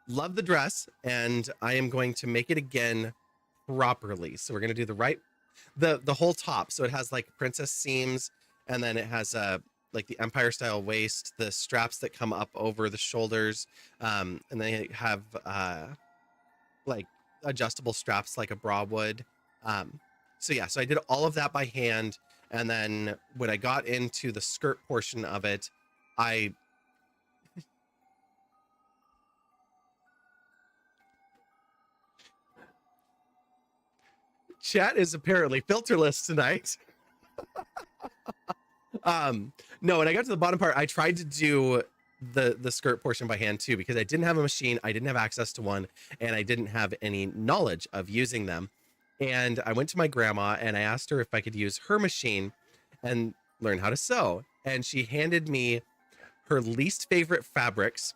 love the dress, and I am going to make it again properly. So we're gonna do the whole top. So it has like princess seams, and then it has like the empire style waist, the straps that come up over the shoulders, and they have like adjustable straps like a bra would. So yeah, so I did all of that by hand, and then when I got into the skirt portion of it, I chat is apparently filterless tonight. No, when I got to the bottom part, I tried to do the skirt portion by hand too, because I didn't have a machine, I didn't have access to one, and I didn't have any knowledge of using them. And I went to my grandma and I asked her if I could use her machine and learn how to sew. And she handed me her least favorite fabrics.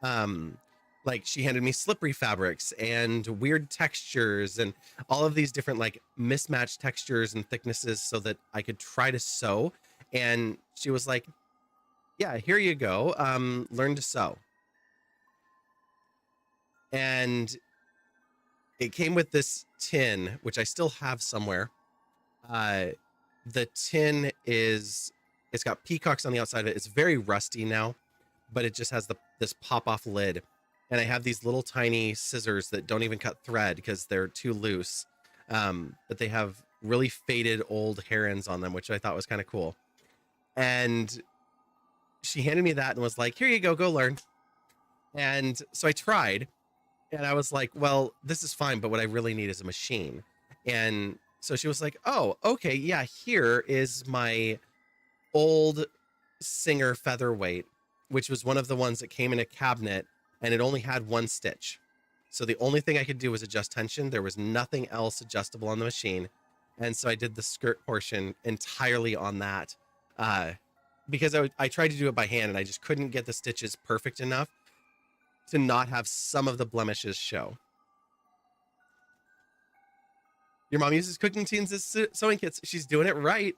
Like she handed me slippery fabrics and weird textures and all of these different like mismatched textures and thicknesses so that I could try to sew. And she was like, yeah, here you go. Learn to sew. And it came with this tin, which I still have somewhere. The tin it's got peacocks on the outside of it. It's very rusty now, but it just has this pop-off lid. And I have these little tiny scissors that don't even cut thread because they're too loose. But they have really faded old herons on them, which I thought was kind of cool. And she handed me that and was like, here you go, go learn. And so I tried. And I was like, well, this is fine, but what I really need is a machine. And so she was like, oh, okay, yeah, here is my old Singer Featherweight, which was one of the ones that came in a cabinet, and it only had one stitch. So the only thing I could do was adjust tension. There was nothing else adjustable on the machine. And so I did the skirt portion entirely on that, because I tried to do it by hand, and I just couldn't get the stitches perfect enough to not have some of the blemishes show. Your mom uses cooking teens as sewing kits. She's doing it right.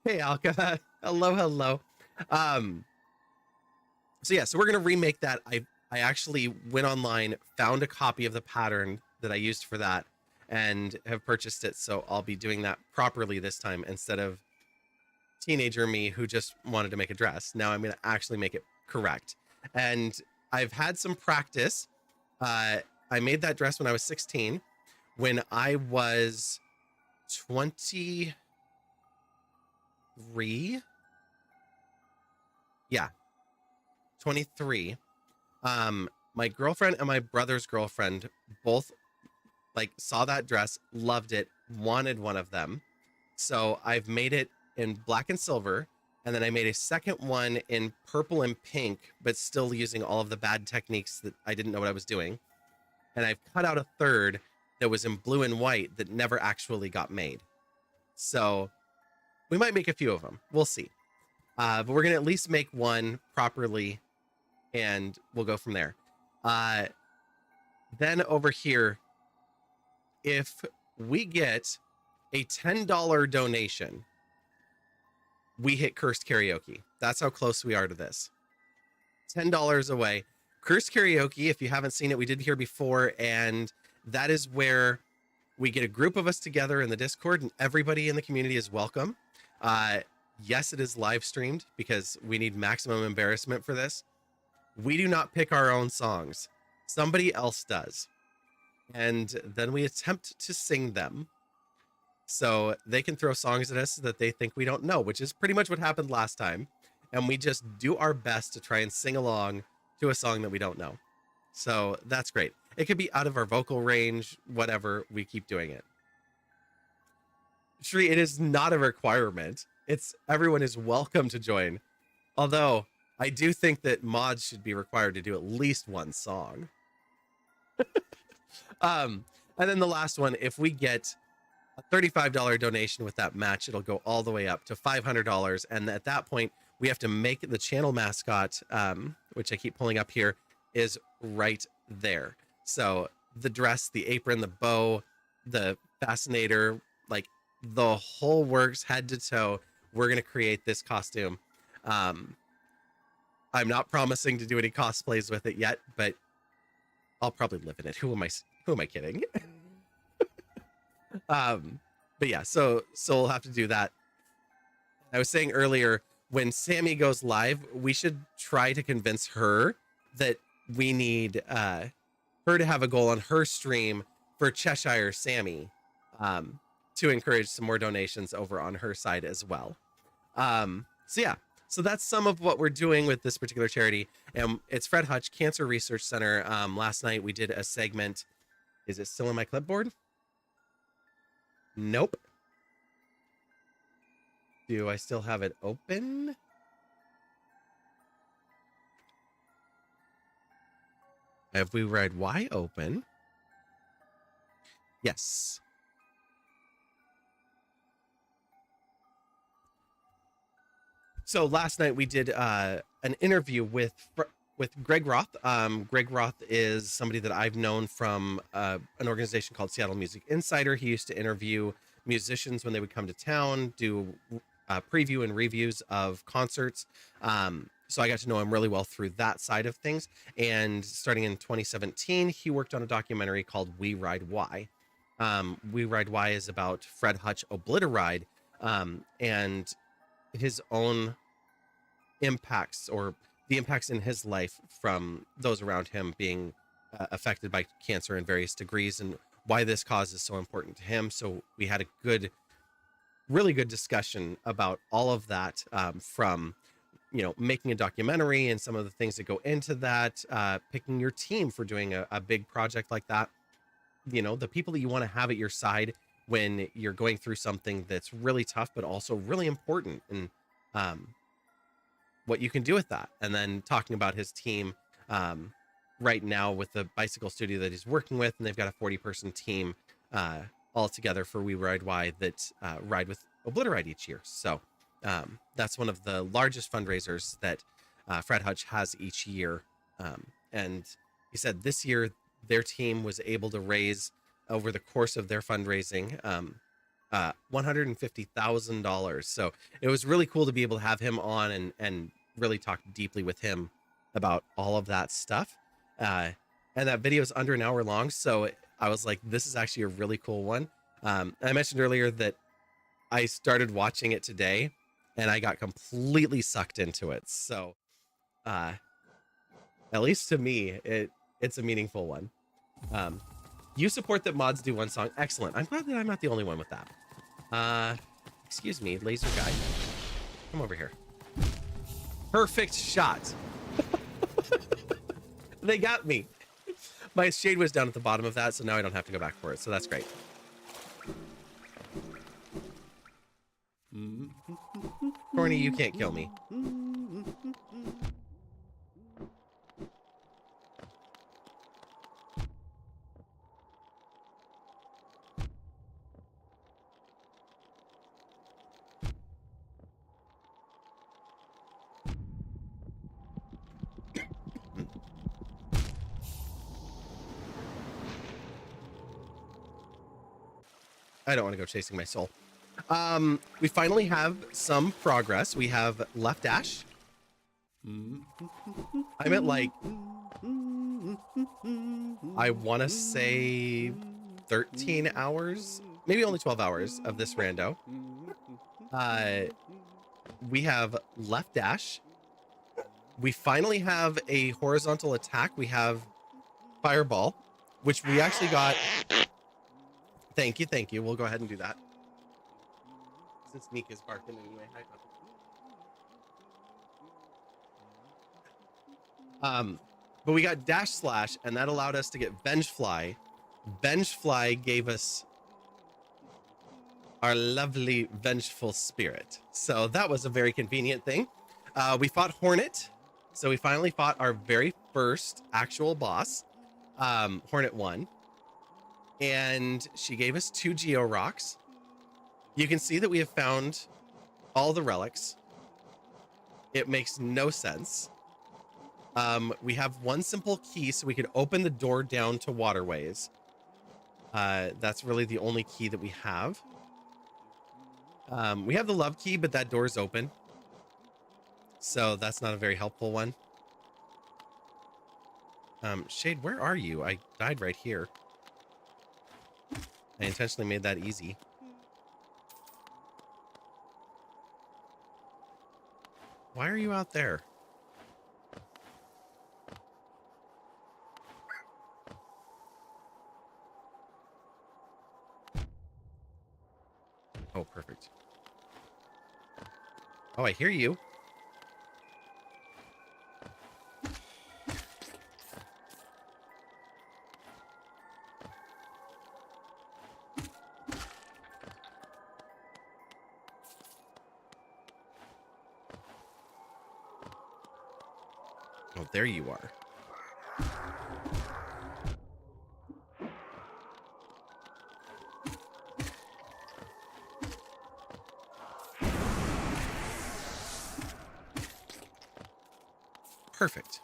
Hey, Alka. Hello, hello. So yeah, so we're gonna remake that. I actually went online, found a copy of the pattern that I used for that, and have purchased it. So I'll be doing that properly this time instead of teenager me who just wanted to make a dress. Now I'm gonna actually make it correct. And I've had some practice. I made that dress when I was 16. When I was 23. Yeah, 23. My girlfriend and my brother's girlfriend both like saw that dress, loved it, wanted one of them. So I've made it in black and silver. And then I made a second one in purple and pink, but still using all of the bad techniques that I didn't know what I was doing. And I've cut out a third that was in blue and white that never actually got made. So we might make a few of them. We'll see. But we're going to at least make one properly, and we'll go from there. Then over here, if we get a $10 donation, we hit Cursed Karaoke. That's how close we are to this. $10 away. Cursed Karaoke, if you haven't seen it, we did here before, and that is where we get a group of us together in the Discord, and everybody in the community is welcome. Yes, it is live streamed because we need maximum embarrassment for this. We do not pick our own songs. Somebody else does. And then we attempt to sing them. So they can throw songs at us that they think we don't know, which is pretty much what happened last time. And we just do our best to try and sing along to a song that we don't know. So that's great. It could be out of our vocal range, whatever, we keep doing it. Shri, it is not a requirement. Everyone is welcome to join. Although I do think that mods should be required to do at least one song. And then the last one, if we get a $35 donation with that match, it'll go all the way up to $500. And at that point, we have to make the channel mascot, which I keep pulling up here, is right there. So the dress, the apron, the bow, the fascinator, like the whole works head to toe. We're going to create this costume. I'm not promising to do any cosplays with it yet, but I'll probably live in it. Who am I kidding? But yeah, so we'll have to do that. I was saying earlier, when Sammy goes live, we should try to convince her that we need her to have a goal on her stream for Cheshire Sammy, to encourage some more donations over on her side as well. So yeah, so that's some of what we're doing with this particular charity. And it's Fred Hutch Cancer Research Center. Last night we did a segment. Is it still in my clipboard? Nope. Do I still have it open? I have We Ride Y open. Yes. So last night we did an interview with Greg Roth. Greg Roth is somebody that I've known from an organization called Seattle Music Insider. He used to interview musicians when they would come to town, do preview and reviews of concerts. So I got to know him really well through that side of things. And starting in 2017, he worked on a documentary called We Ride Y. We Ride Y is about Fred Hutch Obliteride, and his own impacts, or the impacts in his life from those around him being affected by cancer in various degrees, and why this cause is so important to him. So we had a really good discussion about all of that, from making a documentary and some of the things that go into that, picking your team for doing a big project like that, the people that you want to have at your side when you're going through something that's really tough but also really important, and what you can do with that. And then talking about his team right now with the bicycle studio that he's working with, and they've got a 40-person team all together for We Ride Y that ride with Obliteride each year. So that's one of the largest fundraisers that Fred Hutch has each year. And he said this year their team was able to raise, over the course of their fundraising, $150,000. So it was really cool to be able to have him on and really talk deeply with him about all of that stuff. And that video is under an hour long. So I was like, this is actually a really cool one. I mentioned earlier that I started watching it today and I got completely sucked into it. So at least to me, it's a meaningful one. You support that mods do one song. Excellent. I'm glad that I'm not the only one with that. Excuse me, laser guy. Come over here. Perfect shot. They got me. My shade was down at the bottom of that, so now I don't have to go back for it. So that's great. Corny, you can't kill me. I don't want to go chasing my soul. We finally have some progress. We have left dash. I'm at like, I want to say 13 hours, maybe only 12 hours of this rando. We have left dash. We finally have a horizontal attack. We have fireball, which we actually got. Thank you, thank you. We'll go ahead and do that. Since Meek is barking anyway. But we got dash slash, and that allowed us to get Vengefly. Vengefly gave us our lovely vengeful spirit. So that was a very convenient thing. We fought Hornet. So we finally fought our very first actual boss, Hornet 1. And she gave us 2 Geo Rocks. You can see that we have found all the relics. It makes no sense. We have one simple key so we could open the door down to waterways. That's really the only key that we have. We have the love key, but that door's open. So that's not a very helpful one. Shade, where are you? I died right here. I intentionally made that easy. Why are you out there? Oh, perfect. Oh, I hear you. Oh, there you are. Perfect.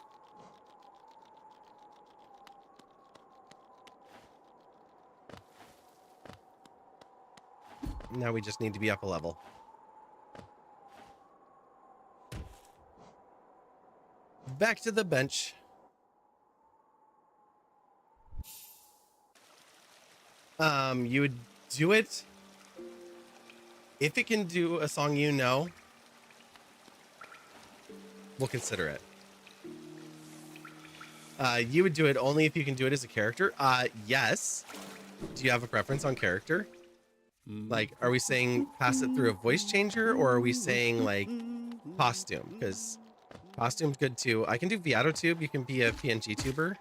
Now we just need to be up a level. Back to the bench. You would do it if it can do a song you know. We'll consider it. You would do it only if you can do it as a character. Yes. Do you have a preference on character? Like, are we saying pass it through a voice changer, or are we saying like costume? Because costume's good too. I can do Viatotube. You can be a PNG tuber.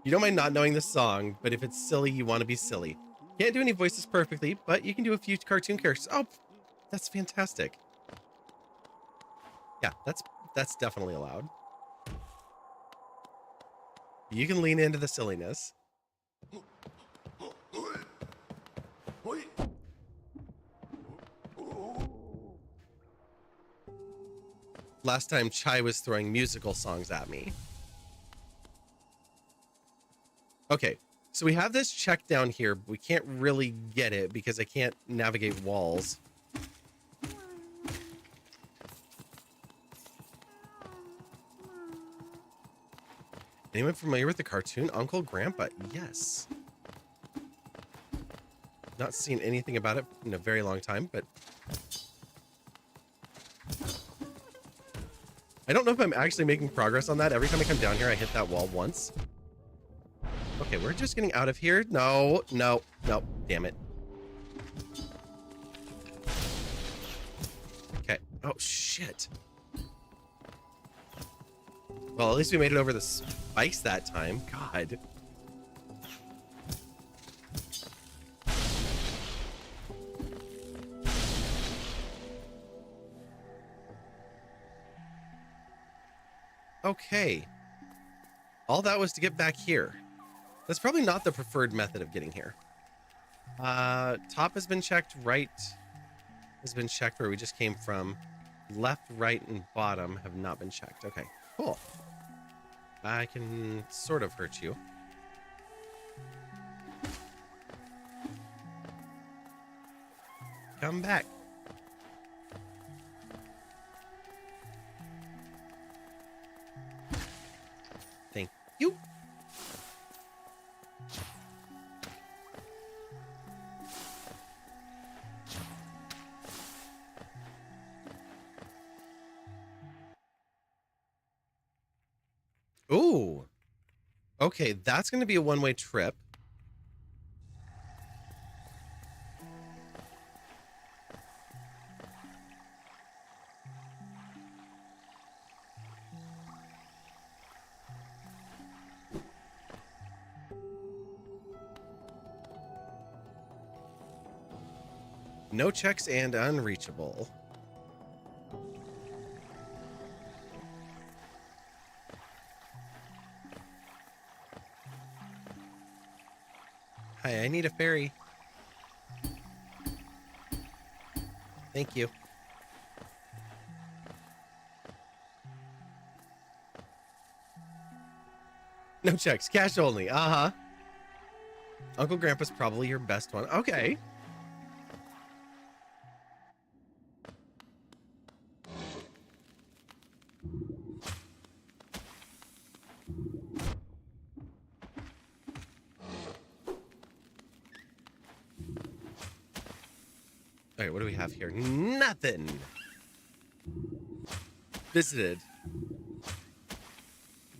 You don't mind not knowing the song, but if it's silly, you want to be silly. Can't do any voices perfectly, but you can do a few cartoon characters. Oh, that's fantastic. Yeah, that's definitely allowed. You can lean into the silliness. Last time Chai was throwing musical songs at me. Okay, so we have this check down here, but we can't really get it because I can't navigate walls. Anyone familiar with the cartoon Uncle Grandpa? Yes. Not seen anything about it in a very long time, but I don't know if I'm actually making progress on that. Every time I come down here, I hit that wall once. Okay, we're just getting out of here. No, no, no, damn it. Okay. Oh, shit. Well, at least we made it over the spikes that time. God. Okay. All that was to get back here. That's probably not the preferred method of getting here. Top has been checked. Right has been checked where we just came from. Left, right, and bottom have not been checked. Okay, cool. I can sort of hurt you. Come back. Thank you. Ooh. Okay, that's going to be a one-way trip. No checks and unreachable. Hi, I need a ferry. Thank you. No checks, cash only. Uh-huh. Uncle Grandpa's probably your best one. Okay. All right, what do we have here? Nothing. Visited.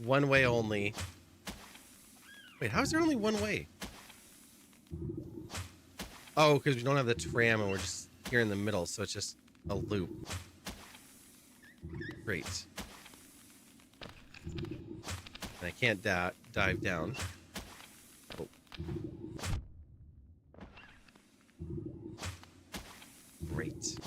One way only. Wait, how is there only one way? Oh, because we don't have the tram and we're just here in the middle, so it's just a loop. Great. And I can't dive down. Oh. Great.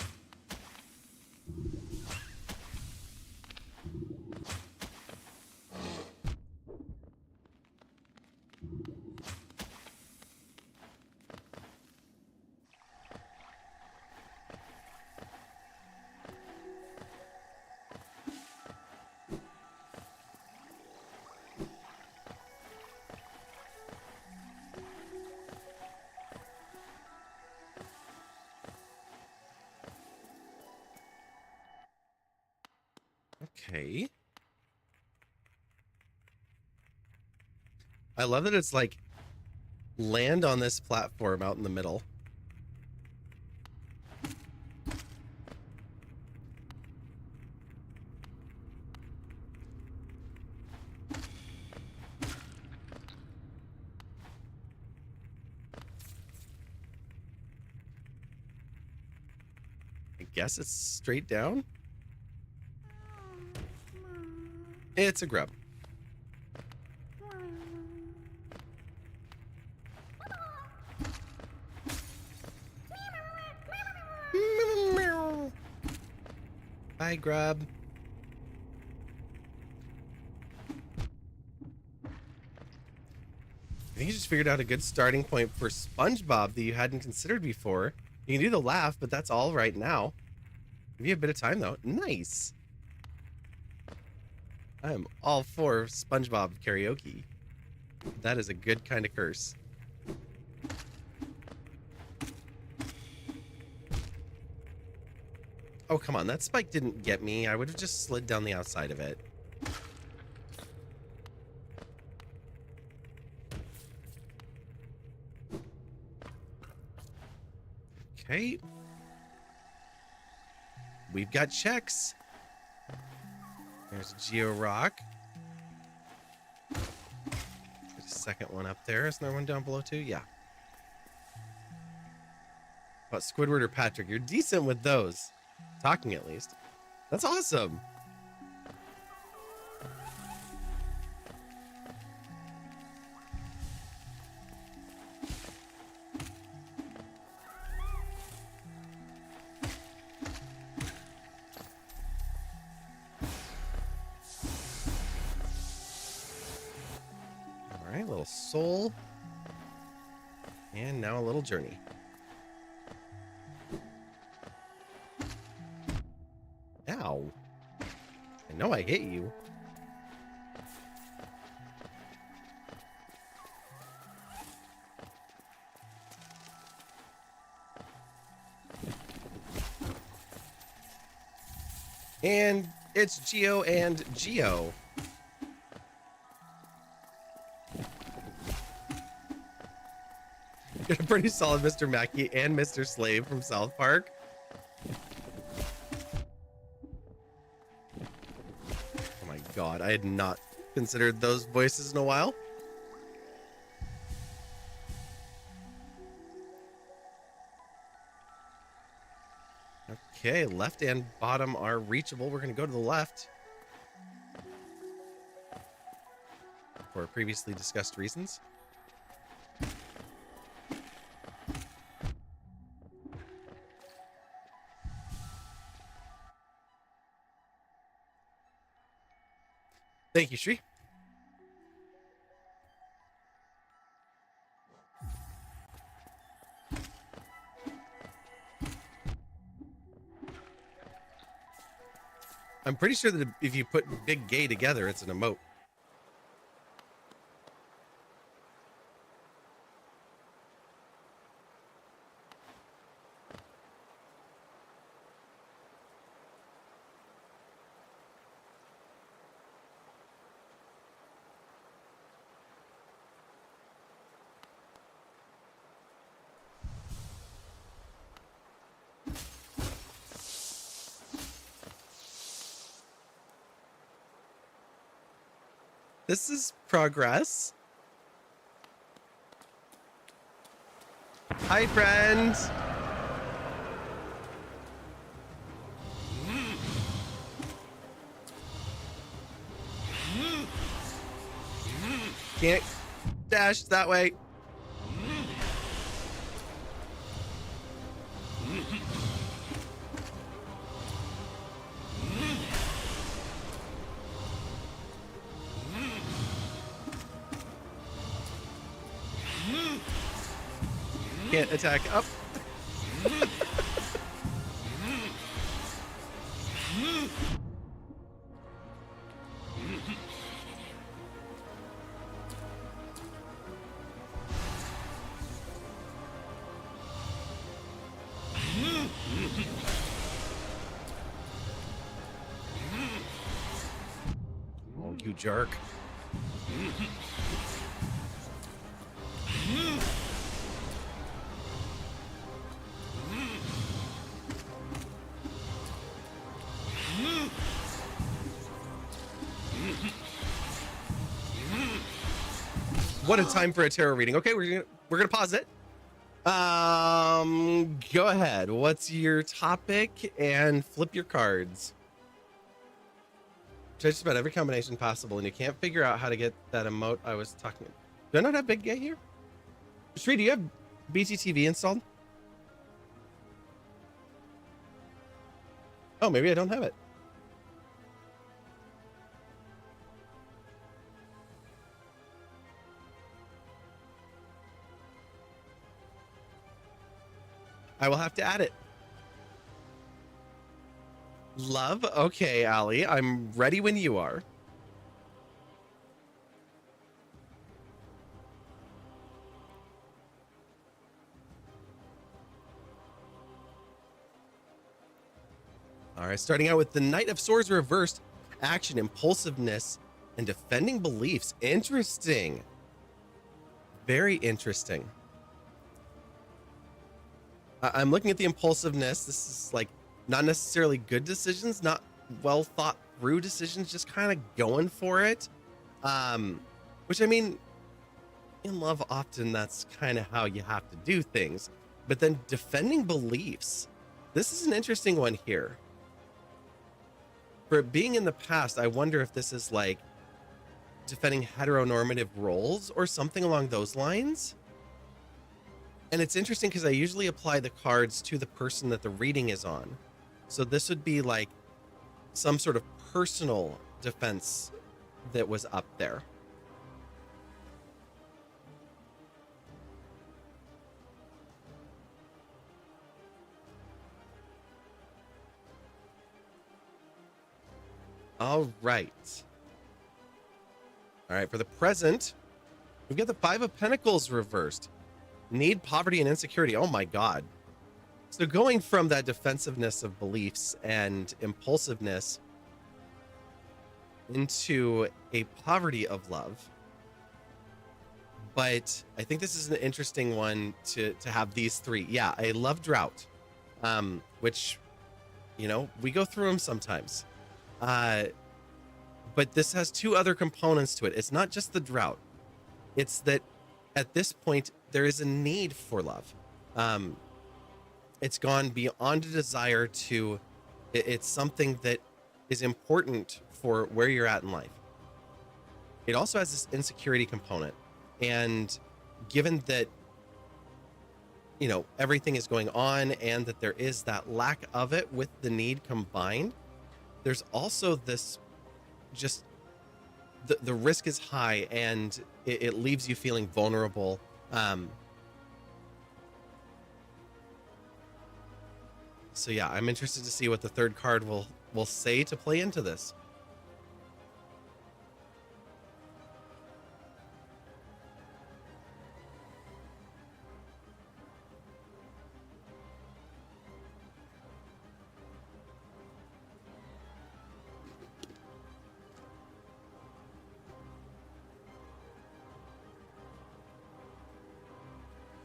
Okay. I love that it's like land on this platform out in the middle. I guess it's straight down. It's a grub. Bye, grub. I think you just figured out a good starting point for SpongeBob that you hadn't considered before. You can do the laugh, but that's all right now. Give you a bit of time, though. Nice. I'm all for SpongeBob karaoke. That is a good kind of curse. Oh, come on. That spike didn't get me. I would have just slid down the outside of it. Okay. We've got checks. There's Geo Rock. There's a second one up there. Is there one down below too? Yeah. About Squidward or Patrick? You're decent with those. Talking at least. That's awesome. All right, little soul. And now a little journey. Ow. I know I hit you. And it's Geo and Geo. Got a pretty solid Mr. Mackey and Mr. Slave from South Park. Oh my god, I had not considered those voices in a while. Okay, left and bottom are reachable. We're going to go to the left for previously discussed reasons. Thank you, Shri. I'm pretty sure that if you put Big Gay together, it's an emote. This is progress. Hi, friend. Can't dash that way. Can't attack up. Oh, you jerk. What a time for a tarot reading. Okay, we're gonna pause it. Go ahead. What's your topic? And flip your cards. Try just about every combination possible, and you can't figure out how to get that emote I was talking about. Do I not have Big Gay here? Shree, do you have BTTV installed? Oh, maybe I don't have it. I will have to add it. Love? Okay, Allie. I'm ready when you are. All right, starting out with the Knight of Swords reversed. Action, impulsiveness, and defending beliefs. Interesting. Very interesting. I'm looking at the impulsiveness. This is like not necessarily good decisions, not well thought through decisions, just kind of going for it. Which I mean, in love, often that's kind of how you have to do things. But then defending beliefs. This is an interesting one here. For it being in the past, I wonder if this is like defending heteronormative roles or something along those lines. And it's interesting because I usually apply the cards to the person that the reading is on. So this would be like some sort of personal defense that was up there. All right. All right, for the present, we've got the Five of Pentacles reversed. Need, poverty, and insecurity. Oh my God. So going from that defensiveness of beliefs and impulsiveness into a poverty of love. But I think this is an interesting one to have these three. Yeah, a love drought, which, you know, we go through them sometimes. But this has two other components to it. It's not just the drought. It's that at this point, there is a need for love. It's gone beyond a desire to, it's something that is important for where you're at in life. It also has this insecurity component. And given that, you know, everything is going on and that there is that lack of it with the need combined, there's also this just, the risk is high and it leaves you feeling vulnerable. So yeah, I'm interested to see what the third card will say to play into this.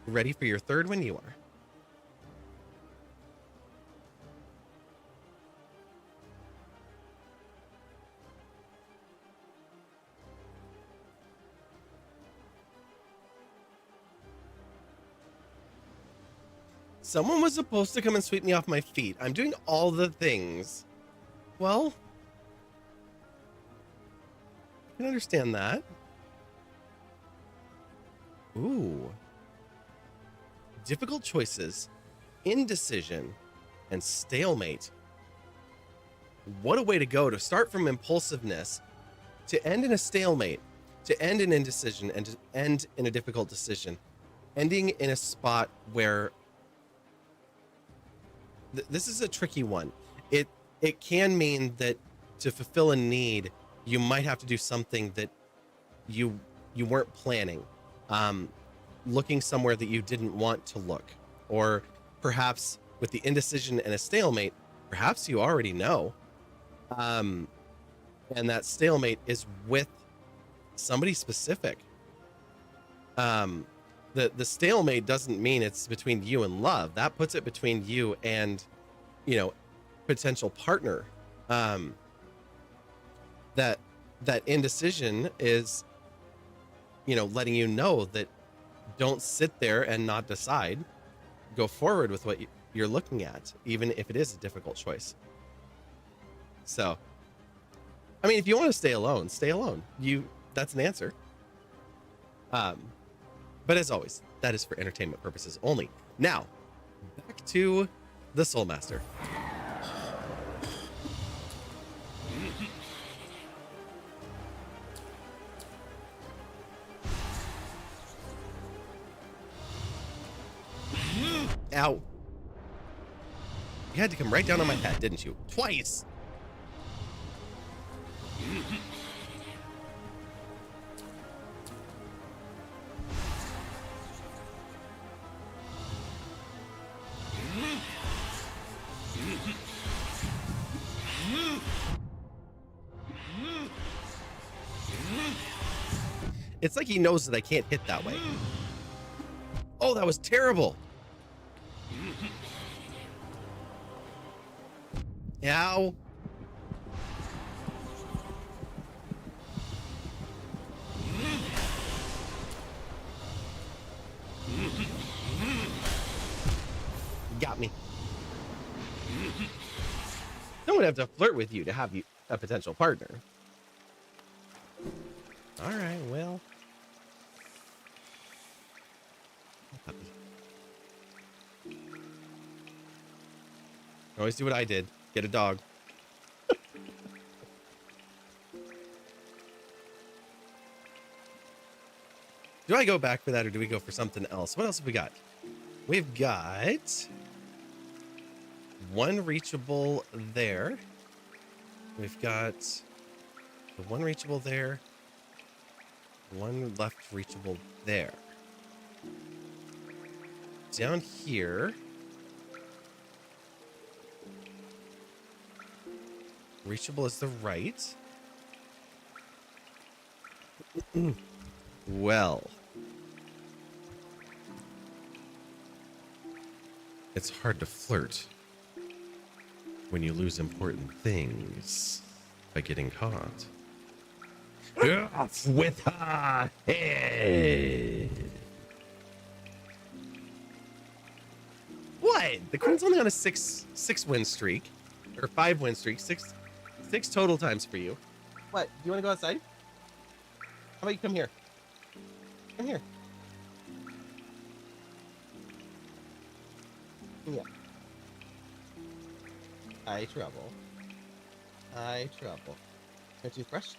Ready for your third when you are. Someone was supposed to come and sweep me off my feet. I'm doing all the things. Well, I can understand that. Ooh. Difficult choices, indecision, and stalemate. What a way to go, to start from impulsiveness, to end in a stalemate, to end in indecision, and to end in a difficult decision. Ending in a spot where this is a tricky one. It can mean that to fulfill a need, you might have to do something that you weren't planning. Looking somewhere that you didn't want to look, or perhaps with the indecision and a stalemate, perhaps you already know. And that stalemate is with somebody specific. The stalemate doesn't mean it's between you and love. That puts it between you and, potential partner. That indecision is, letting you know that don't sit there and not decide. Go forward with what you're looking at, even if it is a difficult choice. So, I mean, if you want to stay alone, stay alone. That's an answer. But as always, that is for entertainment purposes only. Now, back to the Soul Master. Ow. You had to come right down on my head, didn't you? Twice. It's like he knows that I can't hit that way. Oh, that was terrible. Ow. Got me. Someone would have to flirt with you to have you a potential partner. All right, well. Always do what I did. Get a dog. Do I go back for that, or do we go for something else? What else have we got? We've got one reachable there. We've got the one reachable there. One left reachable there. Down here. Reachable is the right. Well. It's hard to flirt when you lose important things by getting caught. With her head. What? The Queen's only on a six win streak. Or 5 win streak. Six total times for you. What? Do you want to go outside? How about you come here? Come here. Yeah. I trouble. A toothbrush?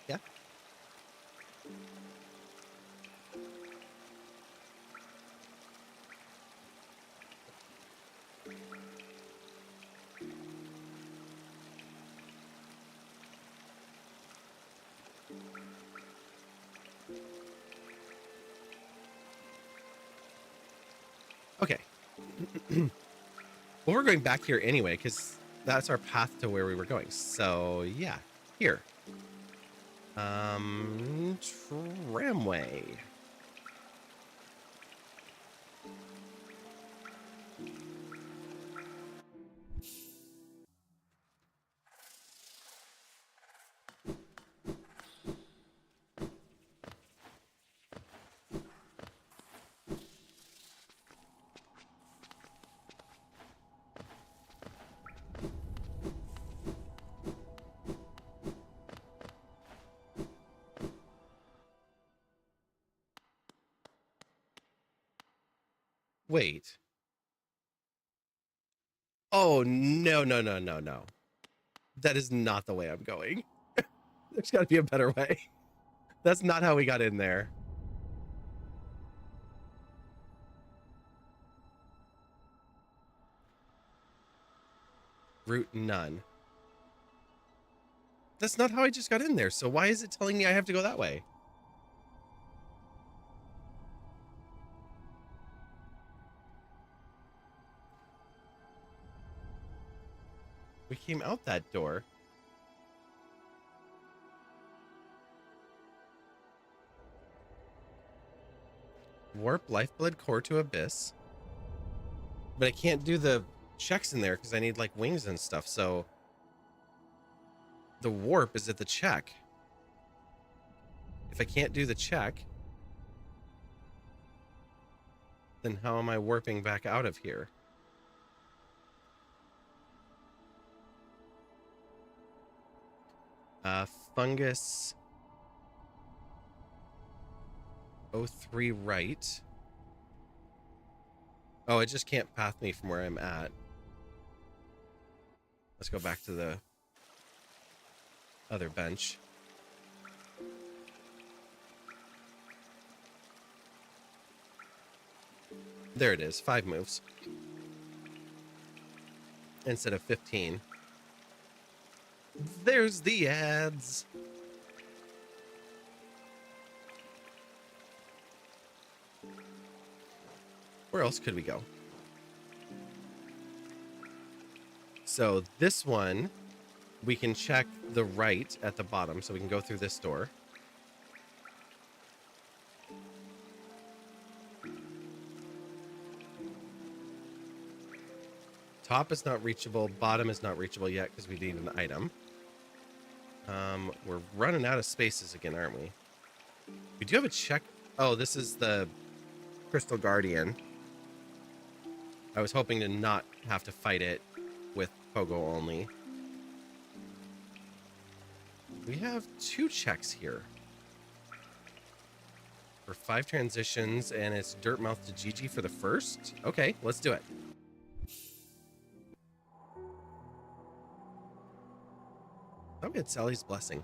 Yeah? Okay. Well, we're going back here anyway, because that's our path to where we were going. So, yeah. Here. Tramway. Wait. Oh, no, no, no, no, no. That is not the way I'm going. There's got to be a better way. That's not how we got in there. Route none. That's not how I just got in there. So why is it telling me I have to go that way? We came out that door. Warp lifeblood core to abyss. But I can't do the checks in there because I need like wings and stuff. So the warp is at the check. If I can't do the check, then how am I warping back out of here? Fungus. O3 right. Oh, it just can't path me from where I'm at. Let's go back to the other bench. There it is, 5 moves. Instead of 15. There's the ads. Where else could we go? So this one, we can check the right at the bottom. So we can go through this door. Top is not reachable. Bottom is not reachable yet because we need an item. We're running out of spaces again, aren't we? We do have a check. Oh, this is the Crystal Guardian. I was hoping to not have to fight it with Pogo only. We have 2 checks here. For 5 transitions, and it's Dirtmouth to Gigi for the first? Okay, let's do it. Oh, it's Sally's blessing.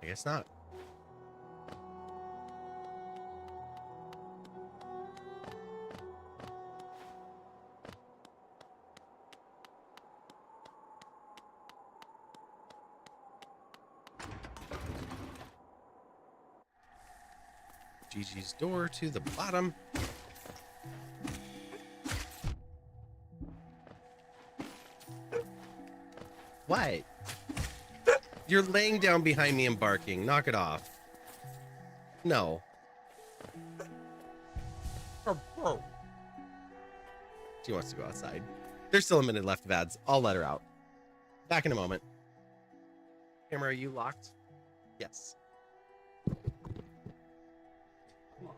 I guess not. Gigi's door to the bottom. What? You're laying down behind me and barking. Knock it off. No. She wants to go outside. There's still a minute left of ads. I'll let her out. Back in a moment. Camera, are you locked? Yes. Come on.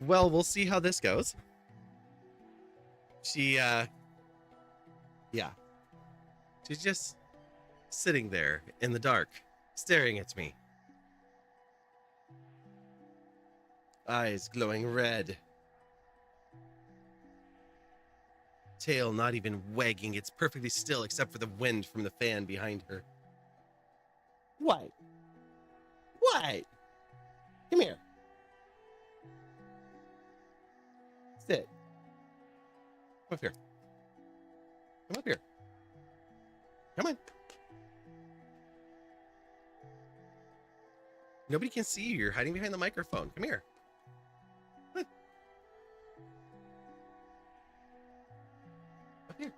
Well, we'll see how this goes. Yeah. She's just sitting there in the dark, staring at me. Eyes glowing red. Tail not even wagging. It's perfectly still except for the wind from the fan behind her. What? What? Come here. Sit. Come up here. Come up here. Come on. Nobody can see you. You're hiding behind the microphone. Come here. Come on. Up here.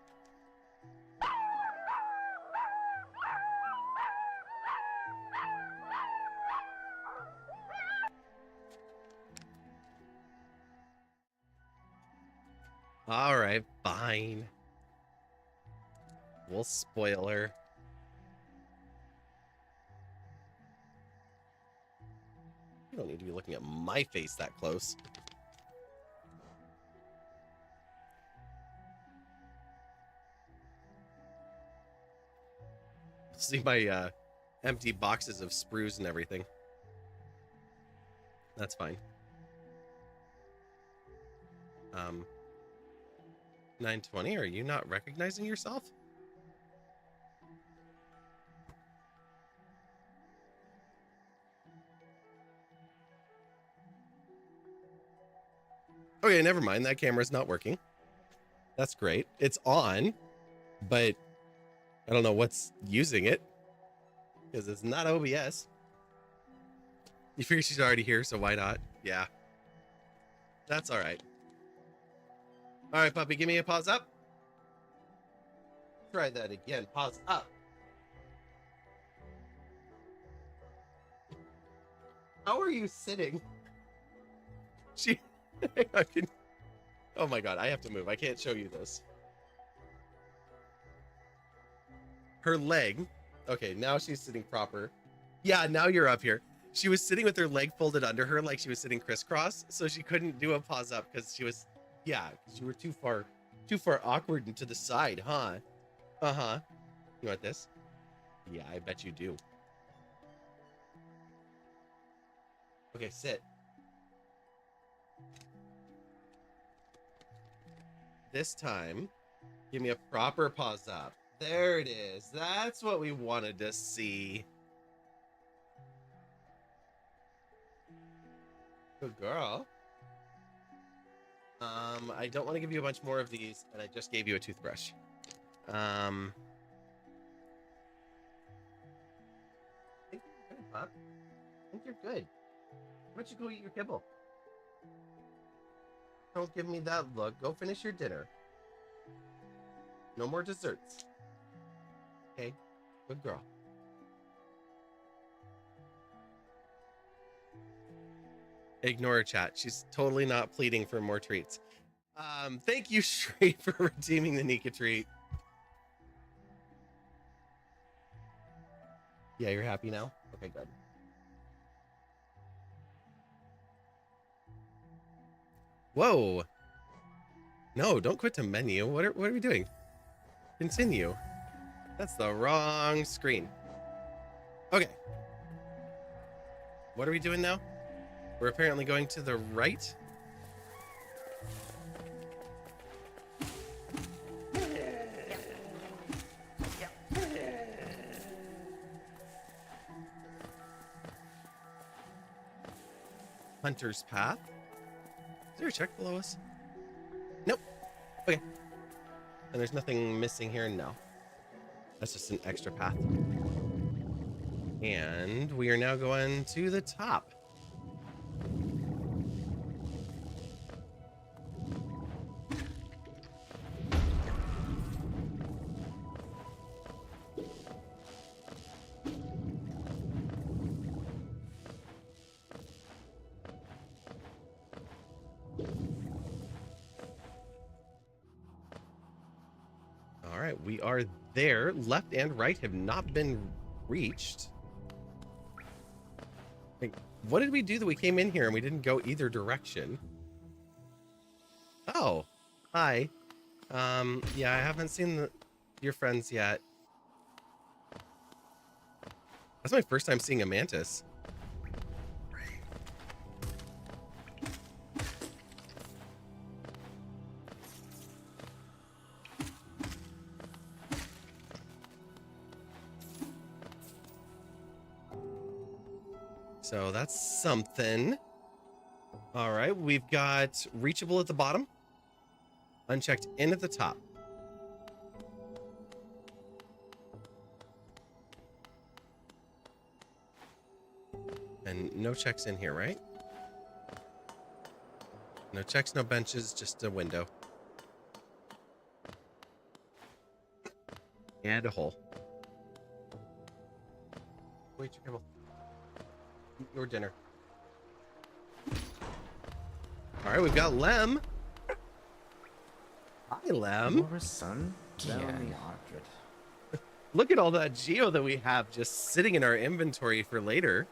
All right, fine. We'll spoil her. You don't need to be looking at my face that close. See my empty boxes of sprues and everything. That's fine. 920, are you not recognizing yourself? Okay, never mind. That camera's not working. That's great. It's on, but I don't know what's using it because it's not OBS. You figure she's already here, so why not? Yeah. That's all right. All right, puppy, give me a pause up. Try that again. Pause up. How are you sitting? She... I can... Oh my god, I have to move. I can't show you this. Her leg... Okay, now she's sitting proper. Yeah, now you're up here. She was sitting with her leg folded under her like she was sitting crisscross, so she couldn't do a pause up because she was... Yeah, because you were too far awkward and to the side, huh? Uh-huh. You want this? Yeah, I bet you do. Okay, sit. This time, give me a proper pause up. There it is. That's what we wanted to see. Good girl. I don't want to give you a bunch more of these, and I just gave you a toothbrush. I think you're good, Pop. I think you're good. Why don't you go eat your kibble? Don't give me that look. Go finish your dinner. No more desserts. Okay? Good girl. Ignore her chat. She's totally not pleading for more treats. Thank you, Shree, for redeeming the Nika treat. Yeah, you're happy now? Okay, good. Whoa. No, don't quit to menu. What are we doing? Continue. That's the wrong screen. Okay. What are we doing now? We're apparently going to the right. Hunter's Path. Is there a check below us? Nope. Okay. And there's nothing missing here? No. That's just an extra path. And we are now going to the top. All right, we are there. Left and right have not been reached. Like, what did we do that we came in here and we didn't go either direction? Oh, hi. Yeah, I haven't seen your friends yet. That's my first time seeing a mantis. So that's something. All right, we've got reachable at the bottom, unchecked in at the top. And no checks in here, right? No checks, no benches, just a window. And a hole. Wait, your your dinner. All right, we've got Lem. Hi, Lem. Your son? Tell me, Ardred. Look at all that geo that we have just sitting in our inventory for later.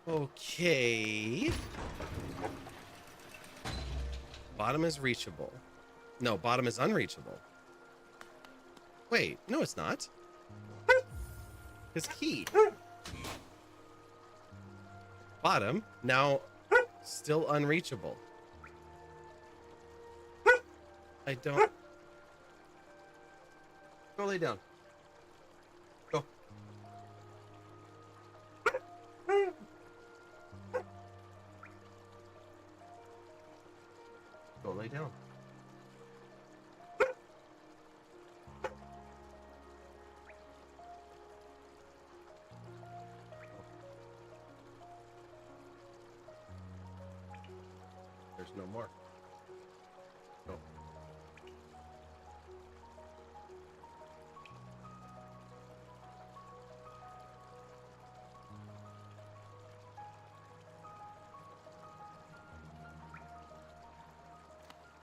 Okay. Bottom is reachable. No, bottom is unreachable. Wait, no, it's not. It's key. Bottom, now still unreachable. I don't... Go lay down. Go. Go lay down. There's no more. Go.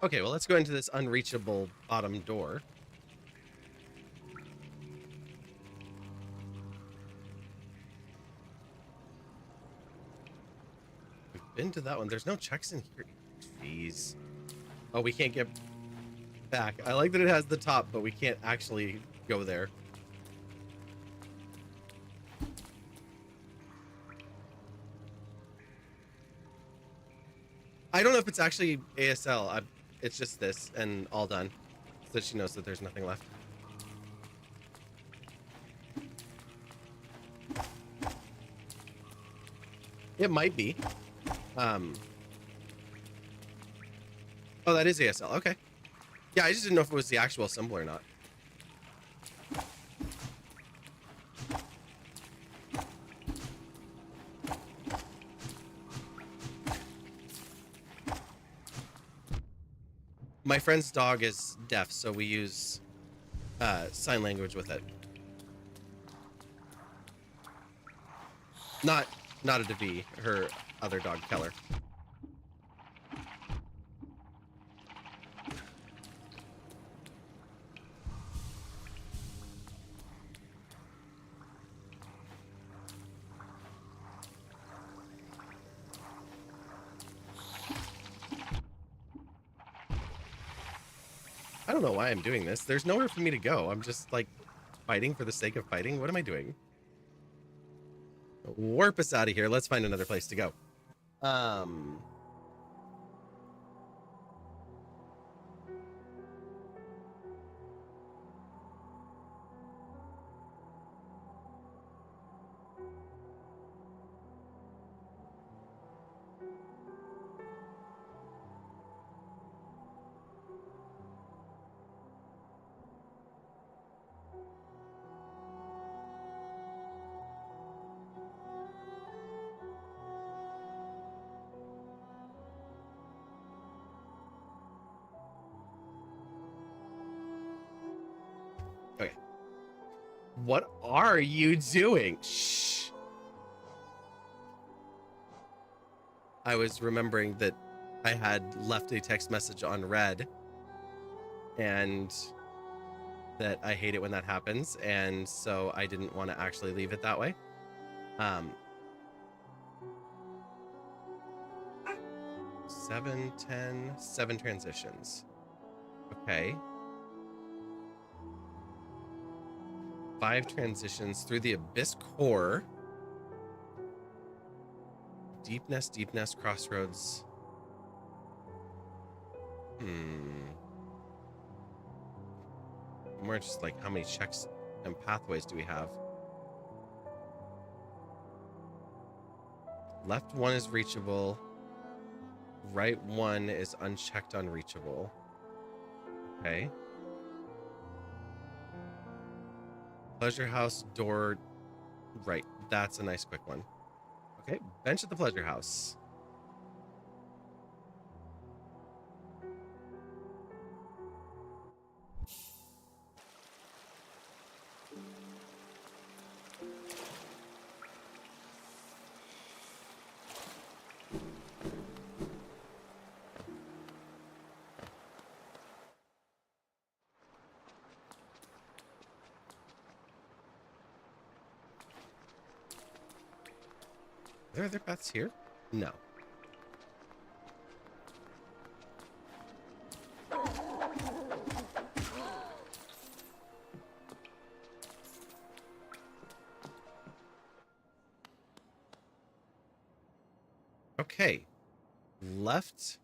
Okay, well, let's go into this unreachable bottom door. We've been to that one. There's no checks in here. Jeez. Oh, we can't get back. I like that it has the top, but we can't actually go there. I don't know if it's actually ASL. It's just this and all done. So she knows that there's nothing left. It might be. Oh, that is ASL. Okay. Yeah, I just didn't know if it was the actual symbol or not. My friend's dog is deaf, so we use sign language with it. Not a Devi, her other dog, Keller. I don't know why I'm doing this. There's nowhere for me to go. I'm just like fighting for the sake of fighting. What am I doing? Warp us out of here. Let's find another place to go. Okay. What are you doing? Shh. I was remembering that I had left a text message on red and that I hate it when that happens, and so I didn't want to actually leave it that way. 7, 10, 7 transitions. Okay. 5 transitions through the Abyss Core. Deep Nest, Crossroads. More just like how many checks and pathways do we have? Left 1 is reachable. Right 1 is unchecked unreachable. Okay. Pleasure House door right. That's a nice quick one. Okay, bench at the Pleasure House. Are there other paths here? No. Okay. Left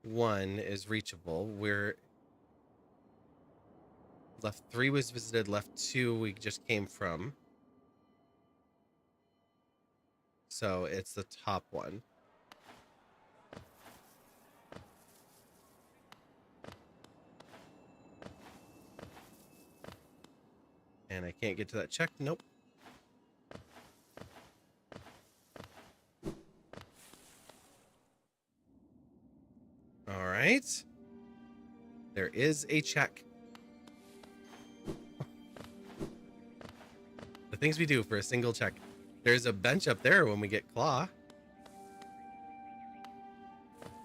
1 is reachable. Left 3 was visited. Left 2 we just came from. So it's the top one. And I can't get to that check. Nope. All right. There is a check. The things we do for a single check. There's a bench up there when we get Claw.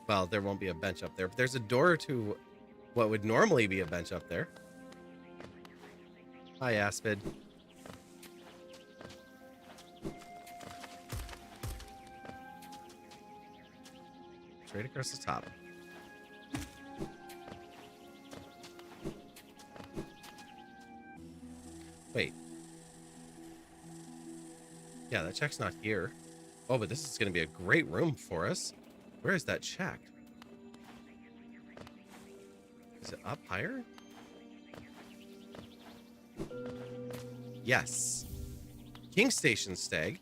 Well, there won't be a bench up there, but there's a door to what would normally be a bench up there. Hi, Aspid. Straight across the top. Wait. Yeah, that check's not here. Oh, but this is going to be a great room for us. Where is that check? Is it up higher? Yes. King Station Stag.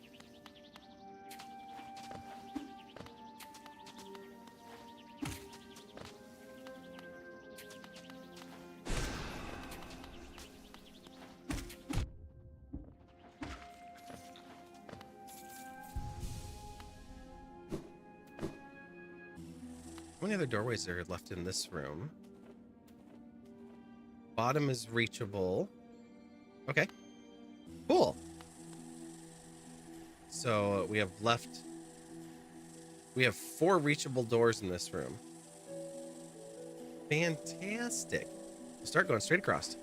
How many other doorways are left in this room? Bottom is reachable. Okay. Cool. So we have 4 reachable doors in this room. Fantastic. We'll start going straight across.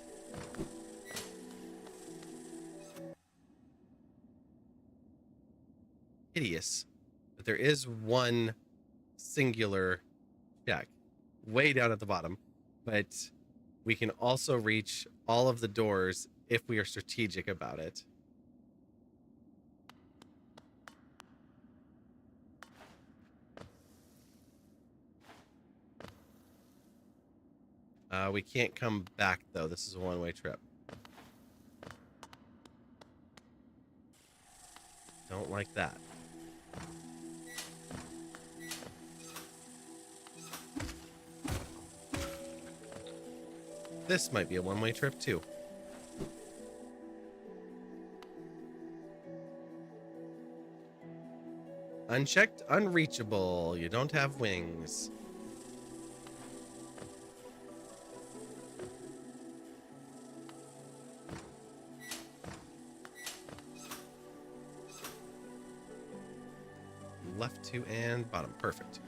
Hideous. But there is one singular check way down at the bottom, but we can also reach all of the doors if we are strategic about it. We can't come back though. This is a one-way trip. Don't like that. This might be a one-way trip too. Unchecked, unreachable. You don't have wings. Left 2 and bottom. Perfect.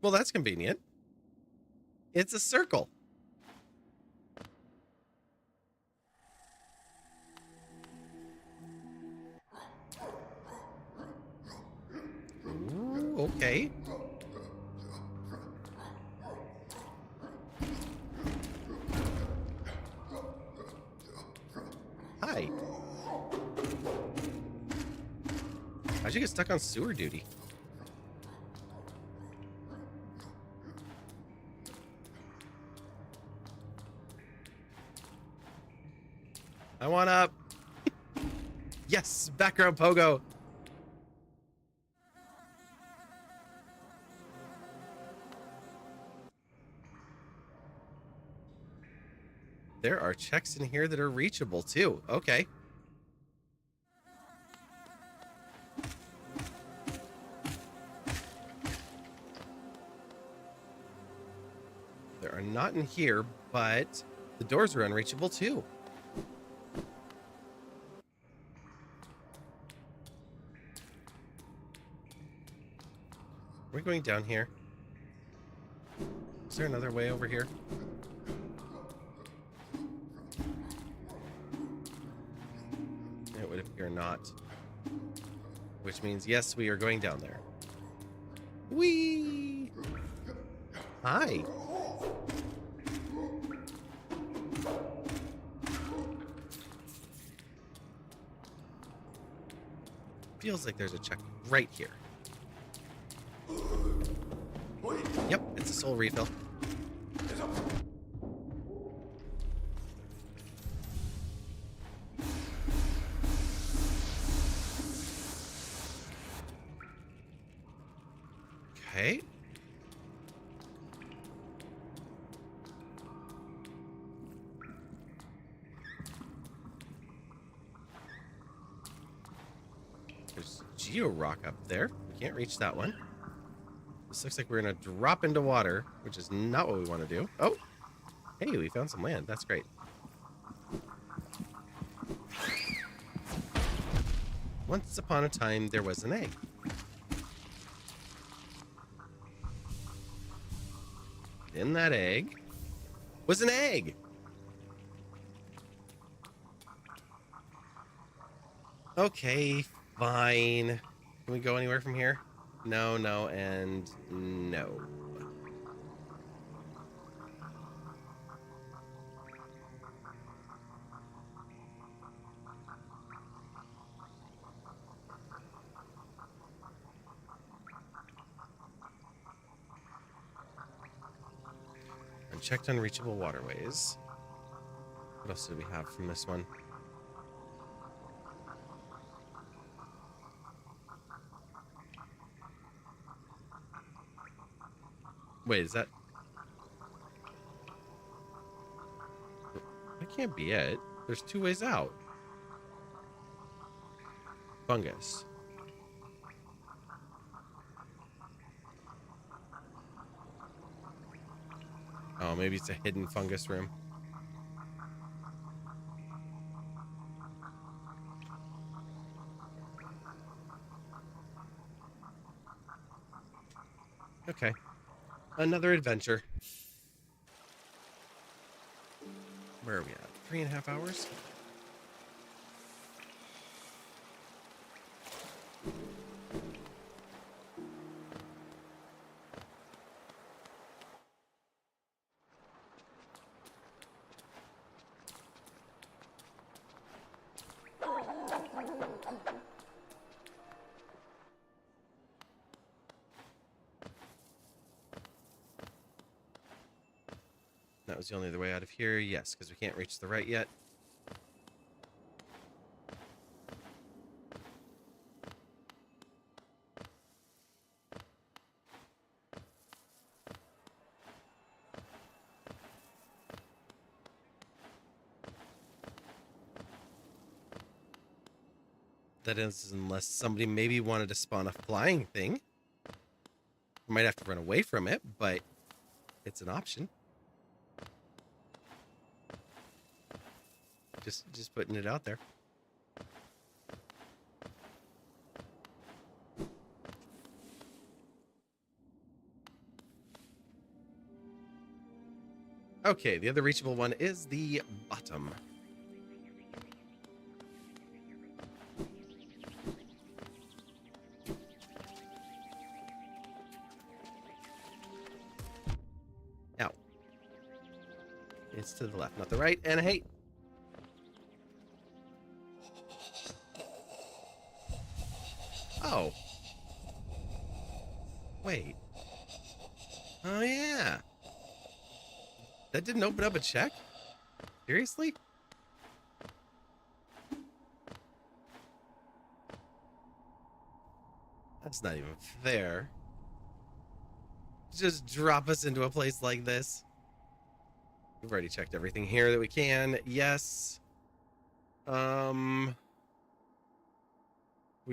Well, that's convenient. It's a circle. Ooh, okay. Hi. How'd you get stuck on sewer duty? I want up. Yes, background pogo. There are checks in here that are reachable too. Okay. There are not in here, but the doors are unreachable too. Are we going down here? Is there another way over here? It would appear not. Which means, yes, we are going down there. Whee! Hi. Feels like there's a check right here. Yep, it's a soul refill. Okay. There's Geo Rock up there. We can't reach that one. This looks like we're gonna drop into water, which is not what we want to do. Oh, hey, we found some land. That's great. Once upon a time, there was an egg. In that egg was an egg. Okay, fine. Can we go anywhere from here? No, no, and no. Unchecked unreachable waterways. What else did we have from this one? Wait, is that... That can't be it. There's two ways out. Fungus. Oh, maybe it's a hidden fungus room. Okay. Another adventure. Where are we at? 3.5 hours? That was the only other way out of here. Yes, because we can't reach the right yet. That is, unless somebody maybe wanted to spawn a flying thing. We might have to run away from it, but it's an option. Just putting it out there. Okay, the other reachable one is the bottom. Ow. It's to the left, not the right. And hey. Oh. Wait. Oh, yeah. That didn't open up a check? Seriously? That's not even fair. Just drop us into a place like this. We've already checked everything here that we can. Yes. We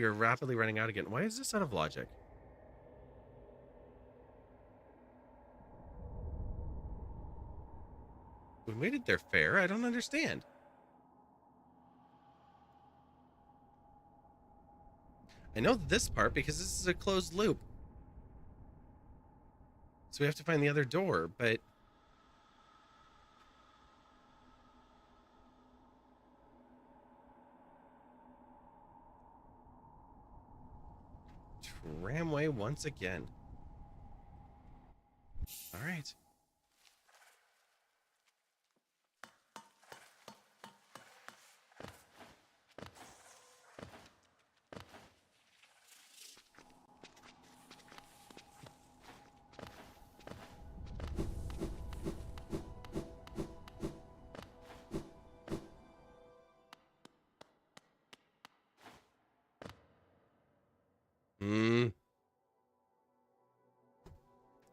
are rapidly running out again. Why is this out of logic? We made it there fair. I don't understand. I know this part because this is a closed loop. So we have to find the other door, but... Tramway once again. All right.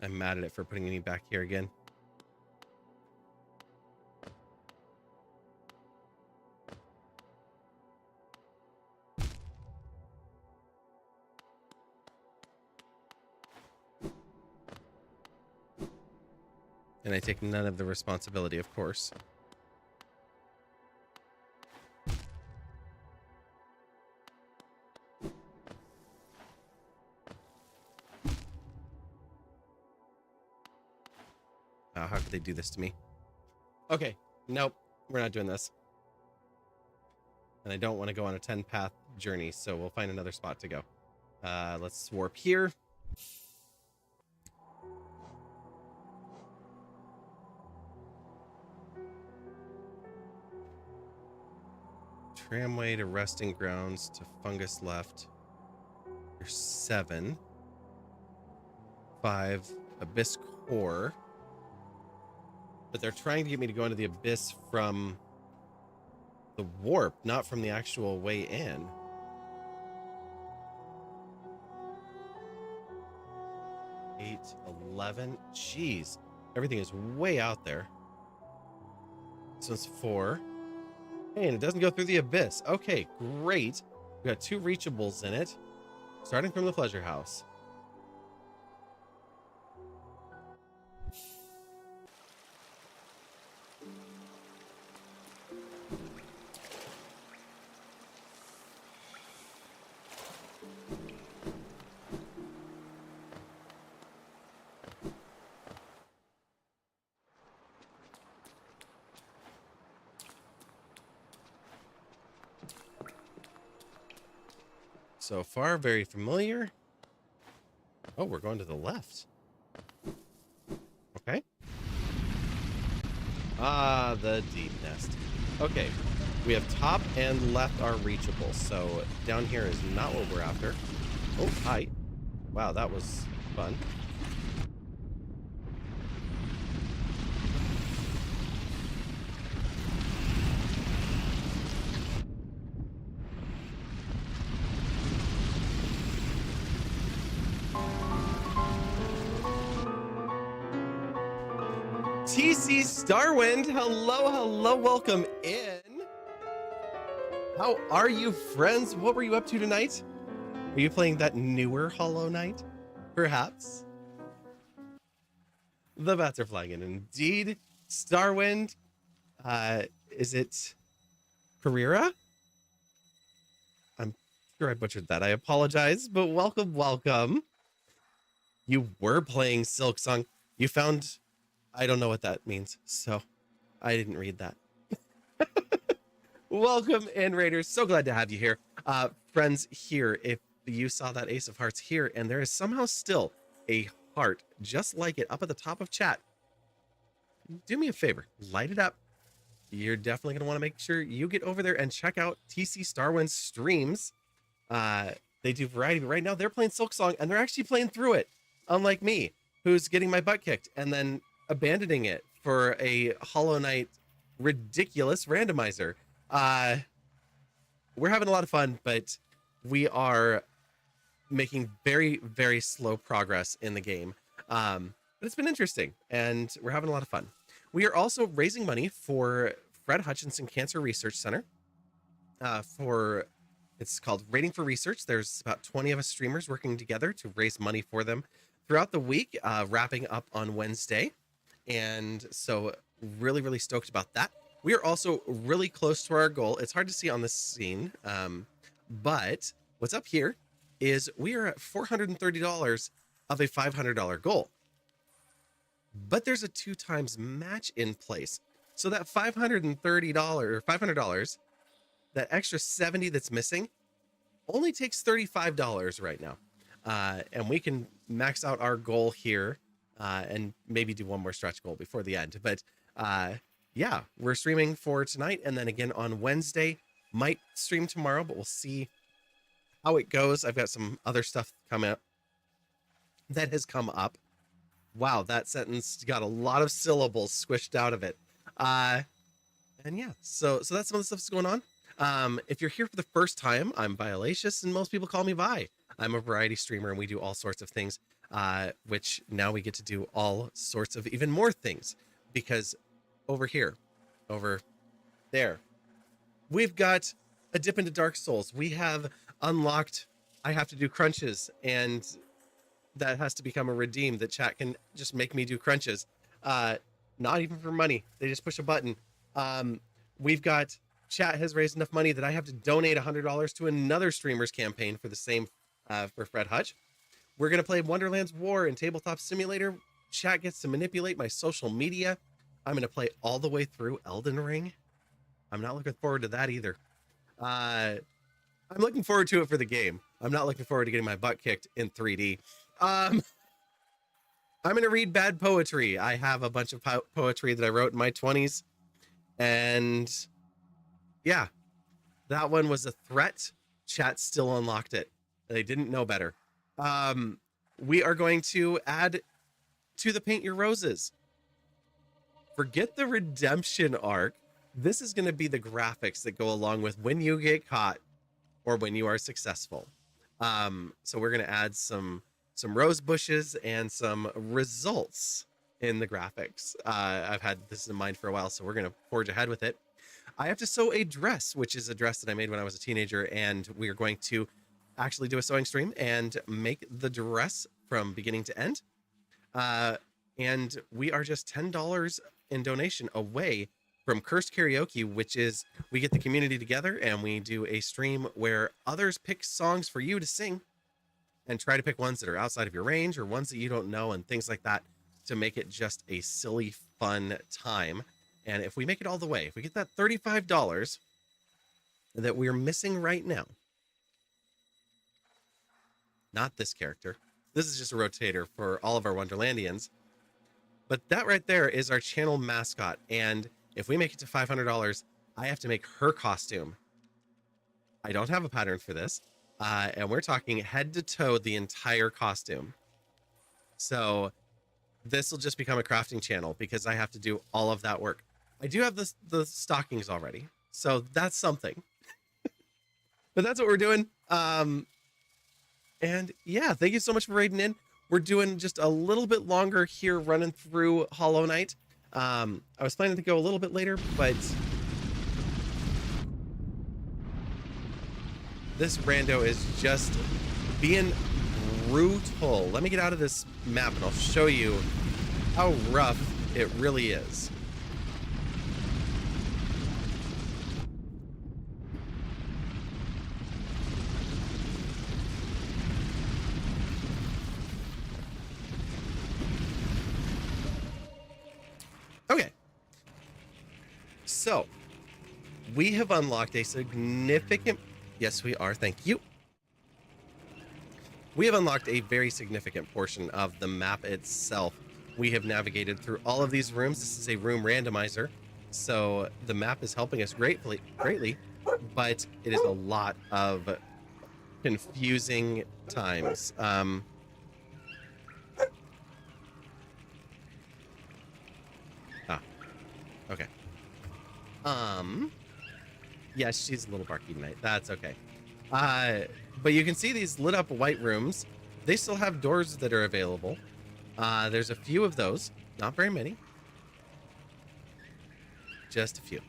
I'm mad at it for putting me back here again. And I take none of the responsibility, of course. How could they do this to me? Okay, nope, we're not doing this. And I don't want to go on a 10-path journey, so we'll find another spot to go. Let's warp here. Tramway to resting grounds to fungus left. There's 7. 5, Abyss Core. But they're trying to get me to go into the abyss from the warp, not from the actual way in. Eight, 11. Jeez. Everything is way out there. This one's 4. Hey, and it doesn't go through the abyss. Okay, great. We got 2 reachables in it. Starting from the pleasure house. So far, very familiar. Oh, we're going to the left. Okay. Ah, the deep nest. Okay, we have top and left are reachable. So down here is not what we're after. Oh, hi. Wow, that was fun. TC Starwind, hello, welcome in. How are you, friends? What were you up to tonight? Are you playing that newer Hollow Knight, perhaps? The bats are flying in, indeed. Starwind, is it Carrera? I'm sure I butchered that. I apologize, but welcome. You were playing Silksong. You found I don't know what that means, so I didn't read that. Welcome in, Raiders. So glad to have you here. Friends, here, if you saw that Ace of Hearts here, and there is somehow still a heart just like it up at the top of chat, do me a favor, light it up. You're definitely going to want to make sure you get over there and check out TC Starwind's streams. They do variety, but right now they're playing Silksong, and they're actually playing through it, unlike me, who's getting my butt kicked and then abandoning it for a Hollow Knight ridiculous randomizer. We're having a lot of fun, but we are making very, very slow progress in the game. But it's been interesting, and we're having a lot of fun. We are also raising money for Fred Hutchinson Cancer Research Center. It's called Rating for Research. There's about 20 of us streamers working together to raise money for them throughout the week, wrapping up on Wednesday. And so really, really stoked about that. We are also really close to our goal. It's hard to see on this scene, but what's up here is we are at $430 of a $500 goal. But there's a 2 times match in place. So that $530 or $500, that extra 70 that's missing only takes $35 right now. And we can max out our goal here and maybe do one more stretch goal before the end. But yeah, we're streaming for tonight and then again on Wednesday. Might stream tomorrow, but we'll see how it goes. I've got some other stuff coming up that has come up. Wow, that sentence got a lot of syllables squished out of it. And yeah, so that's some of the stuff that's going on. If you're here for the first time, I'm Violacious, and most people call me Vi. I'm a variety streamer, and we do all sorts of things, which now we get to do all sorts of even more things, because over here, over there, we've got a dip into Dark Souls. We have unlocked, I have to do crunches, and that has to become a redeem that chat can just make me do crunches. Not even for money. They just push a button. We've got, chat has raised enough money that I have to donate $100 to another streamer's campaign for the same, for Fred Hutch. We're going to play Wonderland's War and Tabletop Simulator. Chat gets to manipulate my social media. I'm going to play all the way through Elden Ring. I'm not looking forward to that either. I'm looking forward to it for the game. I'm not looking forward to getting my butt kicked in 3D. I'm going to read bad poetry. I have a bunch of poetry that I wrote in my 20s. And yeah, that one was a threat. Chat still unlocked it. They didn't know better. We are going to add to the Paint Your Roses. Forget the redemption arc. This is going to be the graphics that go along with when you get caught or when you are successful. So we're going to add some rose bushes and some results in the graphics. I've had this in mind for a while, so we're going to forge ahead with it. I have to sew a dress, which is a dress that I made when I was a teenager, and we are going to actually do a sewing stream and make the dress from beginning to end. And we are just $10 in donation away from Cursed Karaoke, which is we get the community together and we do a stream where others pick songs for you to sing and try to pick ones that are outside of your range or ones that you don't know and things like that to make it just a silly, fun time. And if we make it all the way, if we get that $35 that we're missing right now, not this character, this is just a rotator for all of our Wonderlandians, but that right there is our channel mascot. And if we make it to $500, I have to make her costume. I don't have a pattern for this. And we're talking head to toe, the entire costume. So this will just become a crafting channel because I have to do all of that work. I do have the stockings already, so that's something. But that's what we're doing. And yeah, thank you so much for raiding in. We're doing just a little bit longer here running through Hollow Knight. I was planning to go a little bit later, but this rando is just being brutal. Let me get out of this map and I'll show you how rough it really is. So, we have unlocked a significant... Yes, we are. Thank you. We have unlocked a very significant portion of the map itself. We have navigated through all of these rooms. This is a room randomizer, so the map is helping us greatly, but it is a lot of confusing times. Okay. Yes, she's a little barky tonight. That's okay. But you can see these lit up white rooms. They still have doors that are available. There's a few of those, not very many. Just a few.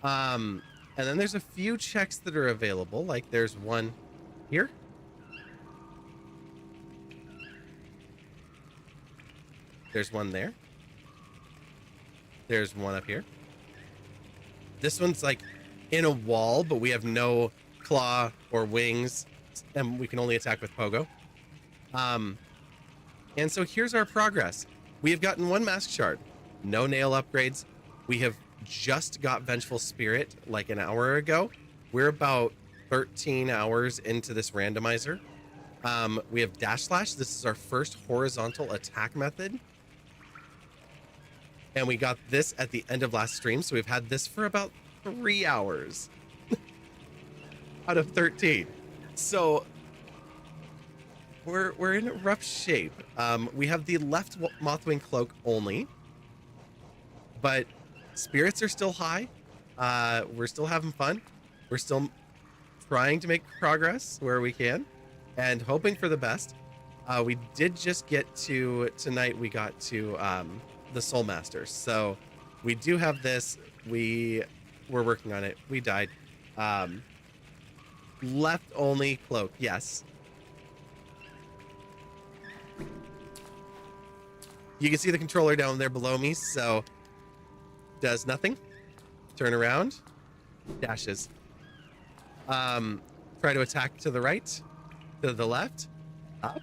And then there's a few checks that are available. Like there's one here. There's one there. There's one up here. This one's like in a wall, but we have no claw or wings, and we can only attack with pogo. And so here's our progress. We have gotten one mask shard, no nail upgrades. We have just got Vengeful Spirit like an hour ago. We're about 13 hours into this randomizer. We have Dash Slash. This is our first horizontal attack method. And we got this at the end of last stream, so we've had this for about 3 hours out of 13. So we're in rough shape. We have the left Mothwing Cloak only, but spirits are still high. We're still having fun. We're still trying to make progress where we can and hoping for the best. We did just get to tonight. We got to the Soul Masters, so we do have this. We're working on it. We died. Left only cloak, yes. You can see the controller down there below me, so does nothing. Turn around, dashes. Try to attack to the right, to the left, up.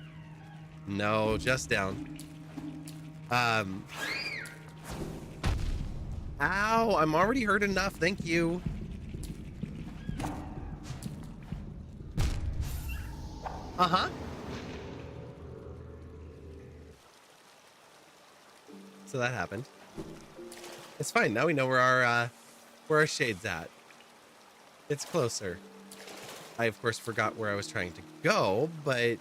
No, just down. Ow, I'm already hurt enough. Thank you. Uh-huh. So that happened. It's fine. Now we know where our shade's at. It's closer. I, of course, forgot where I was trying to go, but...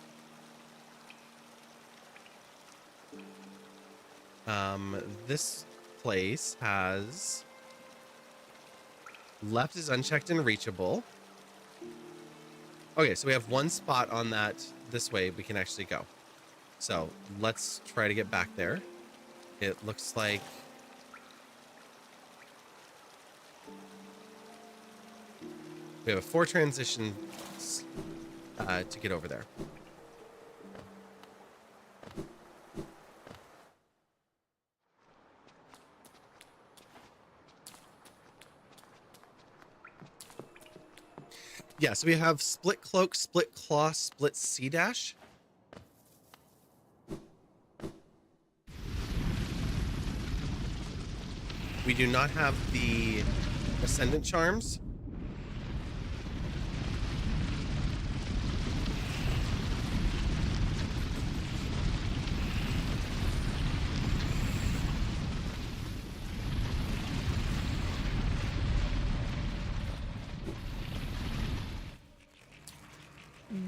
this place has... Left is unchecked and reachable. Okay, so we have one spot on that this way we can actually go. So let's try to get back there. It looks like... we have 4 transitions to get over there. Yeah, so we have split cloak, split claw, split sea dash. We do not have the ascendant charms.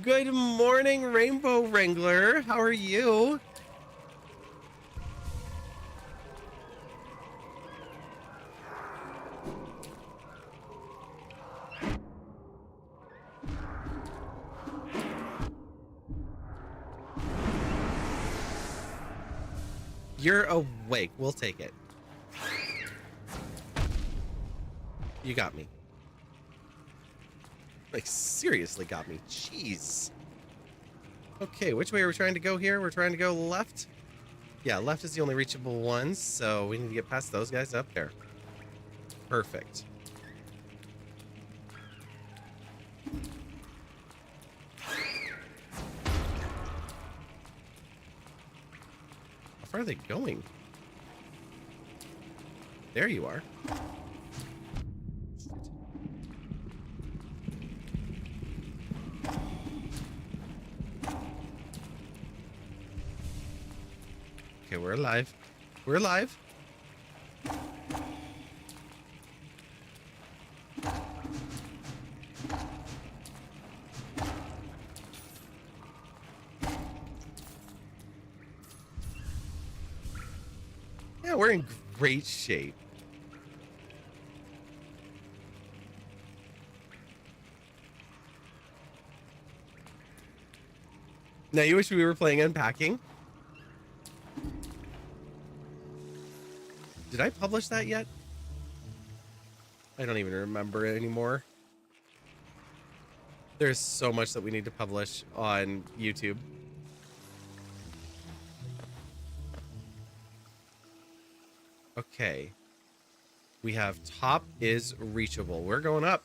Good morning, Rainbow Wrangler. How are you? You're awake. We'll take it. You got me. Like, seriously got me. Jeez. Okay, which way are we trying to go here? We're trying to go left? Yeah, left is the only reachable one, so we need to get past those guys up there. Perfect. How far are they going? There you are. Okay, we're alive. We're alive. Yeah, we're in great shape. Now, you wish we were playing Unpacking? Did I publish that yet? I don't even remember it anymore. There's so much that we need to publish on YouTube. Okay. We have top is reachable. We're going up.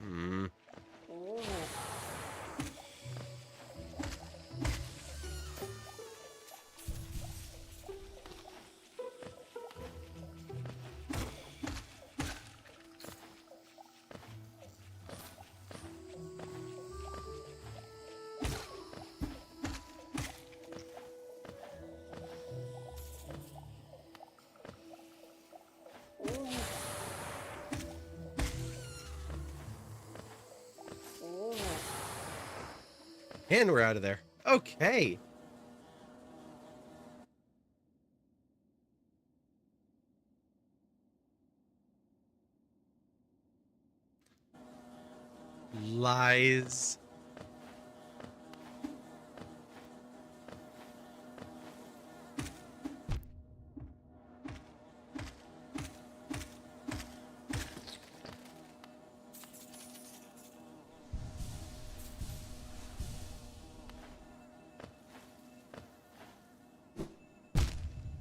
Hmm. And we're out of there. Okay. Lies.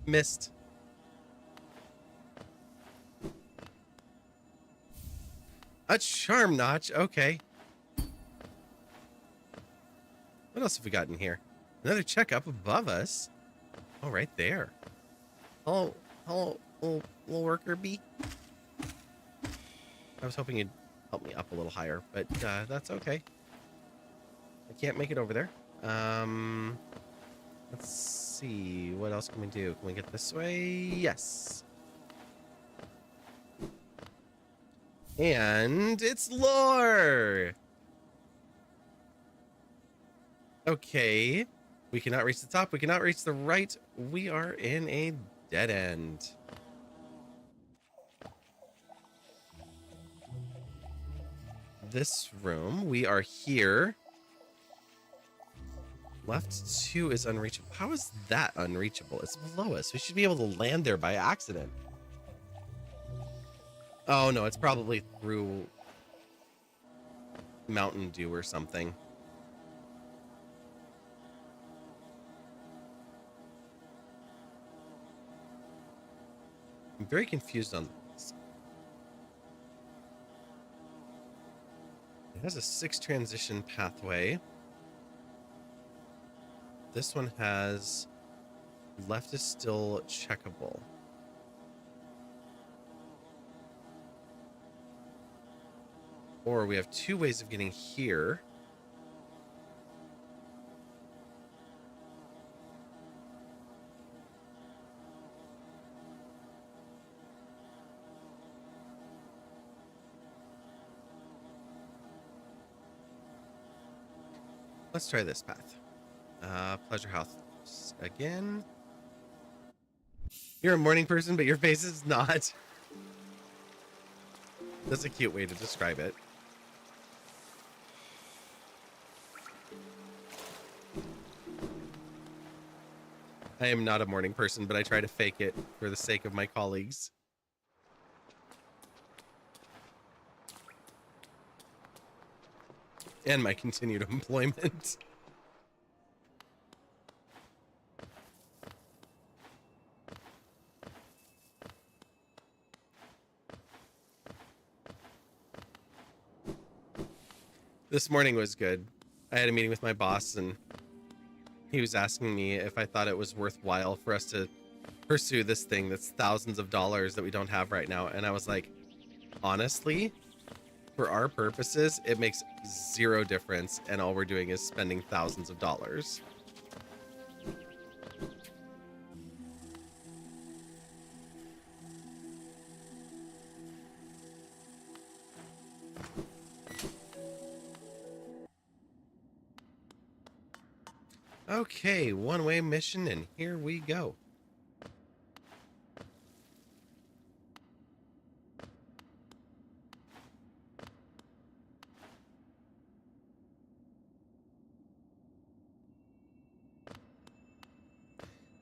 Missed. A charm notch. Okay. What else have we got in here? Another checkup above us. Oh, right there. Hello, hello, little worker bee. I was hoping you'd help me up a little higher, but that's okay. I can't make it over there. Let's see. What else can we do? Can we get this way? Yes. And it's lore. Okay. We cannot reach the top. We cannot reach the right. We are in a dead end. This room. We are here. Left 2 is unreachable. How is that unreachable? It's below us. We should be able to land there by accident. Oh, no. It's probably through Mountain Dew or something. I'm very confused on this. It has a 6 transition pathway. This one has left is still checkable. Or we have 2 ways of getting here. Let's try this path. Pleasure House again. You're a morning person, but your face is not. That's a cute way to describe it. I am not a morning person, but I try to fake it for the sake of my colleagues. And my continued employment. This morning was good. I had a meeting with my boss and he was asking me if I thought it was worthwhile for us to pursue this thing that's thousands of dollars that we don't have right now. And I was like, honestly, for our purposes, it makes zero difference. And all we're doing is spending thousands of dollars. Okay, one-way mission, and here we go.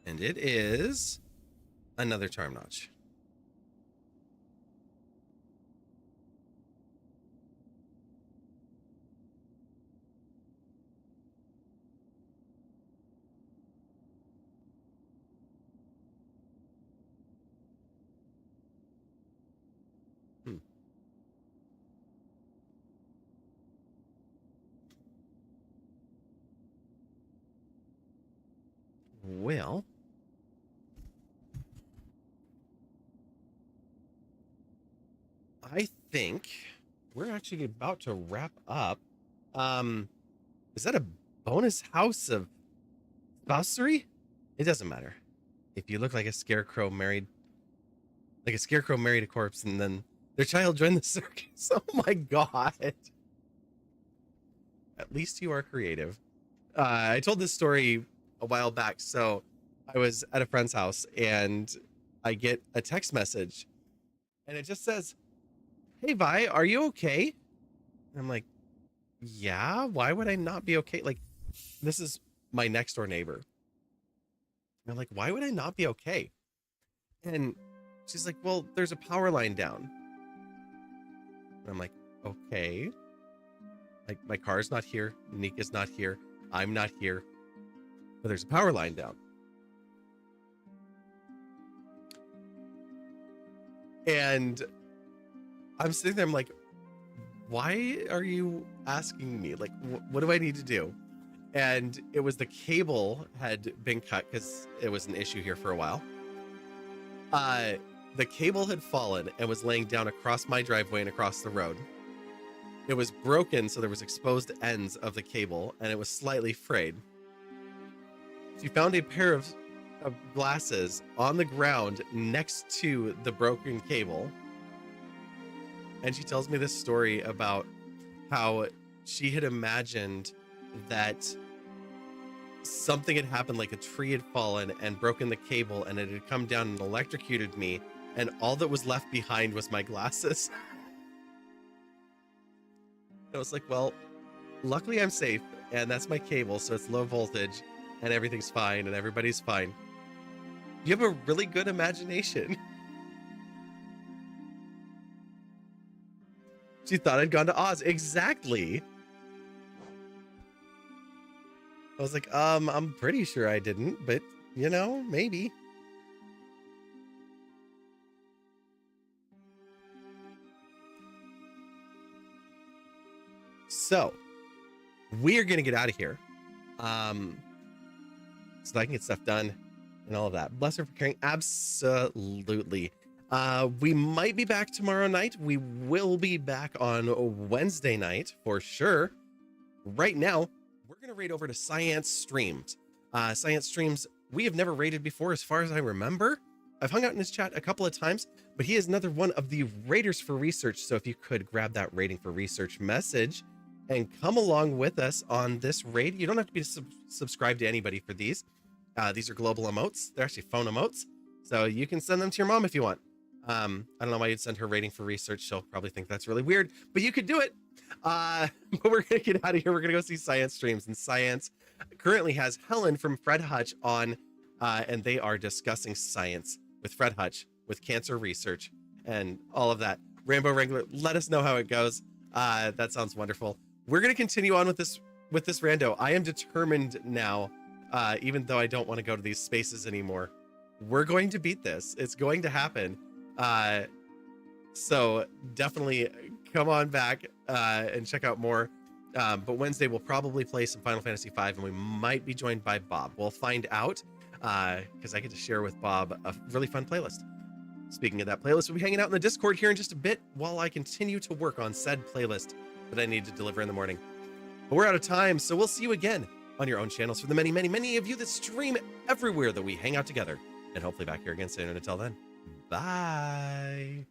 And it is another charm notch. Well, I think we're actually about to wrap up. Is that a bonus house of spousery? It doesn't matter. If you look like a scarecrow married a corpse and then their child joined the circus. Oh my god. At least you are creative. I told this story a while back. So I was at a friend's house and I get a text message and it just says, "Hey Vi, are you okay?" And I'm like, yeah, why would I not be okay? Like, this is my next door neighbor. And I'm like, why would I not be okay? And she's like, well, there's a power line down. And I'm like, okay. Like, my car's not here. Nika's not here. I'm not here. But there's a power line down. And I'm sitting there, I'm like, why are you asking me? Like, what do I need to do? And it was the cable had been cut because it was an issue here for a while. The cable had fallen and was laying down across my driveway and across the road. It was broken, so there was exposed ends of the cable, and it was slightly frayed. She found a pair of glasses on the ground next to the broken cable. And she tells me this story about how she had imagined that something had happened, like a tree had fallen and broken the cable, and it had come down and electrocuted me, and all that was left behind was my glasses. I was like, well, luckily I'm safe, and that's my cable, so it's low voltage, and everything's fine, and everybody's fine. You have a really good imagination. She thought I'd gone to Oz. Exactly. I was like, I'm pretty sure I didn't, but, you know, maybe. So, we are going to get out of here. So that I can get stuff done and all of that. Bless her for caring. Absolutely. We might be back tomorrow night. We will be back on Wednesday night for sure. Right now, we're going to raid over to Science Streams. Science Streams, we have never raided before as far as I remember. I've hung out in his chat a couple of times, but he is another one of the Raiders for Research. So if you could grab that Raiding for Research message and come along with us on this raid. You don't have to be subscribed to anybody for these. These are global emotes. They're actually phone emotes. So you can send them to your mom if you want. I don't know why you'd send her Raiding for Research. She'll probably think that's really weird, but you could do it. But we're going to get out of here. We're going to go see Science Streams. And Science currently has Helen from Fred Hutch on, and they are discussing science with Fred Hutch, with cancer research and all of that. Rambo Wrangler, let us know how it goes. That sounds wonderful. We're going to continue on with this rando. I am determined now, even though I don't want to go to these spaces anymore. We're going to beat this. It's going to happen. So definitely come on back and check out more. But Wednesday we'll probably play some Final Fantasy V, and we might be joined by Bob. We'll find out. because I get to share with Bob a really fun playlist. Speaking of that playlist, we'll be hanging out in the Discord here in just a bit while I continue to work on said playlist that I need to deliver in the morning. But we're out of time, so we'll see you again on your own channels for the many, many, many of you that stream everywhere that we hang out together. And hopefully back here again soon. And until then, bye.